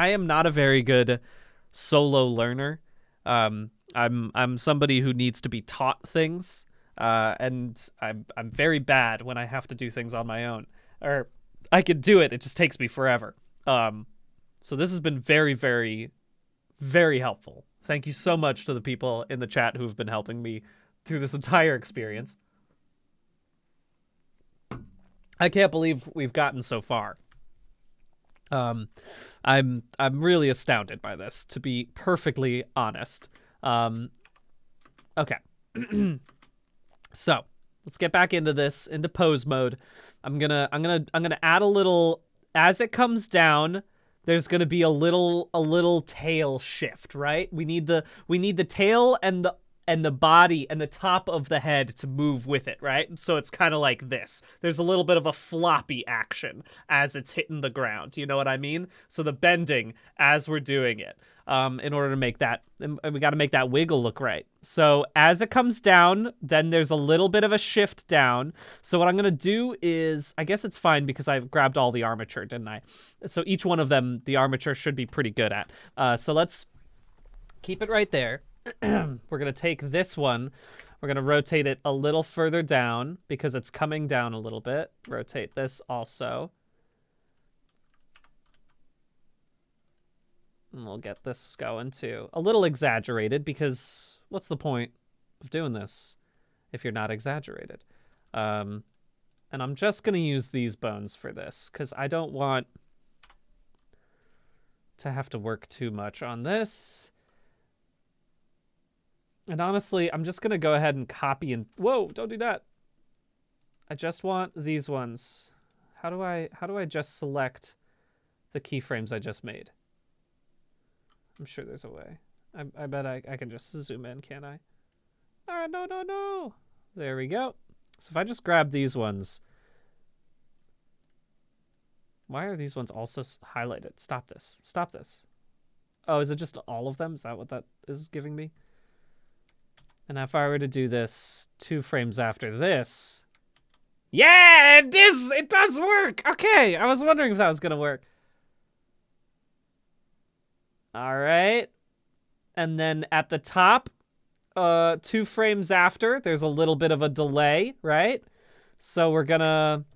am not a very good solo learner. I'm somebody who needs to be taught things, and I'm very bad when I have to do things on my own. Or I could do it, it just takes me forever. So this has been very, very, very helpful. Thank you so much to the people in the chat who've been helping me through this entire experience. I can't believe we've gotten so far. I'm really astounded by this, to be perfectly honest. Okay. So let's get back into this, into pose mode. I'm gonna add a little, as it comes down, there's gonna be a little tail shift, right? We need the tail and the body and the top of the head to move with it, right? So it's kind of like this. There's a little bit of a floppy action as it's hitting the ground. You know what I mean? So the bending as we're doing it, in order to make that, and we got to make that wiggle look right. So as it comes down, then there's a little bit of a shift down. So what I'm going to do is, I guess it's fine because I've grabbed all the armature, didn't I? So each one of them, the armature should be pretty good at. So let's keep it right there. We're going to take this one. We're going to rotate it a little further down because it's coming down a little bit. Rotate this also. And we'll get this going too. A little exaggerated because what's the point of doing this if you're not exaggerated? And I'm just going to use these bones for this because I don't want to have to work too much on this. And honestly, I'm just going to go ahead and copy and... Whoa, don't do that. I just want these ones. How do I just select the keyframes I just made? I'm sure there's a way. I bet I can just zoom in, can't I? Ah, no. There we go. So if I just grab these ones... Why are these ones also highlighted? Stop this. Stop this. Oh, is it just all of them? Is that what that is giving me? And if I were to do this 2 frames after this... Yeah, it does work! Okay, I was wondering if that was gonna work. Alright. And then at the top, 2 frames after, there's a little bit of a delay, right? So we're gonna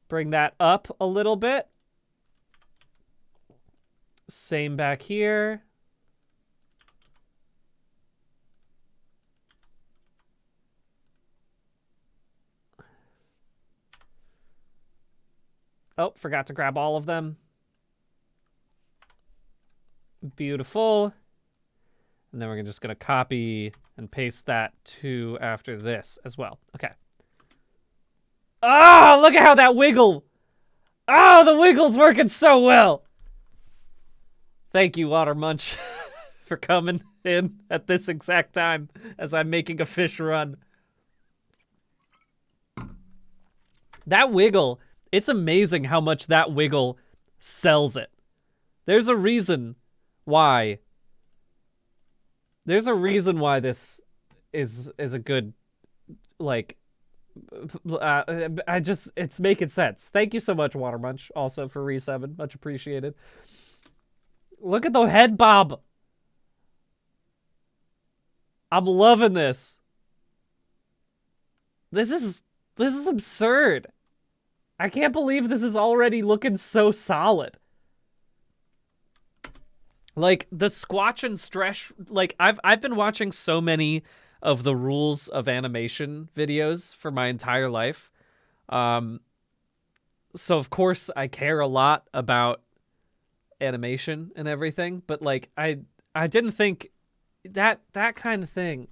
bring that up a little bit. Same back here. Oh, forgot to grab all of them. Beautiful. And then we're just going to copy and paste that to after this as well. Okay. Oh, look at how that wiggle. Oh, the wiggle's working so well. Thank you, Water Munch, for coming in at this exact time as I'm making a fish run. That wiggle, it's amazing how much that wiggle sells it. There's a reason why. There's a reason why this is a good, like, it's making sense. Thank you so much, Water Munch, also for re-7. Much appreciated. Look at the head bob. I'm loving this. This is absurd. I can't believe this is already looking so solid. Like, the squatch and stretch, like, I've been watching so many of the rules of animation videos for my entire life. So of course I care a lot about animation and everything, but like I didn't think that kind of thing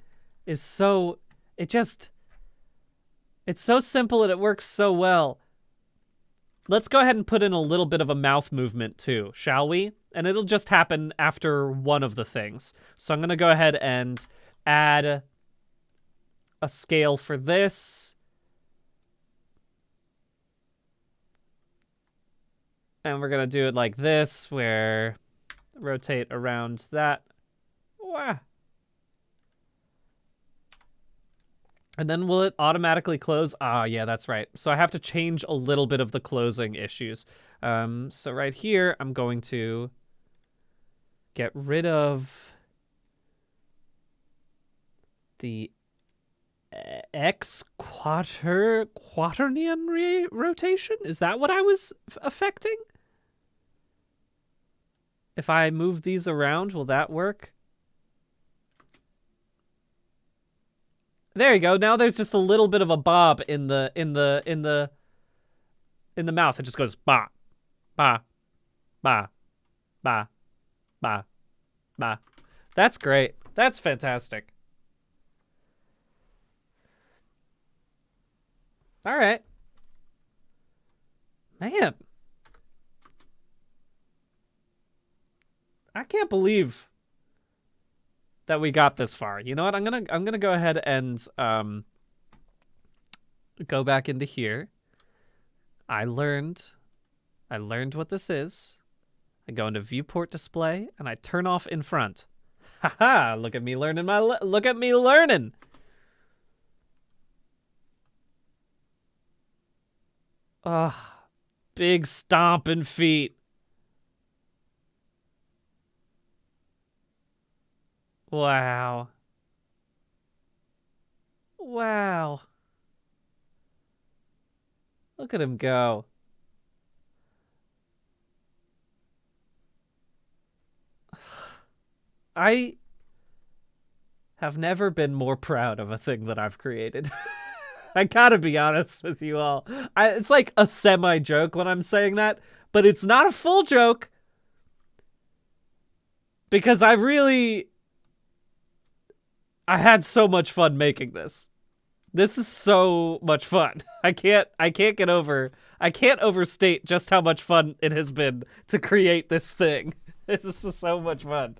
is so, it's so simple and it works so well. Let's go ahead and put in a little bit of a mouth movement too, shall we? And it'll just happen after one of the things. So I'm going to go ahead and add a scale for this. And we're going to do it like this, where rotate around that. Wah. And then will it automatically close? Ah, yeah, that's right. So I have to change a little bit of the closing issues. So right here, I'm going to get rid of the X quaternion rotation? Is that what I was affecting? If I move these around, will that work? There you go. Now there's just a little bit of a bob in the mouth. It just goes ba, ba, ba, ba, ba, ba. That's great. That's fantastic. All right. Man. I can't believe that we got this far. You know what? I'm gonna go ahead and go back into here. I learned what this is. I go into viewport display and I turn off in front. Haha! Look at me learning look at me learning. Big stomping feet. Wow. Wow. Look at him go. I have never been more proud of a thing that I've created. I gotta be honest with you all. It's like a semi-joke when I'm saying that, but it's not a full joke. Because I had so much fun making this. This is so much fun. I can't overstate just how much fun it has been to create this thing. This is so much fun.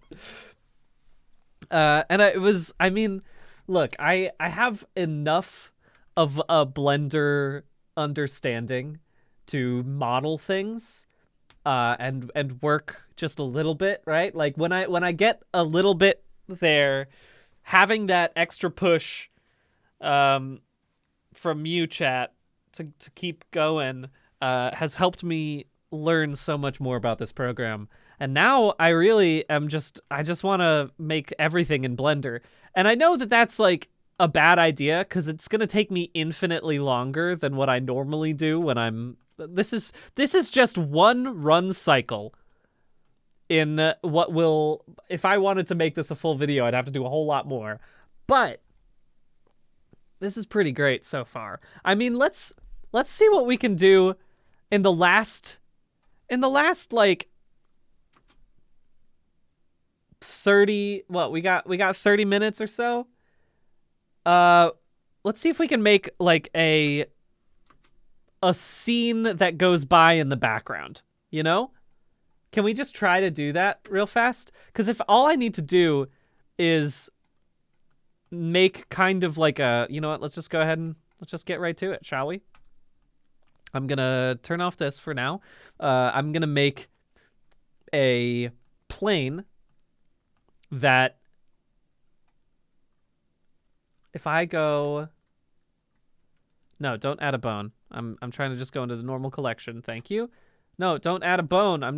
Look, I have enough of a Blender understanding to model things and work just a little bit, right? Like when I get a little bit there, having that extra push from you, chat, to keep going has helped me learn so much more about this program And now I really am I just want to make everything in Blender. And I know that that's like a bad idea because it's going to take me infinitely longer than what I normally do when I'm this is just one run cycle in what will, if I wanted to make this a full video, I'd have to do a whole lot more. But this is pretty great so far. I mean, let's see what we can do in the last like 30, what, we got 30 minutes or so. Let's see if we can make like a scene that goes by in the background, you know? Can we just try to do that real fast? Because if all I need to do is make kind of like a, you know what, let's just go ahead and let's just get right to it, shall we? I'm gonna turn off this for now. I'm gonna make a plane that if I go, no, don't add a bone. I'm trying to just go into the normal collection. Thank you. No, don't add a bone. I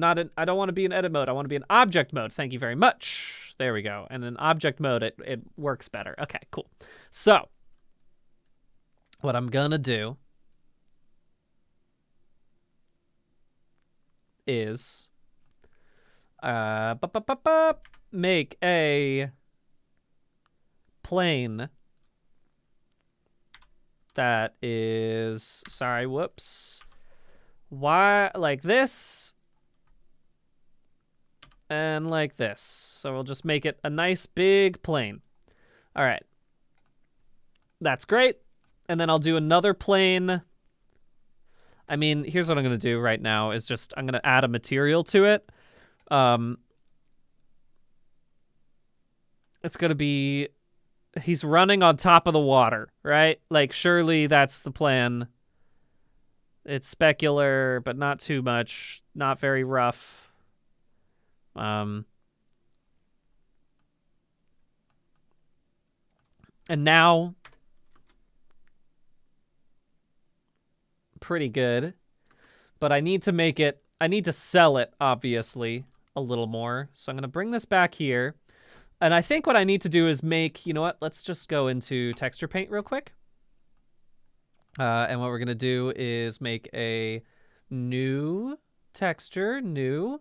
don't want to be in edit mode. I want to be in object mode. Thank you very much. There we go. And in object mode, it works better. Okay, cool. So what I'm gonna do is make a plane that is, sorry, whoops. Why, like this and like this. So we'll just make it a nice big plane. All right. That's great. And then I'll do another plane. I mean, here's what I'm going to do right now is just, I'm going to add a material to it. It's going to be, he's running on top of the water, right? Like, surely that's the plan. It's specular, but not too much. Not very rough. And now, pretty good. But I need to make it, I need to sell it, obviously, a little more. So I'm going to bring this back here. And I think what I need to do is make, you know what? Let's just go into texture paint real quick. And what we're going to do is make a new texture, new.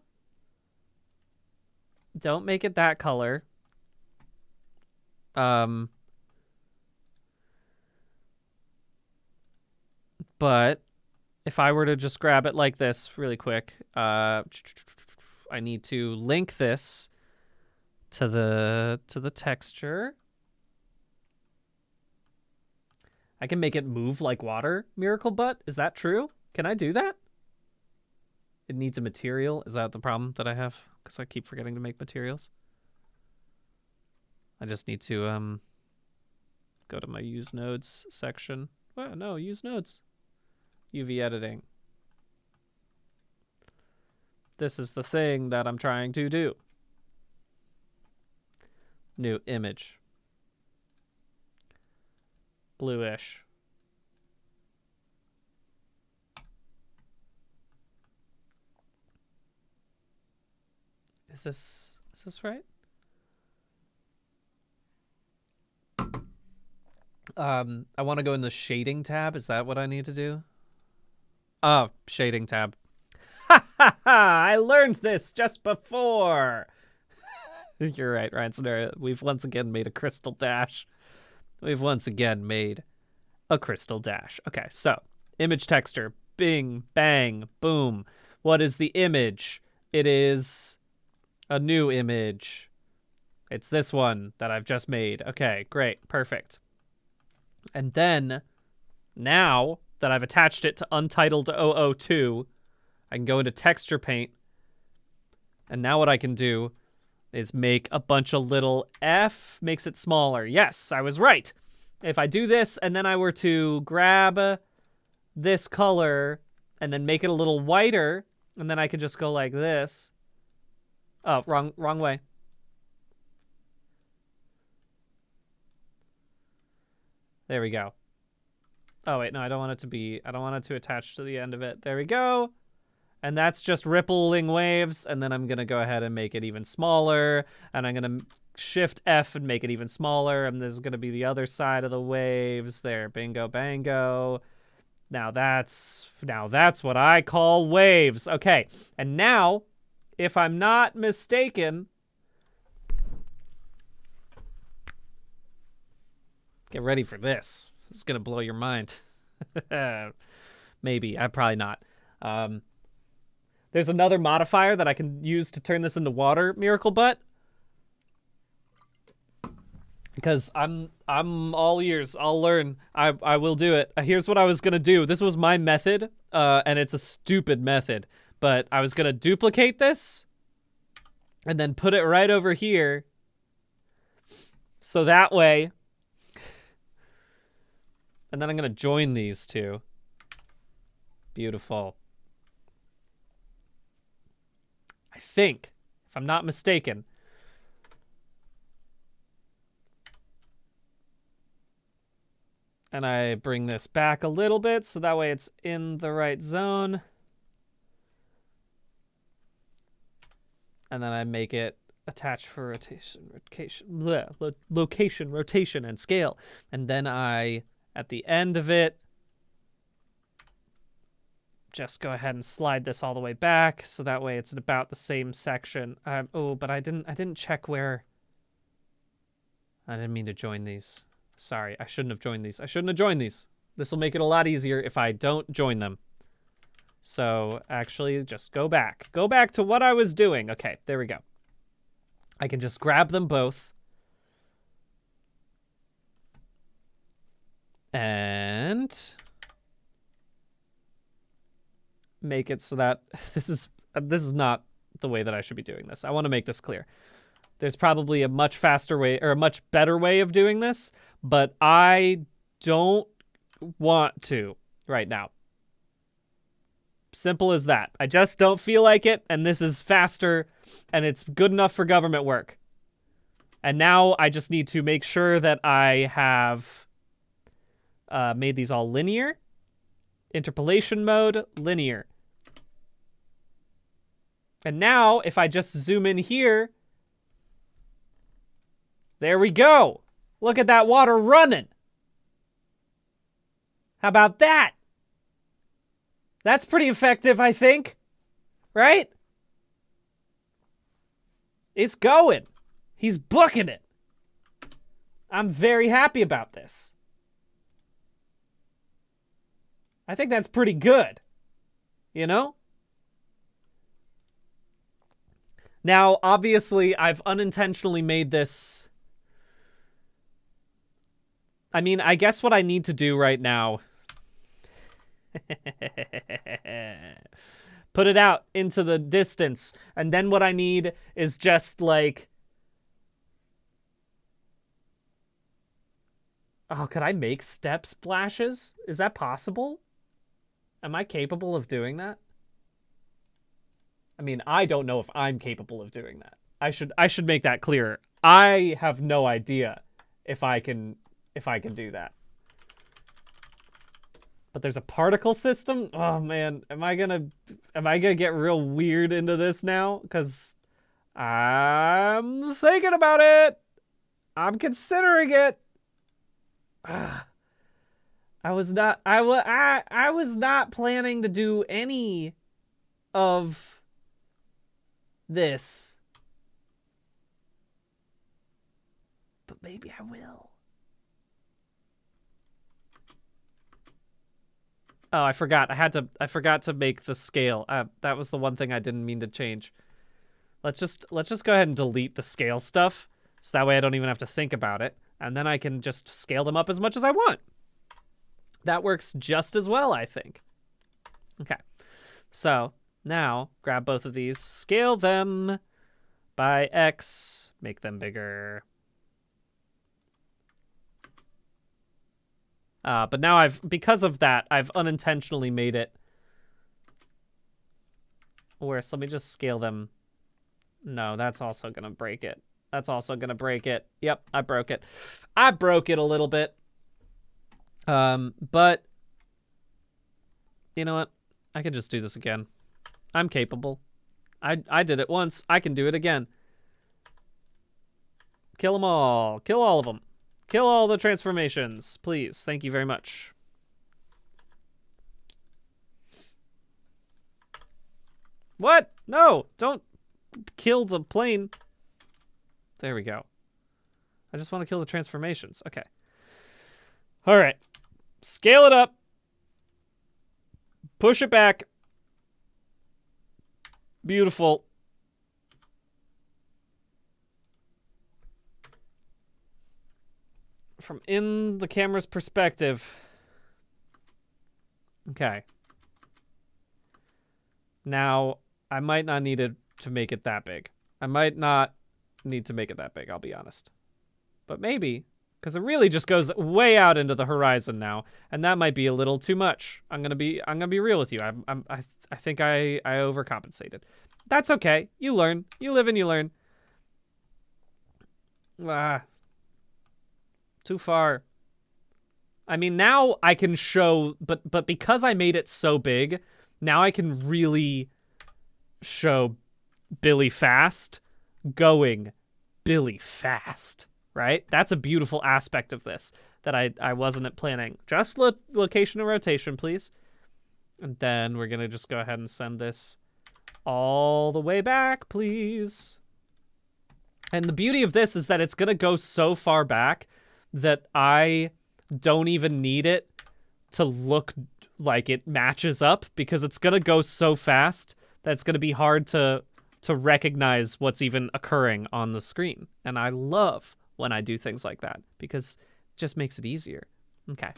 Don't make it that color. But if I were to just grab it like this really quick, I need to link this to the texture. I can make it move like water, Miracle Butt. Is that true? Can I do that? It needs a material. Is that the problem that I have? Because I keep forgetting to make materials. I just need to go to my use nodes section. Oh, no, use nodes. UV editing. This is the thing that I'm trying to do. New image. Bluish. Is this right? I want to go in the shading tab. Is that what I need to do? Oh, shading tab. Ha ha ha! I learned this just before. You're right, Ryan Scenario. We've once again made a crystal dash. We've once again made a crystal dash. Okay, so image texture. Bing, bang, boom. What is the image? It is a new image. It's this one that I've just made. Okay, great, perfect. And then, now that I've attached it to Untitled 002, I can go into Texture Paint. And now what I can do is make a bunch of little F, makes it smaller. Yes, I was right. If I do this and then I were to grab this color and then make it a little whiter, and then I could just go like this. Oh, wrong way. There we go. Oh, wait, no, I don't want it to attach to the end of it. There we go. And that's just rippling waves. And then I'm going to go ahead and make it even smaller. And I'm going to shift F and make it even smaller. And this is going to be the other side of the waves. There, bingo, bango. Now that's what I call waves. Okay, and now, if I'm not mistaken, get ready for this. It's going to blow your mind. Maybe. Probably not. There's another modifier that I can use to turn this into water, Miracle Butt. Because I'm all ears. I'll learn. I will do it. Here's what I was going to do. This was my method, and it's a stupid method. But I was going to duplicate this and then put it right over here. So that way... And then I'm going to join these two. Beautiful. I think, if I'm not mistaken. And I bring this back a little bit so that way it's in the right zone. And then I make it attach for location, rotation, and scale. And then I, at the end of it, just go ahead and slide this all the way back so that way it's at about the same section. Oh, but I didn't check where. I didn't mean to join these. Sorry, I shouldn't have joined these. I shouldn't have joined these. This will make it a lot easier if I don't join them. So actually, just go back. Go back to what I was doing. Okay, there we go. I can just grab them both. And make it so that this is not the way that I should be doing this. I want to make this clear. There's probably a much faster way or a much better way of doing this, but I don't want to right now. Simple as that. I just don't feel like it, and this is faster, and it's good enough for government work. And now I just need to make sure that I have made these all linear. Interpolation mode, linear. And now, if I just zoom in here, there we go. Look at that water running. How about that? That's pretty effective, I think. Right? It's going. He's booking it. I'm very happy about this. I think that's pretty good. You know? Now, obviously, I've unintentionally made this... I mean, I guess what I need to do right now... Put it out into the distance. And then what I need is just, like... Oh, could I make step splashes? Is that possible? Am I capable of doing that? I mean, I don't know if I'm capable of doing that. I should make that clearer. I have no idea if I can do that. But there's a particle system? Oh man, am I gonna get real weird into this now? Because I'm thinking about it. I'm considering it. I was not planning to do any of this. But maybe I will. Oh, I forgot. I forgot to make the scale. That was the one thing I didn't mean to change. Let's just go ahead and delete the scale stuff. So that way I don't even have to think about it. And then I can just scale them up as much as I want. That works just as well, I think. Okay. So now grab both of these, scale them by X, make them bigger. But now because of that, I've unintentionally made it worse. Let me just scale them. No, that's also gonna break it. That's also gonna break it. Yep, I broke it. I broke it a little bit. But you know what? I could just do this again. I'm capable. I did it once. I can do it again. Kill them all. Kill all of them. Kill all the transformations, please. Thank you very much. What? No, don't kill the plane. There we go. I just want to kill the transformations. Okay. All right. Scale it up. Push it back. Beautiful. From in the camera's perspective. Okay. Now, I might not need it to make it that big. I might not need to make it that big, I'll be honest. But maybe, because it really just goes way out into the horizon now, and that might be a little too much. I'm gonna be real with you. I think I overcompensated. That's okay. You learn. You live and you learn. Too far. I mean, now I can show, but because I made it so big, now I can really show Billy fast going Billy fast, right? That's a beautiful aspect of this that I wasn't planning. Just location and rotation, please. And then we're going to just go ahead and send this all the way back, please. And the beauty of this is that it's going to go so far back that I don't even need it to look like it matches up, because it's going to go so fast that it's going to be hard to recognize what's even occurring on the screen. And I love when I do things like that, because it just makes it easier. Okay.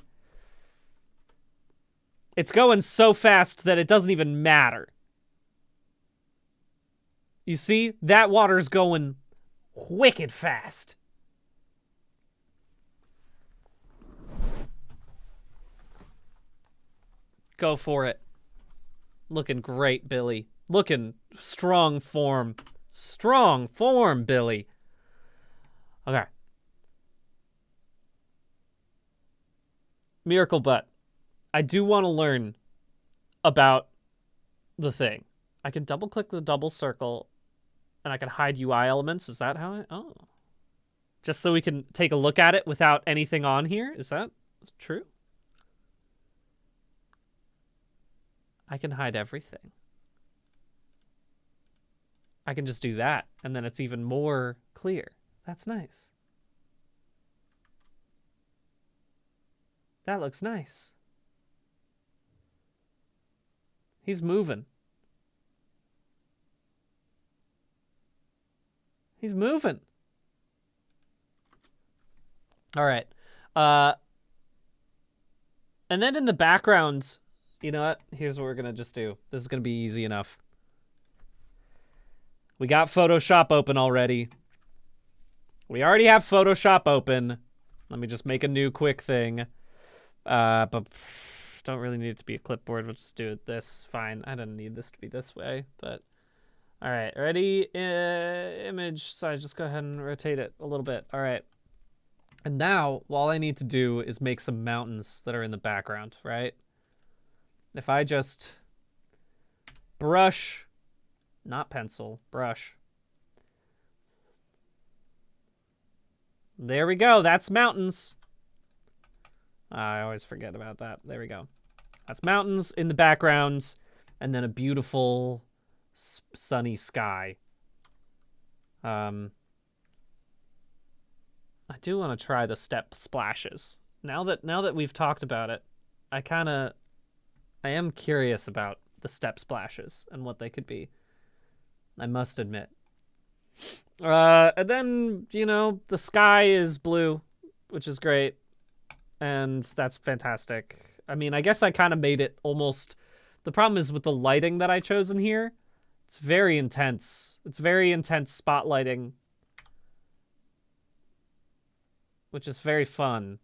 It's going so fast that it doesn't even matter. You see? That water's going wicked fast. Go for it. Looking great, Billy. Looking strong form. Strong form, Billy. Okay. Miracle Butt. I do want to learn about the thing. I can double click the double circle and I can hide UI elements. Is that how I... Oh. Just so we can take a look at it without anything on here? Is that true? I can hide everything. I can just do that, and then it's even more clear. That's nice. That looks nice. He's moving. He's moving. All right. And then in the background... You know what? Here's what we're going to just do. This is going to be easy enough. We got Photoshop open already. We already have Photoshop open. Let me just make a new quick thing. But don't really need it to be a clipboard. We'll just do it this. Fine. I didn't need this to be this way, but... All right. Ready? Image size. Just go ahead and rotate it a little bit. All right. And now, all I need to do is make some mountains that are in the background, right? If I just brush, not pencil, brush. There we go. That's mountains. I always forget about that. There we go. That's mountains in the background, and then a beautiful sunny sky. I do want to try the step splashes. Now that we've talked about it, I am curious about the step splashes and what they could be. I must admit. And then, you know, the sky is blue, which is great. And that's fantastic. I mean, I guess I kind of made it almost... The problem is with the lighting that I chose in here. It's very intense. It's very intense spotlighting. Which is very fun.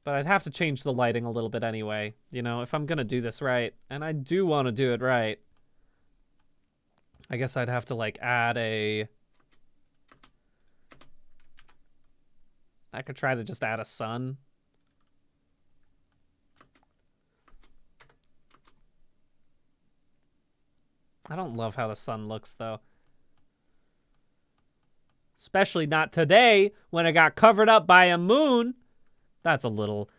But I'd have to change the lighting a little bit anyway, you know, if I'm going to do this right. And I do want to do it right. I guess I'd have to, like, add a... I could try to just add a sun. I don't love how the sun looks, though. Especially not today when it got covered up by a moon. That's a little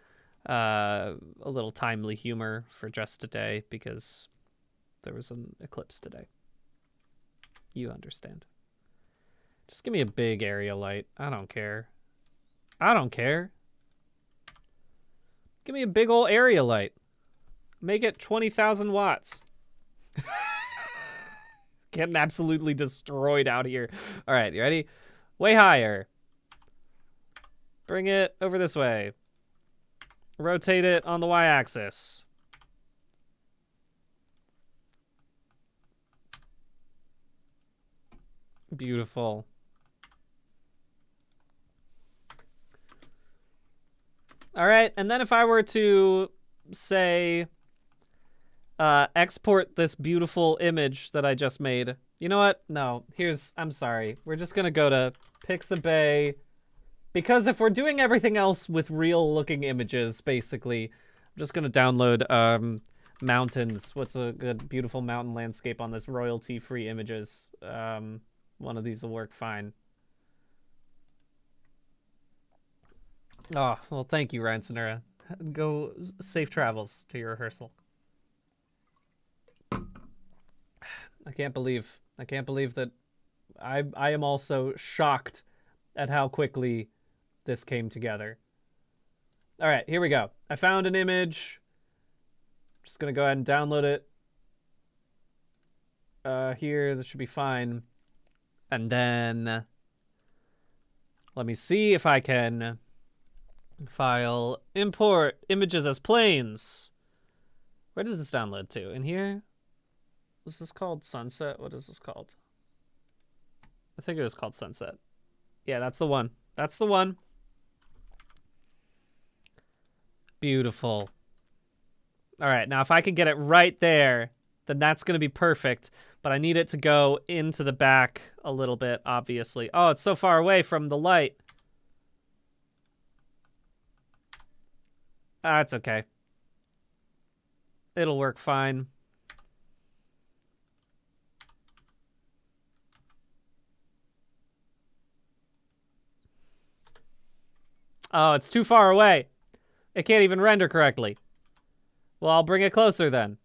timely humor for just today because there was an eclipse today. You understand. Just give me a big area light. I don't care. I don't care. Give me a big old area light. Make it 20,000 watts. Getting absolutely destroyed out here. All right, you ready? Way higher. Bring it over this way. Rotate it on the y-axis. Beautiful. All right, and then if I were to, say, export this beautiful image that I just made. You know what? No, I'm sorry. We're just gonna go to Pixabay, because if we're doing everything else with real-looking images, basically, I'm just gonna download, mountains. What's a good, beautiful mountain landscape on this royalty-free images? One of these will work fine. Oh, well, thank you, Ransonera. Go safe travels to your rehearsal. I can't believe that I am also shocked at how quickly this came together. All right, here we go. I found an image. Just gonna go ahead and download it. Here, this should be fine. And then let me see if I can file import images as planes. Where did this download to? In here? Is this called Sunset? What is this called? I think it was called Sunset. Yeah, that's the one. That's the one. Beautiful. All right, now if I can get it right there, then that's going to be perfect. But I need it to go into the back a little bit, obviously. Oh, it's so far away from the light. That's okay. It'll work fine. Oh, it's too far away. It can't even render correctly. Well, I'll bring it closer then.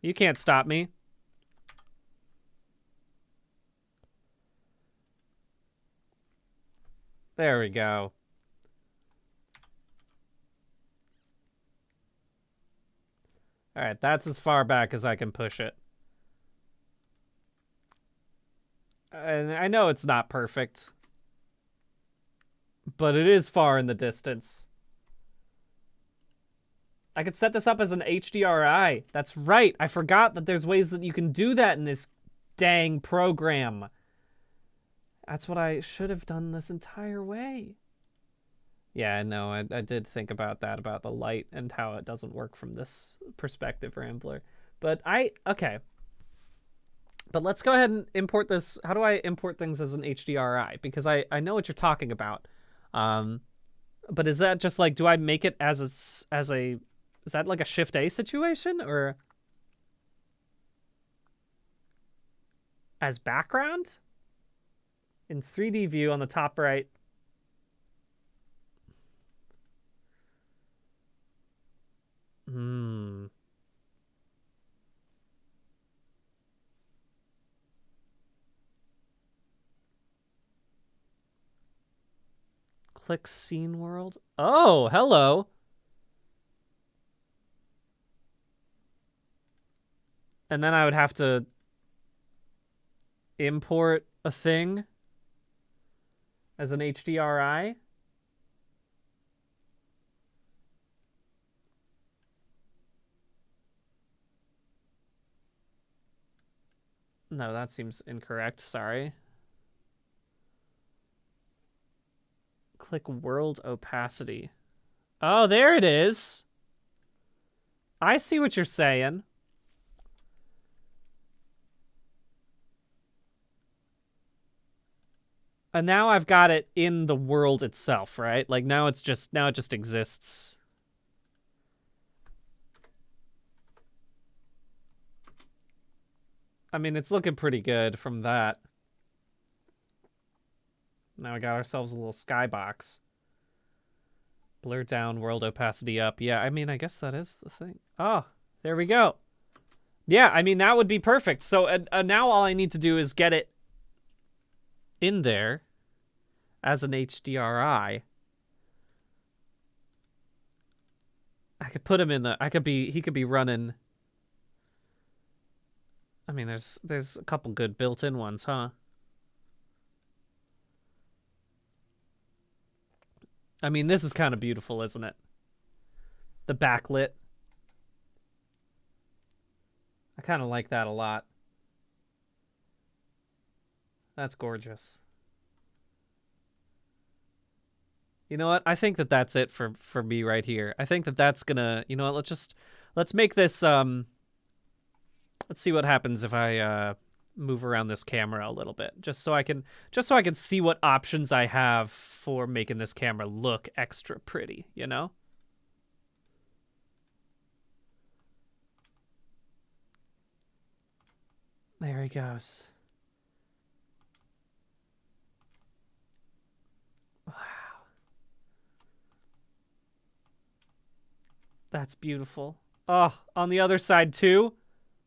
You can't stop me. There we go. All right, that's as far back as I can push it. And I know it's not perfect, but it is far in the distance. I could set this up as an HDRI. That's right. I forgot that there's ways that you can do that in this dang program. That's what I should have done this entire way. Yeah, no, I did think about that, about the light and how it doesn't work from this perspective, Rambler. But okay. But let's go ahead and import this. How do I import things as an HDRI? Because I know what you're talking about. But is that just like, do I make it as a, is that like a Shift A situation or as background? In 3D view on the top right. Click scene world. Oh, hello. And then I would have to import a thing as an HDRI. No, that seems incorrect. Sorry. Click world opacity. Oh, there it is. I see what you're saying. And now I've got it in the world itself, right? Like now it just exists. I mean, it's looking pretty good from that. Now we got ourselves a little skybox. Blur down, world opacity up. Yeah, I mean, I guess that is the thing. Oh, there we go. Yeah, I mean, that would be perfect. So now all I need to do is get it in there as an HDRI. I could put him in the... he could be running... I mean, there's a couple good built-in ones, huh? I mean, this is kind of beautiful, isn't it? The backlit. I kind of like that a lot. That's gorgeous. You know what? I think that that's it for me right here. I think that that's gonna... You know what? Let's make this... Let's see what happens if I move around this camera a little bit, just so I can see what options I have for making this camera look extra pretty, you know? There he goes. Wow. That's beautiful. Oh, on the other side too.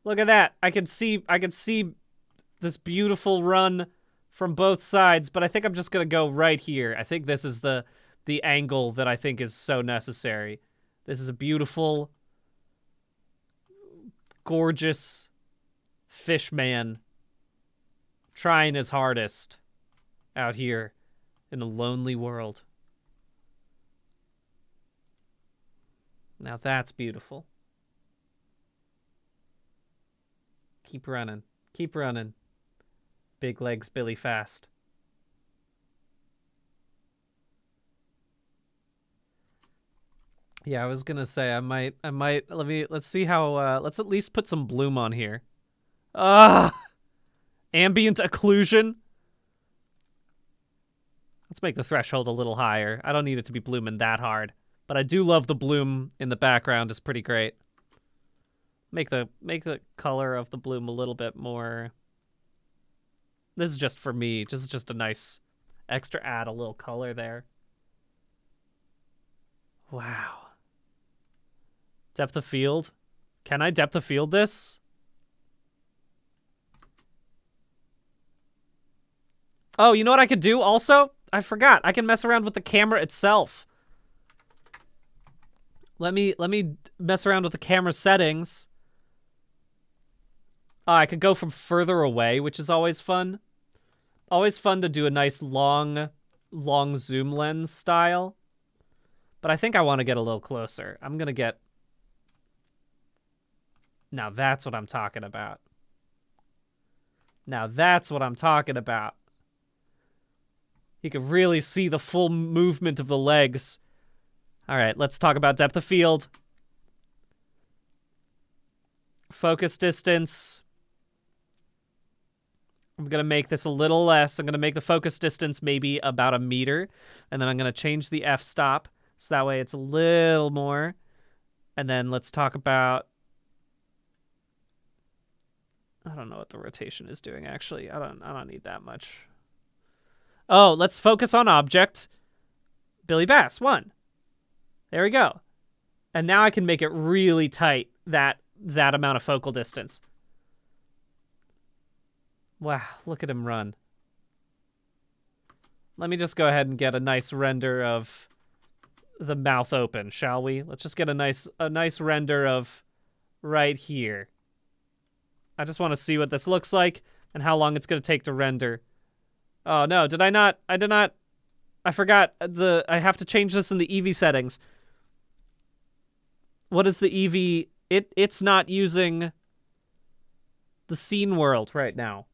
Look at that. I can see this beautiful run from both sides, but I think I'm just going to go right here. I think this is the angle that I think is so necessary. This is a beautiful, gorgeous fish man trying his hardest out here in a lonely world. Now that's beautiful. Keep running. Keep running. Big legs, Billy Fast. Yeah, I was gonna say I might let's see how let's at least put some bloom on here. Ambient occlusion. Let's make the threshold a little higher. I don't need it to be blooming that hard, but I do love the bloom in the background. It's pretty great. Make the color of the bloom a little bit more. This is just for me. Just a nice extra add a little color there. Wow. Depth of field. Can I depth of field this? Oh, you know what I could do also? I forgot. I can mess around with the camera itself. Let me mess around with the camera settings. I could go from further away, which is always fun. Always fun to do a nice long zoom lens style. But I think I want to get a little closer. I'm going to get... Now that's what I'm talking about. Now that's what I'm talking about. You can really see the full movement of the legs. All right, let's talk about depth of field. Focus distance. I'm going to make this a little less. I'm going to make the focus distance maybe about 1 meter. And then I'm going to change the f-stop. So that way it's a little more. And then let's talk about... I don't know what the rotation is doing, actually. I don't need that much. Oh, let's focus on object. Billy Bass, 1. There we go. And now I can make it really tight, that amount of focal distance. Wow, look at him run. Let me just go ahead and get a nice render of the mouth open, shall we? Let's just get a nice render of right here. I just want to see what this looks like and how long it's going to take to render. Oh no, did I not? I did not. I forgot I have to change this in the Eevee settings. What is the Eevee? It's not using the scene world right now.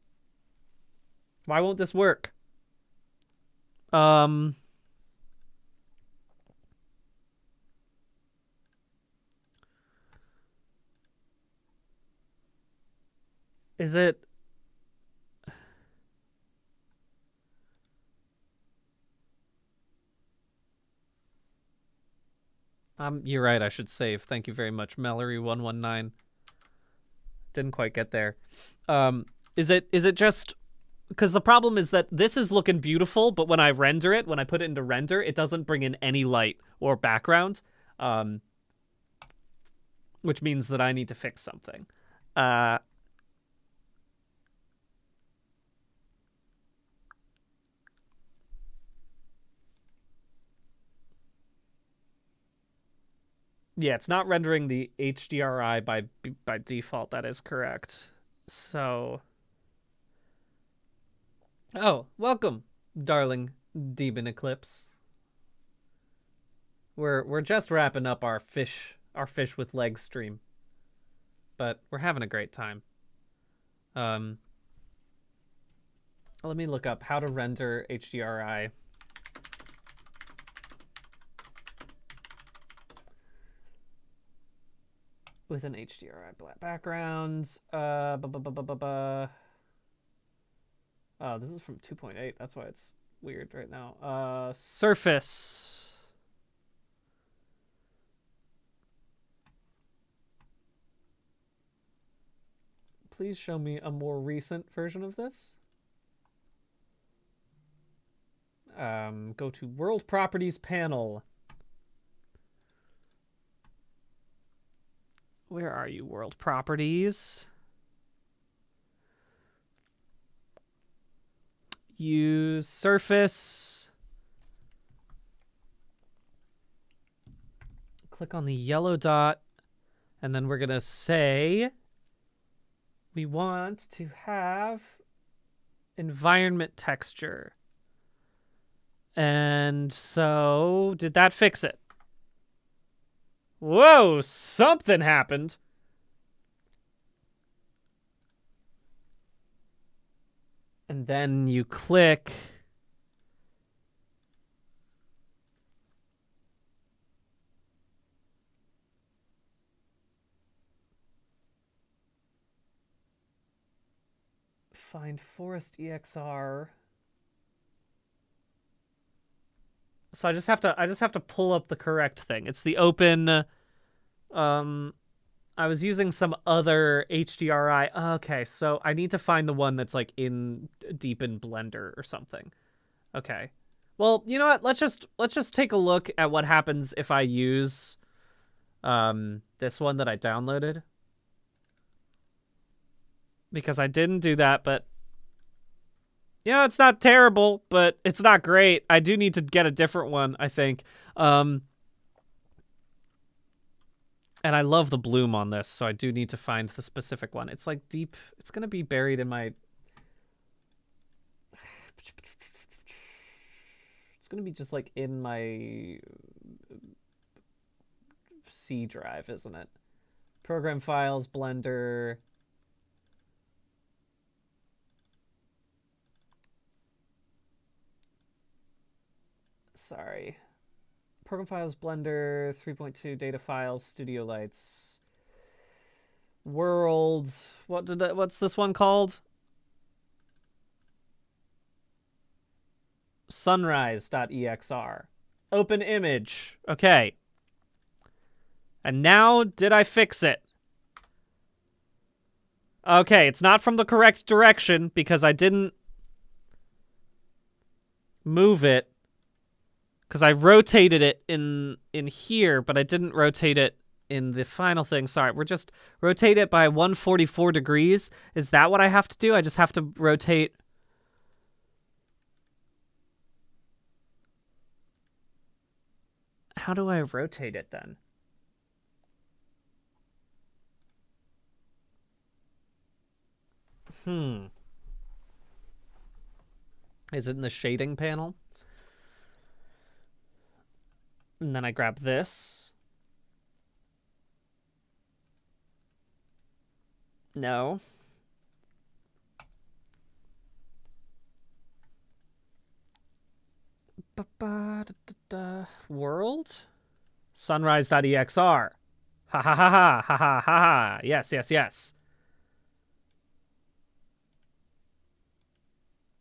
Why won't this work? Is it... You're right, I should save. Thank you very much, Mallory119. Didn't quite get there. Is it just because the problem is that this is looking beautiful, but when I render it, when I put it into render, it doesn't bring in any light or background, which means that I need to fix something. Yeah, it's not rendering the HDRI by default. That is correct. So, oh, welcome, darling Demon Eclipse. We're just wrapping up our fish with legs stream, but we're having a great time. Let me look up how to render HDRI. With an HDRI black background. Oh, this is from 2.8. That's why it's weird right now. Surface. Please show me a more recent version of this. Go to World Properties panel. Where are you, World Properties? Use surface. Click on the yellow dot, and then we're gonna say we want to have environment texture. And so, did that fix it? Whoa, something happened. And then you click. Find forest EXR. So I just have to pull up the correct thing. It's the open. I was using some other HDRI. Okay, so I need to find the one that's like deep in Blender or something. Okay. Well, you know what? Let's just take a look at what happens if I use this one that I downloaded. Because I didn't do that, but yeah, it's not terrible, but it's not great. I do need to get a different one, I think. And I love the bloom on this, so I do need to find the specific one. It's like deep. It's going to be buried in my... It's going to be just like in my C drive, isn't it? Program files, Blender. Sorry. Program files, Blender, 3.2 data files, Studio Lights, World. What's this one called? Sunrise.exr. Open image. Okay. And now, did I fix it? Okay, it's not from the correct direction because I didn't move it. Because I rotated it in here, but I didn't rotate it in the final thing. Sorry, we're just rotate it by 144 degrees. Is that what I have to do? I just have to rotate. How do I rotate it then? Is it in the shading panel? And then I grab this. No. World? Sunrise.exr. Ha ha ha ha ha ha ha. Yes, yes, yes.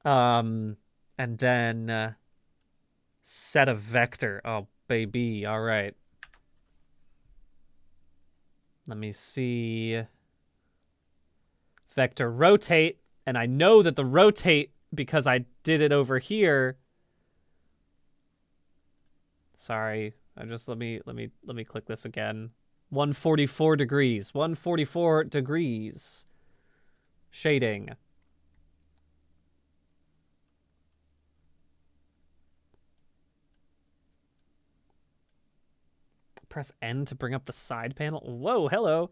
And then set a vector. Oh, baby. All right. Let me see. vector rotate, and I know that the rotate, because I did it over here. Sorry, I just let me click this again. 144 degrees. 144 degrees. Shading. Press N to bring up the side panel. Whoa, hello.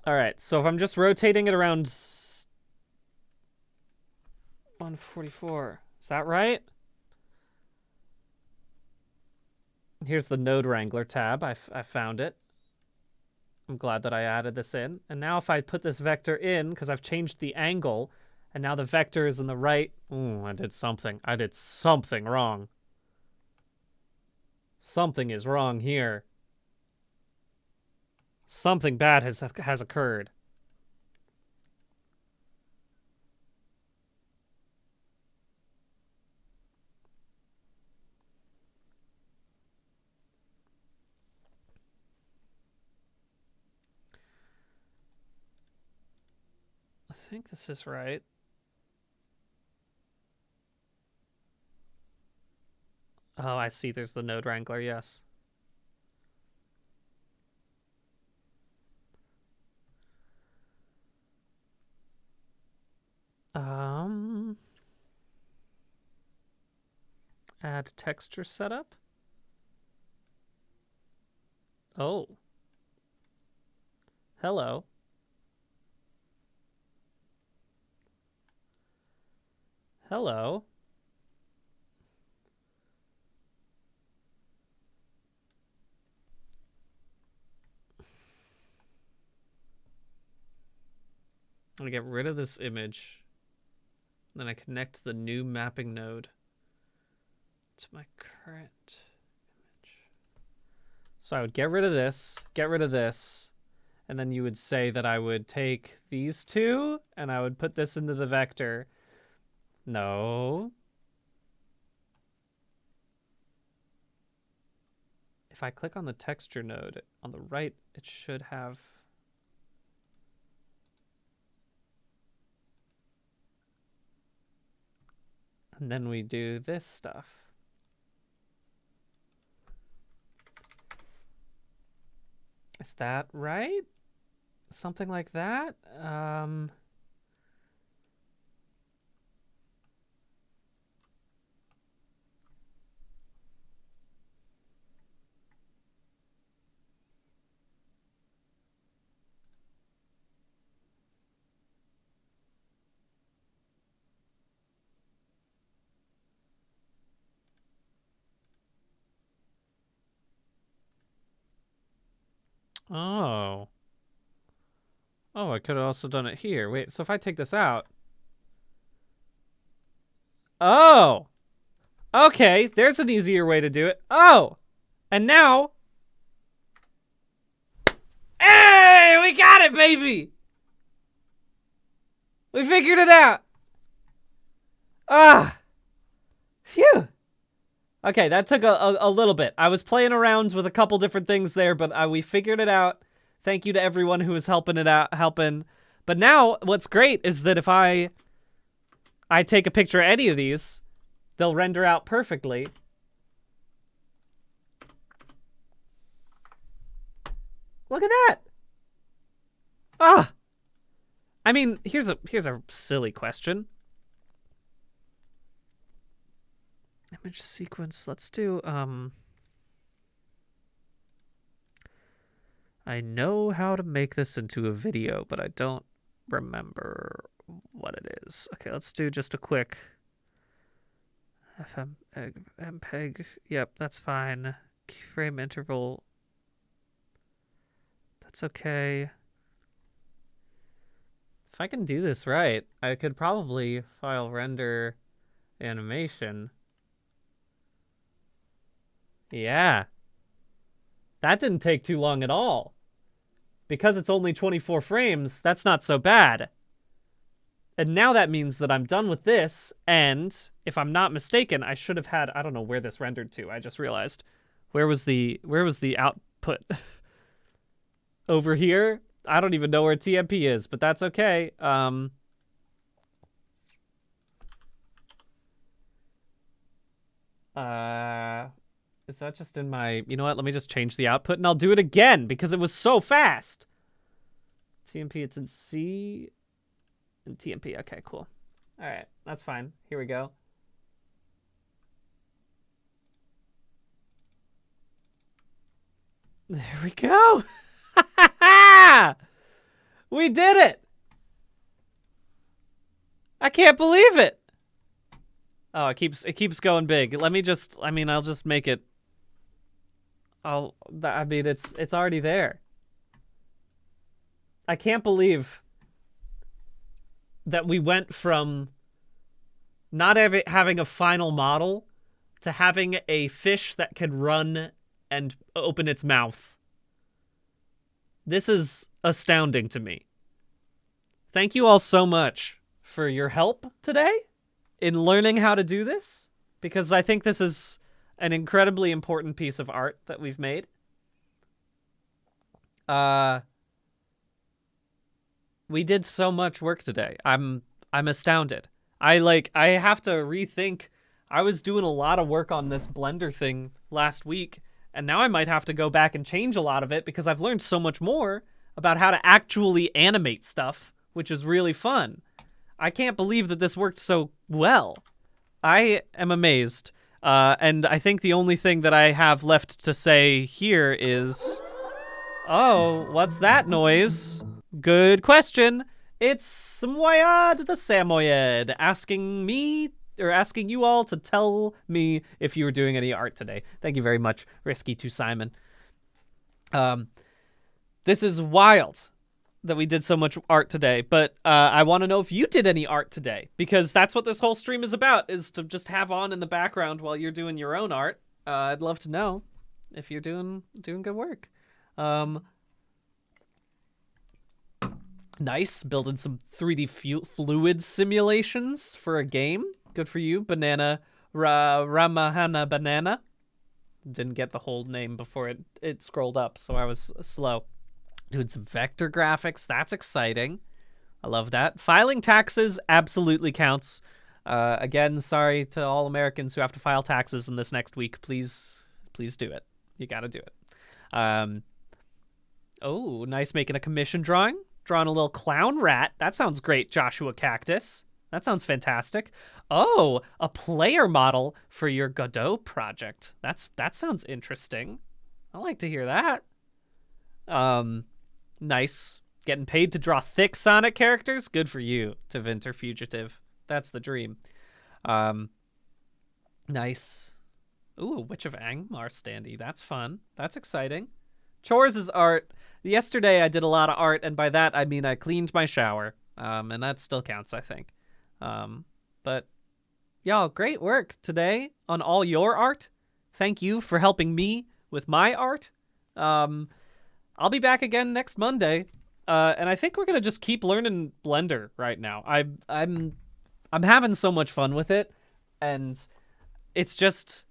All right, so if I'm just rotating it around 144, is that right? Here's the Node Wrangler tab. I found it. I'm glad that I added this in. And now if I put this vector in, because I've changed the angle, and now the vector is in the right. Ooh, I did something. I did something wrong. Something is wrong here. Something bad has occurred. I think this is right. Oh, I see. There's the Node Wrangler, yes. Add texture setup. Oh. Hello. Hello. I'm gonna get rid of this image. Then I connect the new mapping node to my current image. So I would get rid of this, and then you would say that I would take these two, and I would put this into the vector. No. If I click on the texture node on the right, it should have... And then we do this stuff. Is that right? Something like that? Oh. Oh, I could have also done it here. Wait, so if I take this out... Oh! Okay, there's an easier way to do it. Oh! And now... Hey! We got it, baby! We figured it out! Ah! Phew! Okay, that took a little bit. I was playing around with a couple different things there, but we figured it out. Thank you to everyone who was helping. But now, what's great is that if I take a picture of any of these, they'll render out perfectly. Look at that! Ah! I mean, here's a silly question. Image sequence. Let's do, I know how to make this into a video, but I don't remember what it is. Okay, let's do just a quick MPEG. Yep, that's fine. Keyframe interval. That's okay. If I can do this right, I could probably file render animation. Yeah. That didn't take too long at all. Because it's only 24 frames, that's not so bad. And now that means that I'm done with this, and if I'm not mistaken, I should have had... I don't know where this rendered to, I just realized. Where was the output? Over here? I don't even know where TMP is, but that's okay. Is that just in my... You know what? Let me just change the output, and I'll do it again, because it was so fast. TMP, it's in C... and TMP. Okay, cool. All right, that's fine. Here we go. There we go. We did it. I can't believe it. Oh, it keeps going big. Let me just, I mean, I'll just make it. I mean, it's already there. I can't believe that we went from not having a final model to having a fish that can run and open its mouth. This is astounding to me. Thank you all so much for your help today in learning how to do this, because I think this is an incredibly important piece of art that we've made. We did so much work today. I'm astounded. I have to rethink. I was doing a lot of work on this Blender thing last week, and now I might have to go back and change a lot of it because I've learned so much more about how to actually animate stuff, which is really fun. I can't believe that this worked so well. I am amazed. And I think the only thing that I have left to say here is... Oh, what's that noise? Good question. It's Moyad the Samoyed asking me, or asking you all to tell me if you were doing any art today. Thank you very much, Risky to Simon. This is wild that we did so much art today, but I want to know if you did any art today, because that's what this whole stream is about, is to just have on in the background while you're doing your own art. I'd love to know if you're doing good work. Nice, building some 3D fluid simulations for a game. Good for you, Banana Ramahana Banana. Didn't get the whole name before it scrolled up, so I was slow. Doing some vector graphics, that's exciting. I love that. Filing taxes absolutely counts. Again, sorry to all Americans who have to file taxes in this next week. Please do it. You gotta do it. Oh, nice making a commission drawing. Drawing a little clown rat. That sounds great, Joshua Cactus. That sounds fantastic. Oh, a player model for your Godot project. That sounds interesting. I like to hear that. Nice. Getting paid to draw thick Sonic characters? Good for you, Tevinter Fugitive. That's the dream. Nice. Ooh, a Witch of Angmar standee. That's fun. That's exciting. Chores is art. Yesterday I did a lot of art, and by that I mean I cleaned my shower. And that still counts, I think. But y'all, great work today on all your art. Thank you for helping me with my art. I'll be back again next Monday. And I think we're gonna just keep learning Blender right now. I'm having so much fun with it, and it's just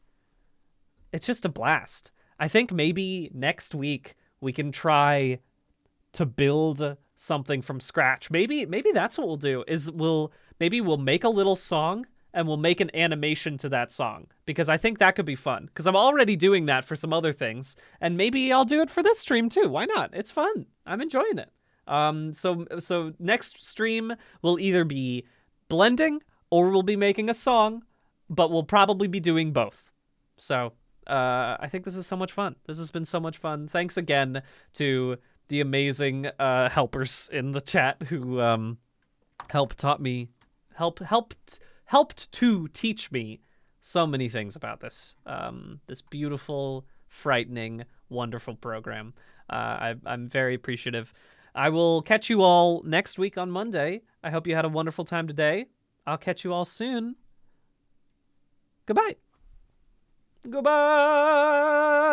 a blast. I think maybe next week we can try to build something from scratch. Maybe that's what we'll do, is we'll make a little song and we'll make an animation to that song, because I think that could be fun, because I'm already doing that for some other things, and maybe I'll do it for this stream too. Why not? It's fun. I'm enjoying it. So next stream will either be blending or we'll be making a song, but we'll probably be doing both. So I think this is so much fun. This has been so much fun. Thanks again to the amazing helpers in the chat who helped to teach me so many things about this this beautiful, frightening, wonderful program. I'm very appreciative. I will catch you all next week on Monday. I hope you had a wonderful time today. I'll catch you all soon. Goodbye. Goodbye.